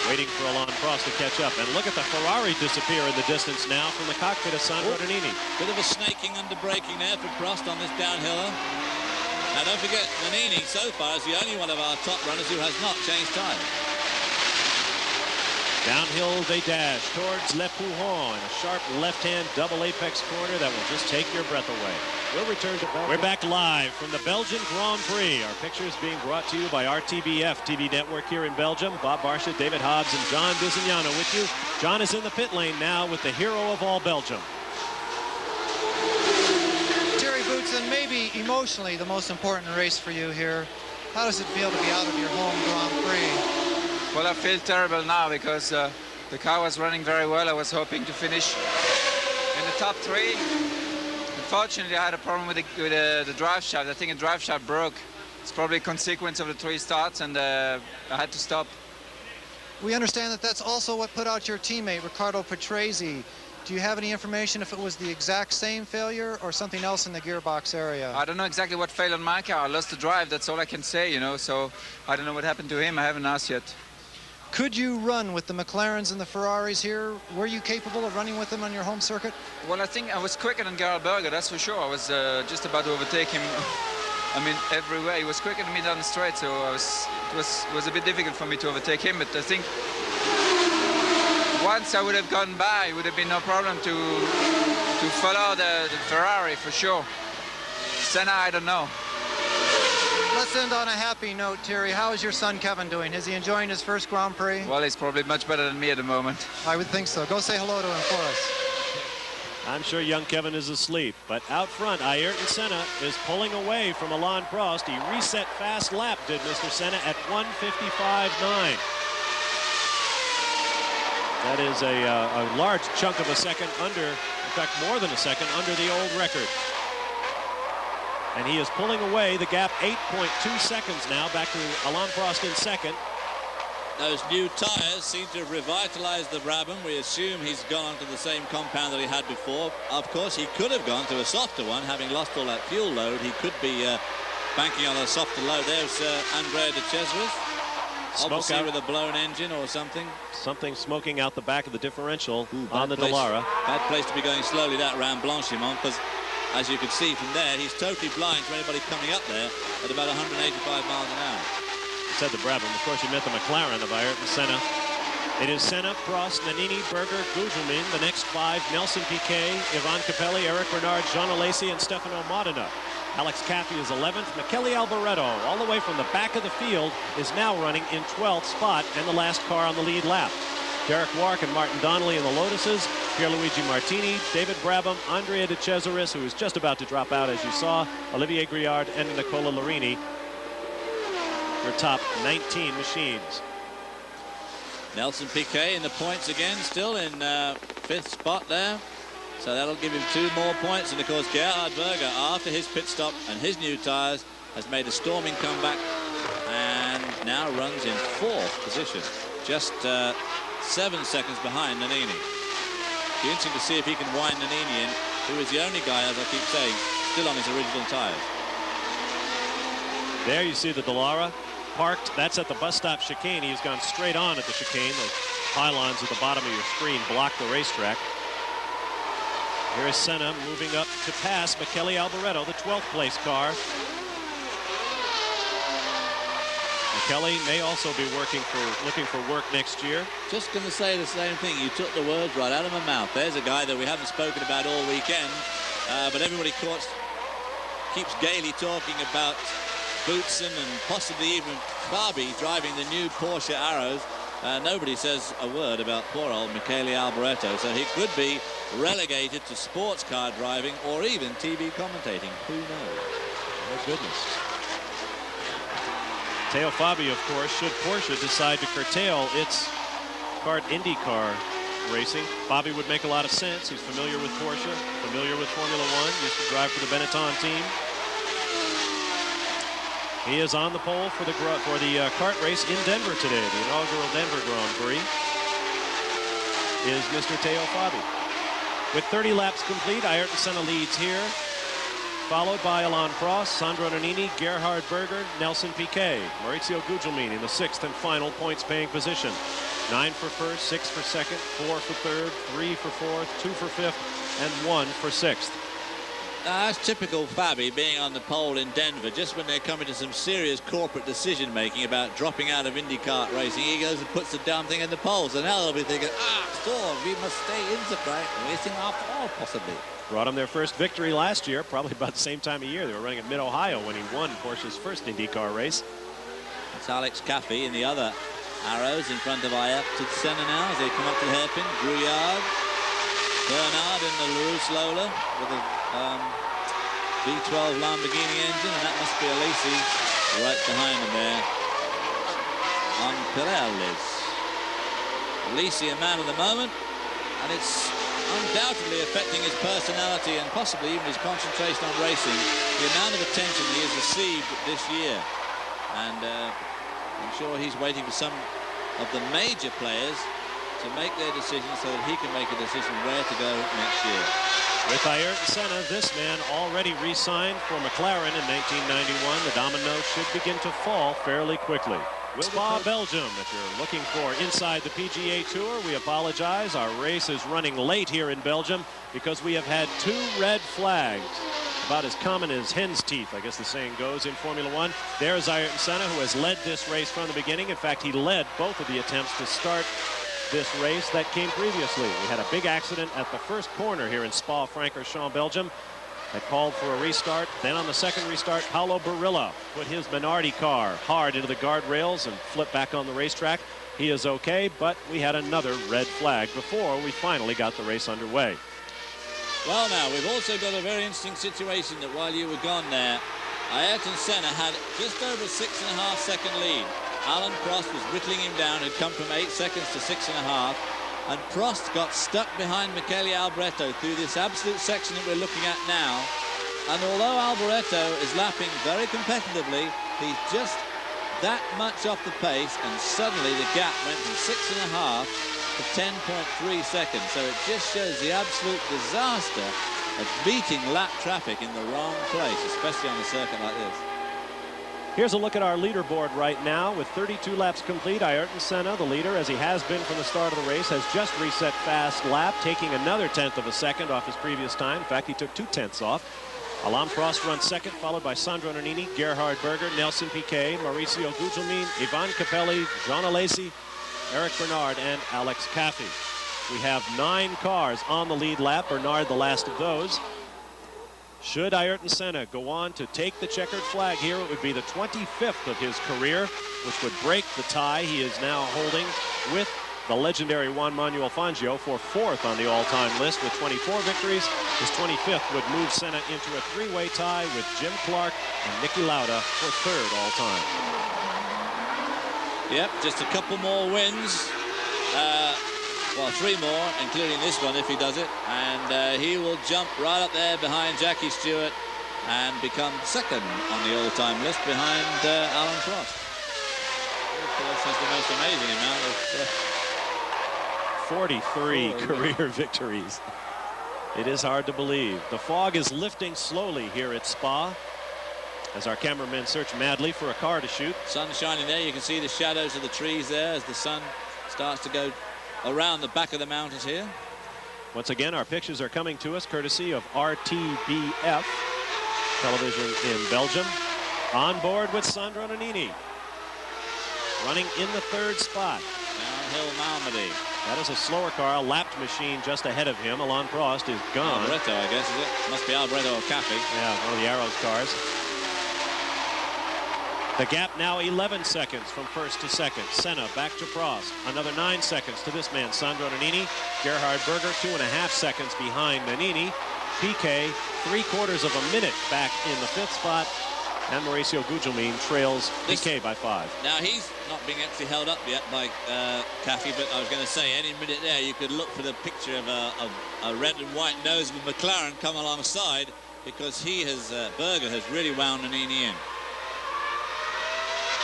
waiting for Alain Prost to catch up. And look at the Ferrari disappear in the distance now from the cockpit of Sandro Nannini. Bit of a snaking under braking there for Prost on this downhill. Now don't forget, Nannini so far is the only one of our top runners who has not changed tyres. Downhill they dash towards Le Pouhon, a sharp left-hand double apex corner that will just take your breath away. We'll return to Belgium. We're back live from the Belgian Grand Prix. Our pictures being brought to you by RTBF TV network here in Belgium. Bob Barsha, David Hobbs, and John Bizignano with you. John is in the pit lane now with the hero of all Belgium. Terry Boutsen, maybe emotionally the most important race for you here. How does it feel to be out of your home Grand Prix? Well, I feel terrible now because the car was running very well. I was hoping to finish in the top 3. Unfortunately, I had a problem with the drive shaft. I think the drive shaft broke. It's probably a consequence of the 3 starts, and I had to stop. We understand that that's also what put out your teammate, Riccardo Patrese. Do you have any information if it was the exact same failure or something else in the gearbox area? I don't know exactly what failed on my car. I lost the drive, that's all I can say, you know, so I don't know what happened to him. I haven't asked yet. Could you run with the McLarens and the Ferraris here? Were you capable of running with them on your home circuit? Well, I think I was quicker than Gerhard Berger, that's for sure. I was just about to overtake him. I mean, everywhere. He was quicker than me down the straight, so it was a bit difficult for me to overtake him. But I think once I would have gone by, it would have been no problem to follow the Ferrari for sure. Senna, I don't know. Let's end on a happy note, Terry. How is your son Kevin doing? Is he enjoying his first Grand Prix? Well, he's probably much better than me at the moment. I would think so. Go say hello to him for us. I'm sure young Kevin is asleep, but out front, Ayrton Senna is pulling away from Alain Prost. He reset fast lap, did Mr. Senna, at 1:55.9. That is a large chunk of a second under, in fact, more than a second under the old record. And he is pulling away the gap 8.2 seconds now, back to Alain Prost in second. Those new tyres seem to have revitalized the Brabham. We assume he's gone onto the same compound that he had before. Of course, he could have gone to a softer one, having lost all that fuel load. He could be banking on a softer load. There's Andrea de Cesaris, obviously with a blown engine or something. Something smoking out the back of the differential on the Dallara. Bad place to be going slowly that round Blanchimont, because as you can see from there, he's totally blind to anybody coming up there at about 185 miles an hour. Said the Brabham. Of course, you meant the McLaren of Ayrton Senna. It is Senna, Prost, Nannini, Berger, Gugelmin. The next five, Nelson Piquet, Ivan Capelli, Eric Bernard, Jean Alesi, and Stefano Modena. Alex Caffey is 11th. Michele Alboreto, all the way from the back of the field, is now running in 12th spot and the last car on the lead lap. Derek Wark and Martin Donnelly in the Lotuses, Pierluigi Martini, David Brabham, Andrea de Cesaris, who is just about to drop out, as you saw, Olivier Griard, and Nicola Larini. Your top 19 machines. Nelson Piquet in the points again, still in 5th spot there. So that'll give him 2 more points. And of course, Gerhard Berger, after his pit stop and his new tyres, has made a storming comeback and now runs in 4th position, just 7 seconds behind Nannini. Be interesting to see if he can wind Nannini in, who is the only guy, as I keep saying, still on his original tyres. There you see the Dallara parked. That's at the bus stop chicane. He's gone straight on at the chicane. The pylons at the bottom of your screen block the racetrack. Here is Senna moving up to pass Michele Alboreto, the 12th place car. Michele may also be looking for work next year. Just going to say the same thing. You took the words right out of my mouth. There's a guy that we haven't spoken about all weekend, but everybody keeps gaily talking about Boutsen and possibly even Fabi driving the new Porsche Arrows. Nobody says a word about poor old Michele Alboreto, so he could be relegated to sports car driving or even TV commentating. Who knows? Oh, goodness. Teo Fabi, of course, should Porsche decide to curtail its kart IndyCar racing. Fabi would make a lot of sense. He's familiar with Porsche, familiar with Formula One, used to drive for the Benetton team. He is on the pole for the kart race in Denver today. The inaugural Denver Grand Prix is Mr. Teo Fabi. With 30 laps complete, Ayrton Senna leads here, followed by Alain Prost, Sandro Nannini, Gerhard Berger, Nelson Piquet, Maurizio Gugelmin in the 6th and final points-paying position. 9 for 1st, 6 for 2nd, 4 for 3rd, 3 for 4th, 2 for 5th, and 1 for 6th. That's typical Fabi being on the pole in Denver. Just when they're coming to some serious corporate decision making about dropping out of IndyCar racing, he goes and puts the damn thing in the pole. So now they'll be thinking, so we must stay in the track, racing our pole possibly. Brought him their first victory last year, probably about the same time of year. They were running at Mid-Ohio when he won Porsche's first IndyCar race. It's Alex Caffey in the other Arrows in front of Ayrton Senna now as they come up to the hairpin. Grouillard, Bernard in the Rouge Lola with a V12 Lamborghini engine, and that must be Alesi right behind him there on Pirellis. Alesi a man of the moment, and it's undoubtedly affecting his personality and possibly even his concentration on racing, the amount of attention he has received this year. And I'm sure he's waiting for some of the major players to make their decisions so that he can make a decision where to go next year. With Ayrton Senna, this man already re-signed for McLaren in 1991. The domino should begin to fall fairly quickly. Spa Belgium, if you're looking for inside the PGA Tour, we apologize. Our race is running late here in Belgium because we have had 2 red flags. About as common as hen's teeth, I guess the saying goes, in Formula One. There's Ayrton Senna, who has led this race from the beginning. In fact, he led both of the attempts to start this race that came previously. We had a big accident at the first corner here in Spa-Francorchamps, Belgium, that called for a restart. Then on the second restart, Paulo Barilla put his Minardi car hard into the guardrails and flipped back on the racetrack. He is okay, but we had another red flag before we finally got the race underway. Well, now, we've also got a very interesting situation that while you were gone there, Ayrton Senna had just over 6.5 second lead. Alan Prost was whittling him down, had come from 8 seconds to 6.5. And Prost got stuck behind Michele Alboreto through this absolute section that we're looking at now. And although Alboreto is lapping very competitively, he's just that much off the pace, and suddenly the gap went from 6.5 to 10.3 seconds. So it just shows the absolute disaster of beating lap traffic in the wrong place, especially on a circuit like this. Here's a look at our leaderboard right now. With 32 laps complete, Ayrton Senna, the leader, as he has been from the start of the race, has just reset fast lap, taking another 1/10 of a second off his previous time. In fact, he took 2/10 off. Alain Prost runs second, followed by Sandro Nannini, Gerhard Berger, Nelson Piquet, Mauricio Gugelmin, Ivan Capelli, Jean Alesi, Eric Bernard, and Alex Caffey. We have 9 cars on the lead lap. Bernard, the last of those. Should Ayrton Senna go on to take the checkered flag here, it would be the 25th of his career, which would break the tie he is now holding with the legendary Juan Manuel Fangio for 4th on the all-time list with 24 victories. His 25th would move Senna into a 3-way tie with Jim Clark and Niki Lauda for 3rd all-time. Yep, just a couple more wins. Well, 3 more, including this one if he does it. And he will jump right up there behind Jackie Stewart and become 2nd on the all-time list behind Alan Prost. Prost has the most amazing amount of 43 career victories. It is hard to believe. The fog is lifting slowly here at Spa as our cameramen search madly for a car to shoot. Sun shining there. You can see the shadows of the trees there as the sun starts to go around the back of the mountains here. Once again, our pictures are coming to us courtesy of RTBF television in Belgium. On board with Sandro Nannini, running in the 3rd spot. Downhill Malmedy. That is a slower car, a lapped machine just ahead of him. Alain Prost is gone. Alboreto, I guess, is it? Must be Alboreto or Caffey. Yeah, one of the Arrows cars. The gap now 11 seconds from 1st to 2nd. Senna back to Prost. Another 9 seconds to this man, Sandro Nannini. Gerhard Berger 2.5 seconds behind Nannini. Piquet 3/4 of a minute back in the 5th spot. And Mauricio Gugelmin trails Piquet by 5. Now he's not being actually held up yet by Caffey, but I was going to say any minute there you could look for the picture of a red and white nose of a McLaren come alongside, because he has, Berger has really wound Nannini in.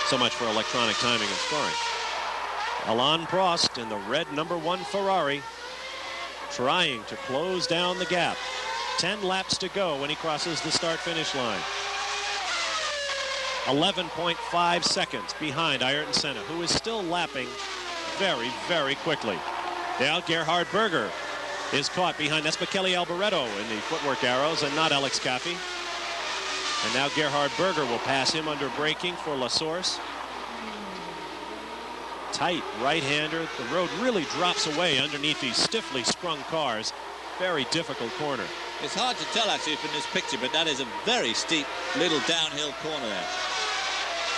So much for electronic timing and scoring. Alain Prost in the red #1 Ferrari trying to close down the gap. 10 laps to go when he crosses the start-finish line. 11.5 seconds behind Ayrton Senna, who is still lapping very, very quickly. Now Gerhard Berger is caught behind. That's Michele Alboreto in the footwork arrows and not Alex Caffey. And now Gerhard Berger will pass him under braking for La Source. Tight right-hander. The road really drops away underneath these stiffly sprung cars. Very difficult corner. It's hard to tell actually from this picture, but that is a very steep little downhill corner there.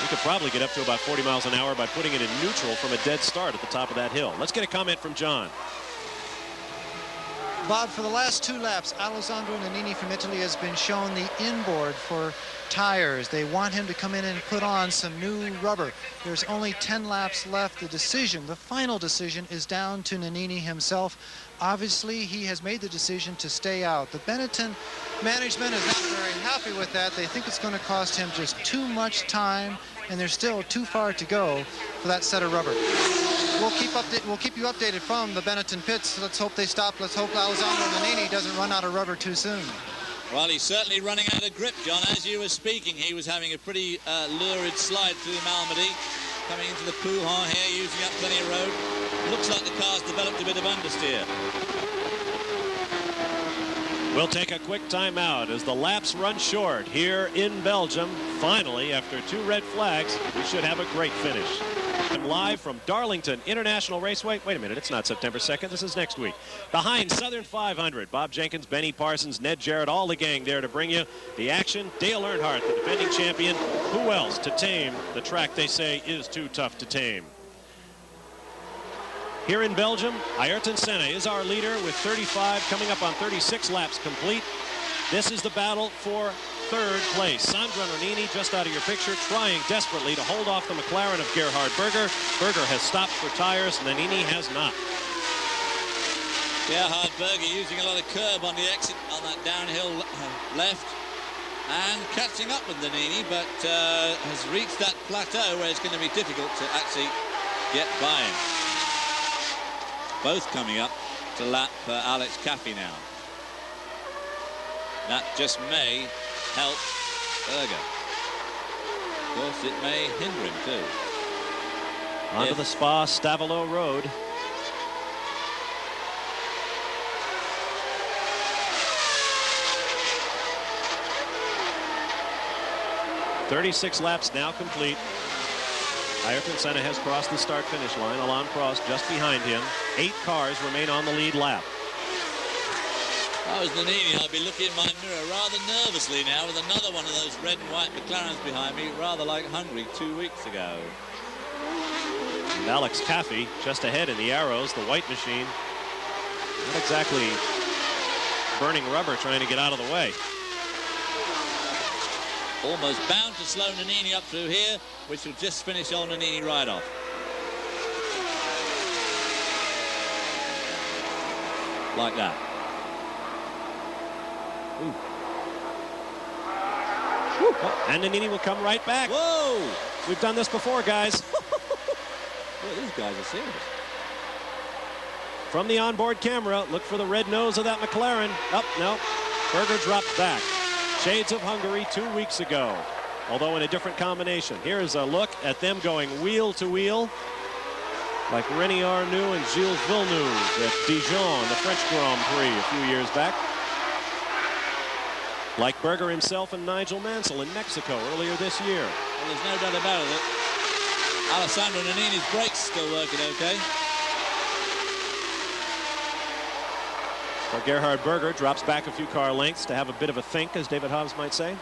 You could probably get up to about 40 miles an hour by putting it in neutral from a dead start at the top of that hill. Let's get a comment from John. Bob, for the last 2 laps, Alessandro Nannini from Italy has been shown the inboard for tires. They want him to come in and put on some new rubber. There's only 10 laps left. The decision, the final decision, is down to Nannini himself. Obviously, he has made the decision to stay out. The Benetton management is not very happy with that. They think it's going to cost him just too much time, and there's still too far to go for that set of rubber. We'll keep you updated from the Benetton pits. Let's hope they stop. Let's hope Alessandro Nannini doesn't run out of rubber too soon. Well, he's certainly running out of grip, John. As you were speaking, he was having a pretty lurid slide through Malmedy, coming into the Pouhon here, using up plenty of road. Looks like the car's developed a bit of understeer. We'll take a quick timeout as the laps run short here in Belgium. Finally, after 2 red flags, we should have a great finish. I'm live from Darlington International Raceway. Wait a minute, it's not September 2nd. This is next week. The Heinz Southern 500. Bob Jenkins, Benny Parsons, Ned Jarrett, all the gang there to bring you the action. Dale Earnhardt, the defending champion. Who else to tame the track they say is too tough to tame? Here in Belgium, Ayrton Senna is our leader with 35, coming up on 36 laps complete. This is the battle for third place. Sandro Nannini, just out of your picture, trying desperately to hold off the McLaren of Gerhard Berger. Berger has stopped for tires, Nannini has not. Gerhard Berger using a lot of curb on the exit on that downhill left and catching up with Nannini, but has reached that plateau where it's going to be difficult to actually get by him. Both coming up to lap Alex Caffey now. That just may help Berger. Of course, it may hinder him too. Onto the Spa Stavelot Road. "36 laps now complete. Ayrton Senna has crossed the start-finish line. Alain Prost just behind him. 8 cars remain on the lead lap. If I was Nannini, I'd be looking in my mirror rather nervously now with another one of those red and white McLarens behind me, rather like Hungary 2 weeks ago. And Alex Caffey just ahead in the arrows, the white machine. Not exactly burning rubber trying to get out of the way. Almost bound to slow Nannini up through here, which will just finish old Nannini right off. Like that. Ooh. And Nannini will come right back. Whoa! We've done this before, guys. Well, these guys are serious. From the onboard camera, look for the red nose of that McLaren. Oh, no. Berger dropped back. Shades of Hungary 2 weeks ago, although in a different combination. Here's a look at them going wheel to wheel, like René Arnoux and Gilles Villeneuve at Dijon, the French Grand Prix a few years back. Like Berger himself and Nigel Mansell in Mexico earlier this year. Well, there's no doubt about it. Alessandro Nannini's brakes still working okay. So Gerhard Berger drops back a few car lengths to have a bit of a think, as David Hobbs might say.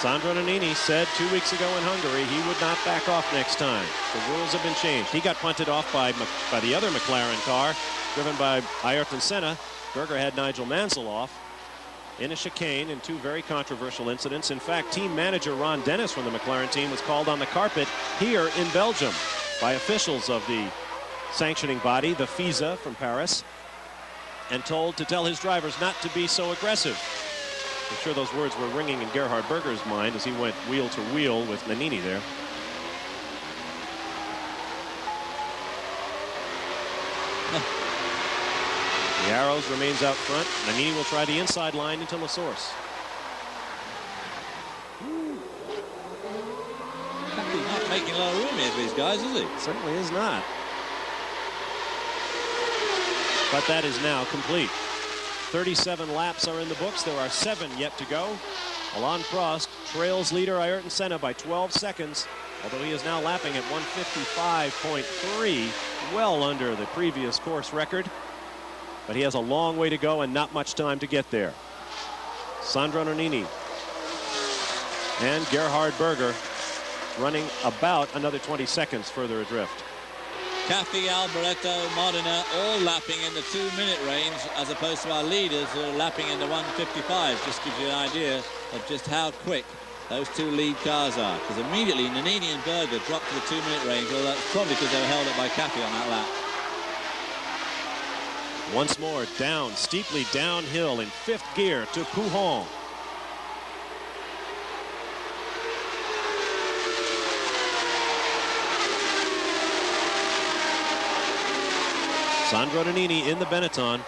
Sandro Nannini said 2 weeks ago in Hungary he would not back off next time. The rules have been changed. He got punted off by the other McLaren car, driven by Ayrton Senna. Berger had Nigel Mansell off in a chicane in 2 very controversial incidents. In fact, team manager Ron Dennis from the McLaren team was called on the carpet here in Belgium by officials of the sanctioning body, the FISA from Paris, and told to tell his drivers not to be so aggressive. I'm sure those words were ringing in Gerhard Berger's mind as he went wheel to wheel with Nannini there. The arrows remains out front. Nannini will try the inside line into La Source. He's not making a lot of room here for these guys, is he? Certainly is not. But that is now complete. 37 laps are in the books. There are 7 yet to go. Alain Prost trails leader Ayrton Senna by 12 seconds, although he is now lapping at 155.3, well under the previous course record. But he has a long way to go and not much time to get there. Sandro Nannini and Gerhard Berger running about another 20 seconds further adrift. Caffey, Alboreto, Modena all lapping in the 2-minute range, as opposed to our leaders who are lapping in the 1:55. Just gives you an idea of just how quick those 2 lead cars are. Because immediately Nannini and Berger dropped to the 2-minute range. Well, that's probably because they were held up by Caffey on that lap. Once more down, steeply downhill in 5th gear to Pouhon. Sandro Nannini in the Benetton,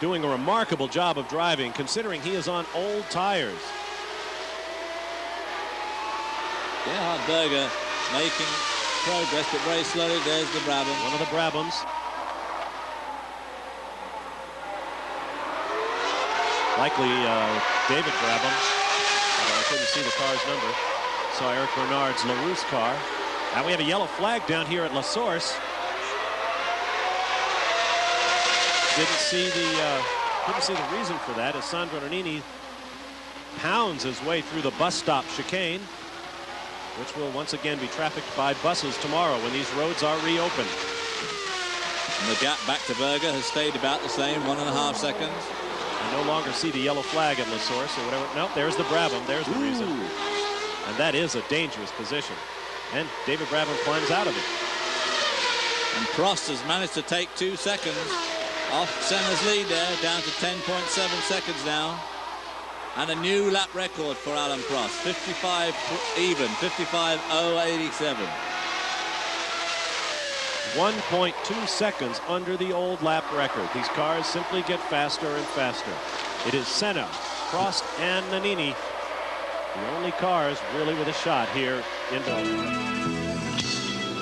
doing a remarkable job of driving, considering he is on old tires. Gerhard Berger making progress, but very slowly. There's the Brabham. One of the Brabhams. Likely David Brabham, although I couldn't see the car's number. Saw Eric Bernard's LaRousse car. Now we have a yellow flag down here at La Source. Didn't see the reason for that, as Sandro Nannini pounds his way through the bus stop chicane. which will once again be trafficked by buses tomorrow when these roads are reopened. And the gap back to Berger has stayed about the same, 1.5 seconds. I no longer see the yellow flag at La Source or whatever. No, there's the Brabham. There's the reason. And that is a dangerous position. And David Brabham climbs out of it. And Prost has managed to take 2 seconds off Senna's lead there, down to 10.7 seconds now. And a new lap record for Alan Prost, 55 even, 55.087. 1.2 seconds under the old lap record. These cars simply get faster and faster. It is Senna, Prost, and Nannini, the only cars really with a shot here in Belgium.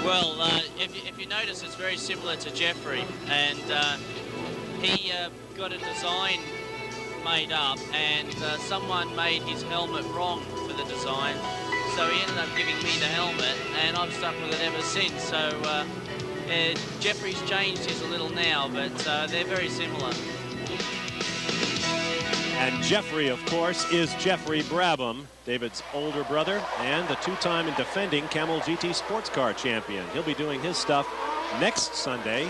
Well, if you notice, it's very similar to Jeffrey, and he got a design made up, and someone made his helmet wrong for the design, so he ended up giving me the helmet, and I've stuck with it ever since. So Jeffrey's changed his a little now, but they're very similar. And Jeffrey, of course, is Jeffrey Brabham, David's older brother, and the two-time and defending Camel GT sports car champion. He'll be doing his stuff next Sunday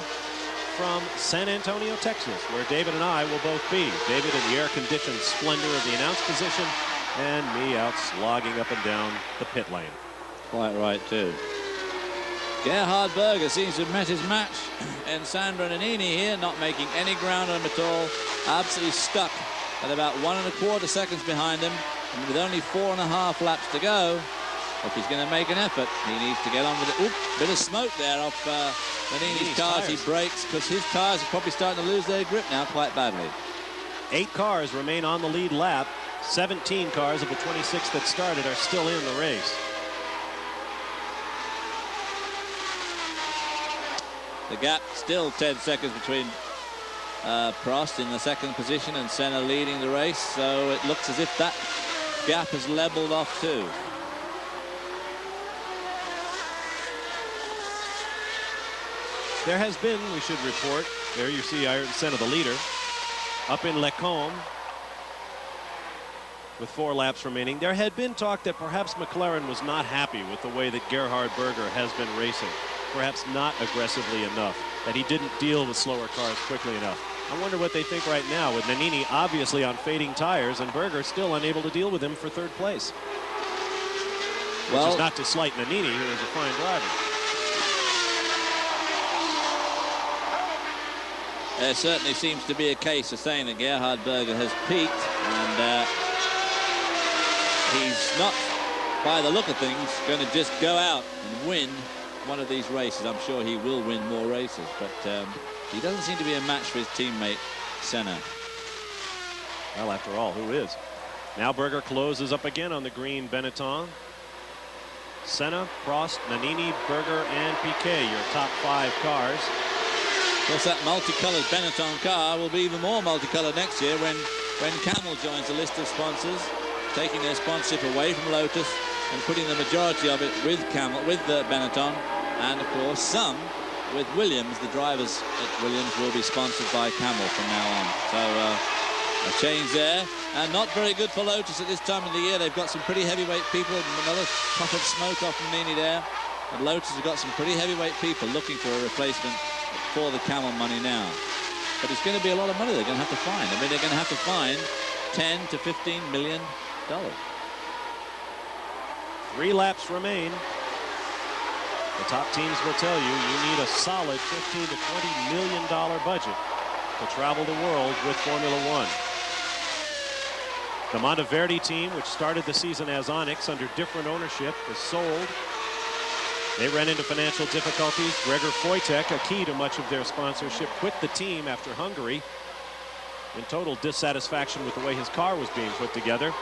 from San Antonio, Texas, where David and I will both be. David in the air-conditioned splendor of the announce position, and me out slogging up and down the pit lane. Quite right, too. Gerhard Berger seems to have met his match, and Sandro Nannini here, not making any ground on him at all, absolutely stuck at about 1.25 seconds behind him, and with only 4.5 laps to go. If he's going to make an effort, he needs to get on with it. Oop, bit of smoke there off Nannini's cars. He brakes because his tires are probably starting to lose their grip now quite badly. 8 cars remain on the lead lap. 17 cars of the 26 that started are still in the race. The gap still 10 seconds between Prost in the second position and Senna leading the race, so it looks as if that gap has leveled off too. There has been, we should report, there you see Ayrton Senna, the leader, up in Lecombe with 4 laps remaining. There had been talk that perhaps McLaren was not happy with the way that Gerhard Berger has been racing, perhaps not aggressively enough, that he didn't deal with slower cars quickly enough. I wonder what they think right now with Nannini obviously on fading tires and Berger still unable to deal with him for 3rd place. Which is not to slight Nannini, who is a fine driver. There certainly seems to be a case of saying that Gerhard Berger has peaked, and he's not, by the look of things, going to just go out and win one of these races. I'm sure he will win more races, but he doesn't seem to be a match for his teammate Senna. Well, after all, who is? Now Berger closes up again on the green Benetton. Senna, Prost, Nannini, Berger, and Piquet, your top 5 cars. Of course, that multicolored Benetton car will be even more multicolored next year when Camel joins the list of sponsors, taking their sponsorship away from Lotus and putting the majority of it with Camel, with Benetton, and of course some with Williams. The drivers at Williams will be sponsored by Camel from now on. So a change there, and not very good for Lotus at this time of the year. They've got some pretty heavyweight people. Another puff of smoke off Nannini there. And Lotus have got some pretty heavyweight people looking for a replacement for the Camel money now. But it's going to be a lot of money they're going to have to find. I mean, they're going to have to find $10 to $15 million. 3 laps remain. The top teams will tell you need a solid $15 to $20 million budget to travel the world with Formula One. The Monteverdi team, which started the season as Onyx under different ownership, was sold. They ran into financial difficulties. Gregor Wojtek, a key to much of their sponsorship, quit the team after Hungary in total dissatisfaction with the way his car was being put together.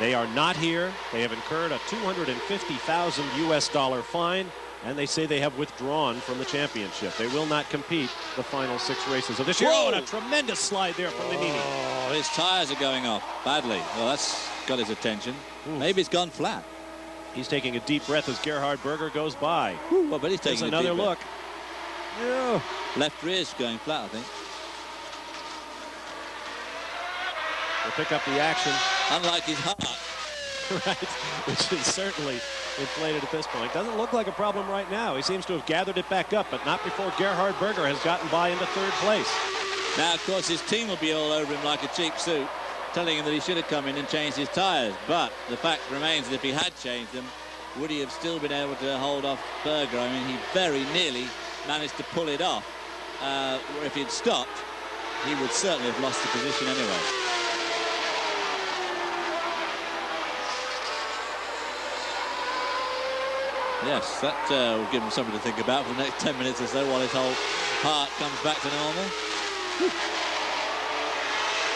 They are not here. They have incurred a $250,000 US fine, and they say they have withdrawn from the championship. They will not compete the final 6 races of this year. Oh, and a tremendous slide there from Nannini. Oh, his tires are going off badly. Well, that's got his attention. Maybe it's gone flat. He's taking a deep breath as Gerhard Berger goes by. Well, but he's taking another look. Yeah. Left rear's going flat, I think. We'll pick up the action. Unlike his heart. Right, which is certainly inflated at this point. Doesn't look like a problem right now. He seems to have gathered it back up, but not before Gerhard Berger has gotten by into third place. Now, of course, his team will be all over him like a cheap suit, telling him that he should have come in and changed his tyres. But the fact remains that if he had changed them, would he have still been able to hold off Berger? I mean, he very nearly managed to pull it off. If he'd stopped, he would certainly have lost the position anyway. Yes, that will give him something to think about for the next 10 minutes or so while his whole heart comes back to normal.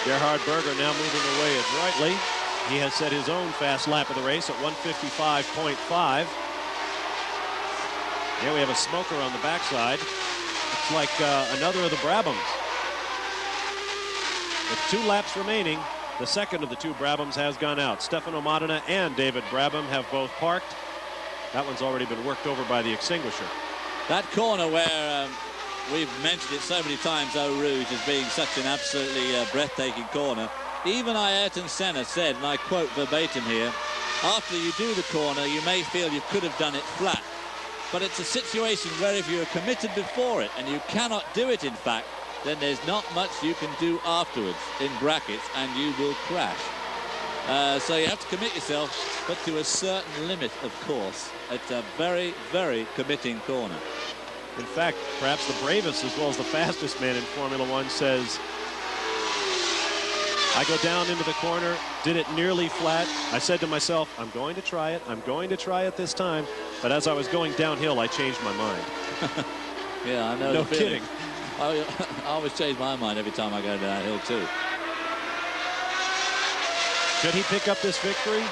Gerhard Berger now moving away adroitly. He has set his own fast lap of the race at 1:55.5. Here we have a smoker on the backside. Looks like another of the Brabhams. With 2 laps remaining, the second of the 2 Brabhams has gone out. Stefano Modena and David Brabham have both parked. That one's already been worked over by the extinguisher. That corner where we've mentioned it so many times, Eau Rouge, as being such an absolutely breathtaking corner. Even Ayrton Senna said, and I quote verbatim here, after you do the corner, you may feel you could have done it flat. But it's a situation where if you're committed before it and you cannot do it, in fact, then there's not much you can do afterwards, in brackets, and you will crash. So you have to commit yourself, but to a certain limit, of course. It's a very, very committing corner. In fact, perhaps the bravest as well as the fastest man in Formula One says, I go down into the corner, did it nearly flat. I said to myself, I'm going to try it. I'm going to try it this time. But as I was going downhill, I changed my mind. Yeah, I know. No kidding. I always change my mind every time I go downhill too. Should he pick up this victory?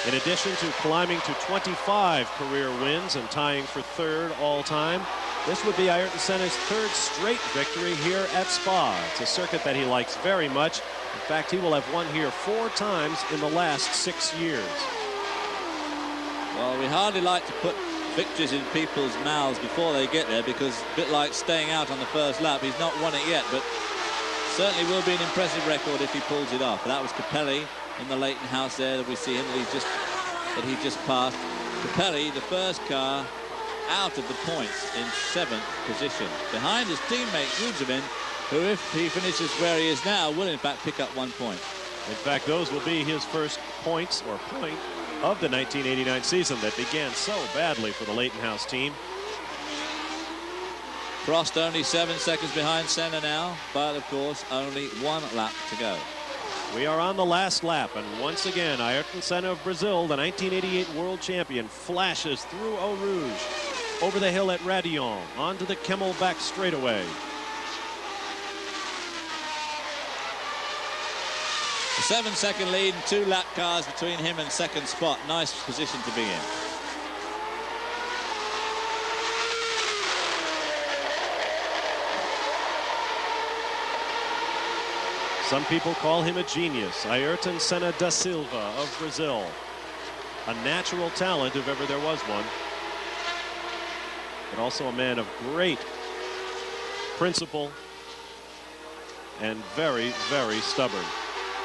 In addition to climbing to 25 career wins and tying for 3rd all-time, this would be Ayrton Senna's 3rd straight victory here at Spa. It's a circuit that he likes very much. In fact, he will have won here 4 times in the last 6 years. Well, we hardly like to put victories in people's mouths before they get there, because a bit like staying out on the first lap, he's not won it yet, but certainly will be an impressive record if he pulls it off. That was Capelli in the Leighton House there that we see him that he just passed. Capelli, the first car out of the points, in 7th position, behind his teammate Guzman, who, if he finishes where he is now, will in fact pick up 1 point. In fact, those will be his first points, or point, of the 1989 season that began so badly for the Leighton House team. Prost only 7 seconds behind Senna now, but of course only 1 lap to go. We are on the last lap, and once again Ayrton Senna of Brazil, the 1988 world champion, flashes through Eau Rouge, over the hill at Radillon, onto the Kemmelbach straightaway. A 7-second lead and 2 lap cars between him and 2nd spot. Nice position to be in. Some people call him a genius. Ayrton Senna da Silva of Brazil. A natural talent if ever there was one. But also a man of great principle and very, very stubborn.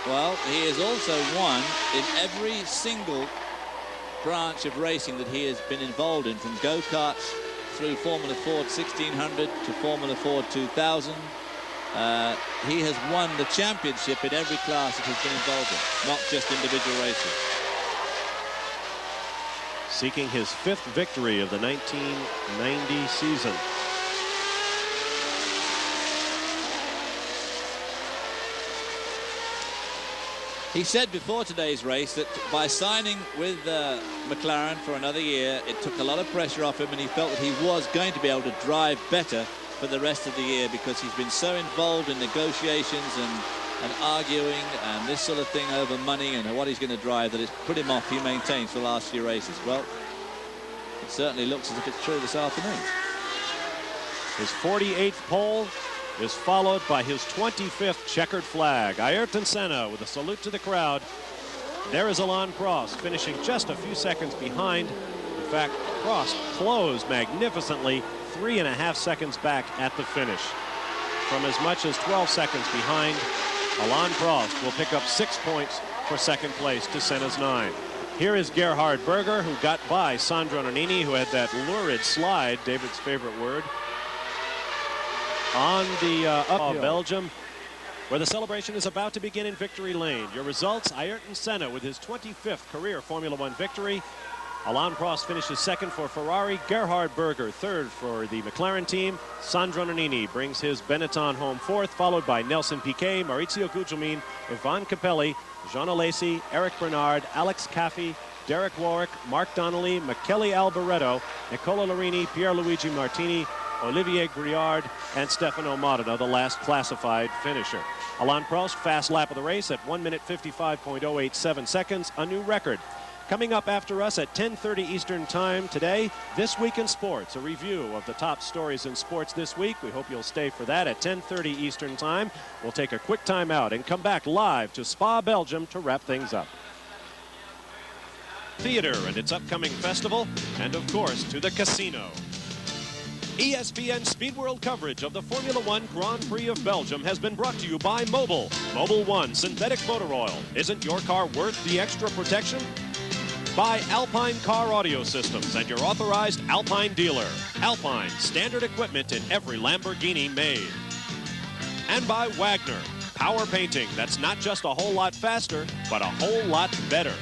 Well, he has also won in every single branch of racing that he has been involved in, from go-karts through Formula Ford 1600 to Formula Ford 2000. He has won the championship in every class that he's been involved in, not just individual races. Seeking his 5th victory of the 1990 season. He said before today's race that by signing with McLaren for another year, it took a lot of pressure off him, and he felt that he was going to be able to drive better for the rest of the year, because he's been so involved in negotiations and arguing and this sort of thing over money and what he's going to drive, that it's put him off, he maintains, for the last few races. Well, it certainly looks as if it's true this afternoon. His 48th pole is followed by his 25th checkered flag. Ayrton Senna with a salute to the crowd. There is Alain Prost finishing just a few seconds behind. In fact, Prost closed magnificently, 3.5 seconds back at the finish. From as much as 12 seconds behind, Alain Prost will pick up 6 points for second place to Senna's 9. Here is Gerhard Berger, who got by Sandro Nannini, who had that lurid slide, David's favorite word, on the up Belgium, where the celebration is about to begin in victory lane. Your results: Ayrton Senna with his 25th career Formula One victory. Alain Prost finishes second for Ferrari. Gerhard Berger third for the McLaren team. Sandro Nannini brings his Benetton home fourth, followed by Nelson Piquet, Maurizio Gugelmin, Ivan Capelli, Jean Alesi, Eric Bernard, Alex Caffey, Derek Warwick, Mark Donnelly, Michele Alboreto, Nicola Larini, Pierluigi Martini, Olivier Briard, and Stefano Modena, the last classified finisher. Alain Prost, fast lap of the race at 1 minute 55.087 seconds, a new record. Coming up after us at 10:30 Eastern Time today, This Week in Sports, a review of the top stories in sports this week. We hope you'll stay for that at 10:30 Eastern Time. We'll take a quick time out and come back live to Spa, Belgium to wrap things up. Theater and its upcoming festival, and of course to the casino. ESPN Speed World coverage of the Formula One Grand Prix of Belgium has been brought to you by Mobil. Mobil One Synthetic Motor Oil. Isn't your car worth the extra protection? By Alpine Car Audio Systems and your authorized Alpine dealer. Alpine, standard equipment in every Lamborghini made. And by Wagner, power painting that's not just a whole lot faster, but a whole lot better.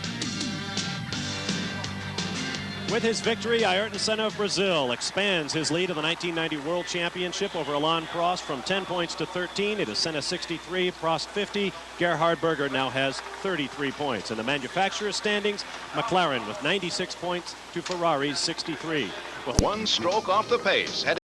With his victory, Ayrton Senna of Brazil expands his lead in the 1990 World Championship over Alain Prost from 10 points to 13. It is Senna 63, Prost 50. Gerhard Berger now has 33 points. In the manufacturer's standings, McLaren with 96 points to Ferrari's 63. One stroke off the pace.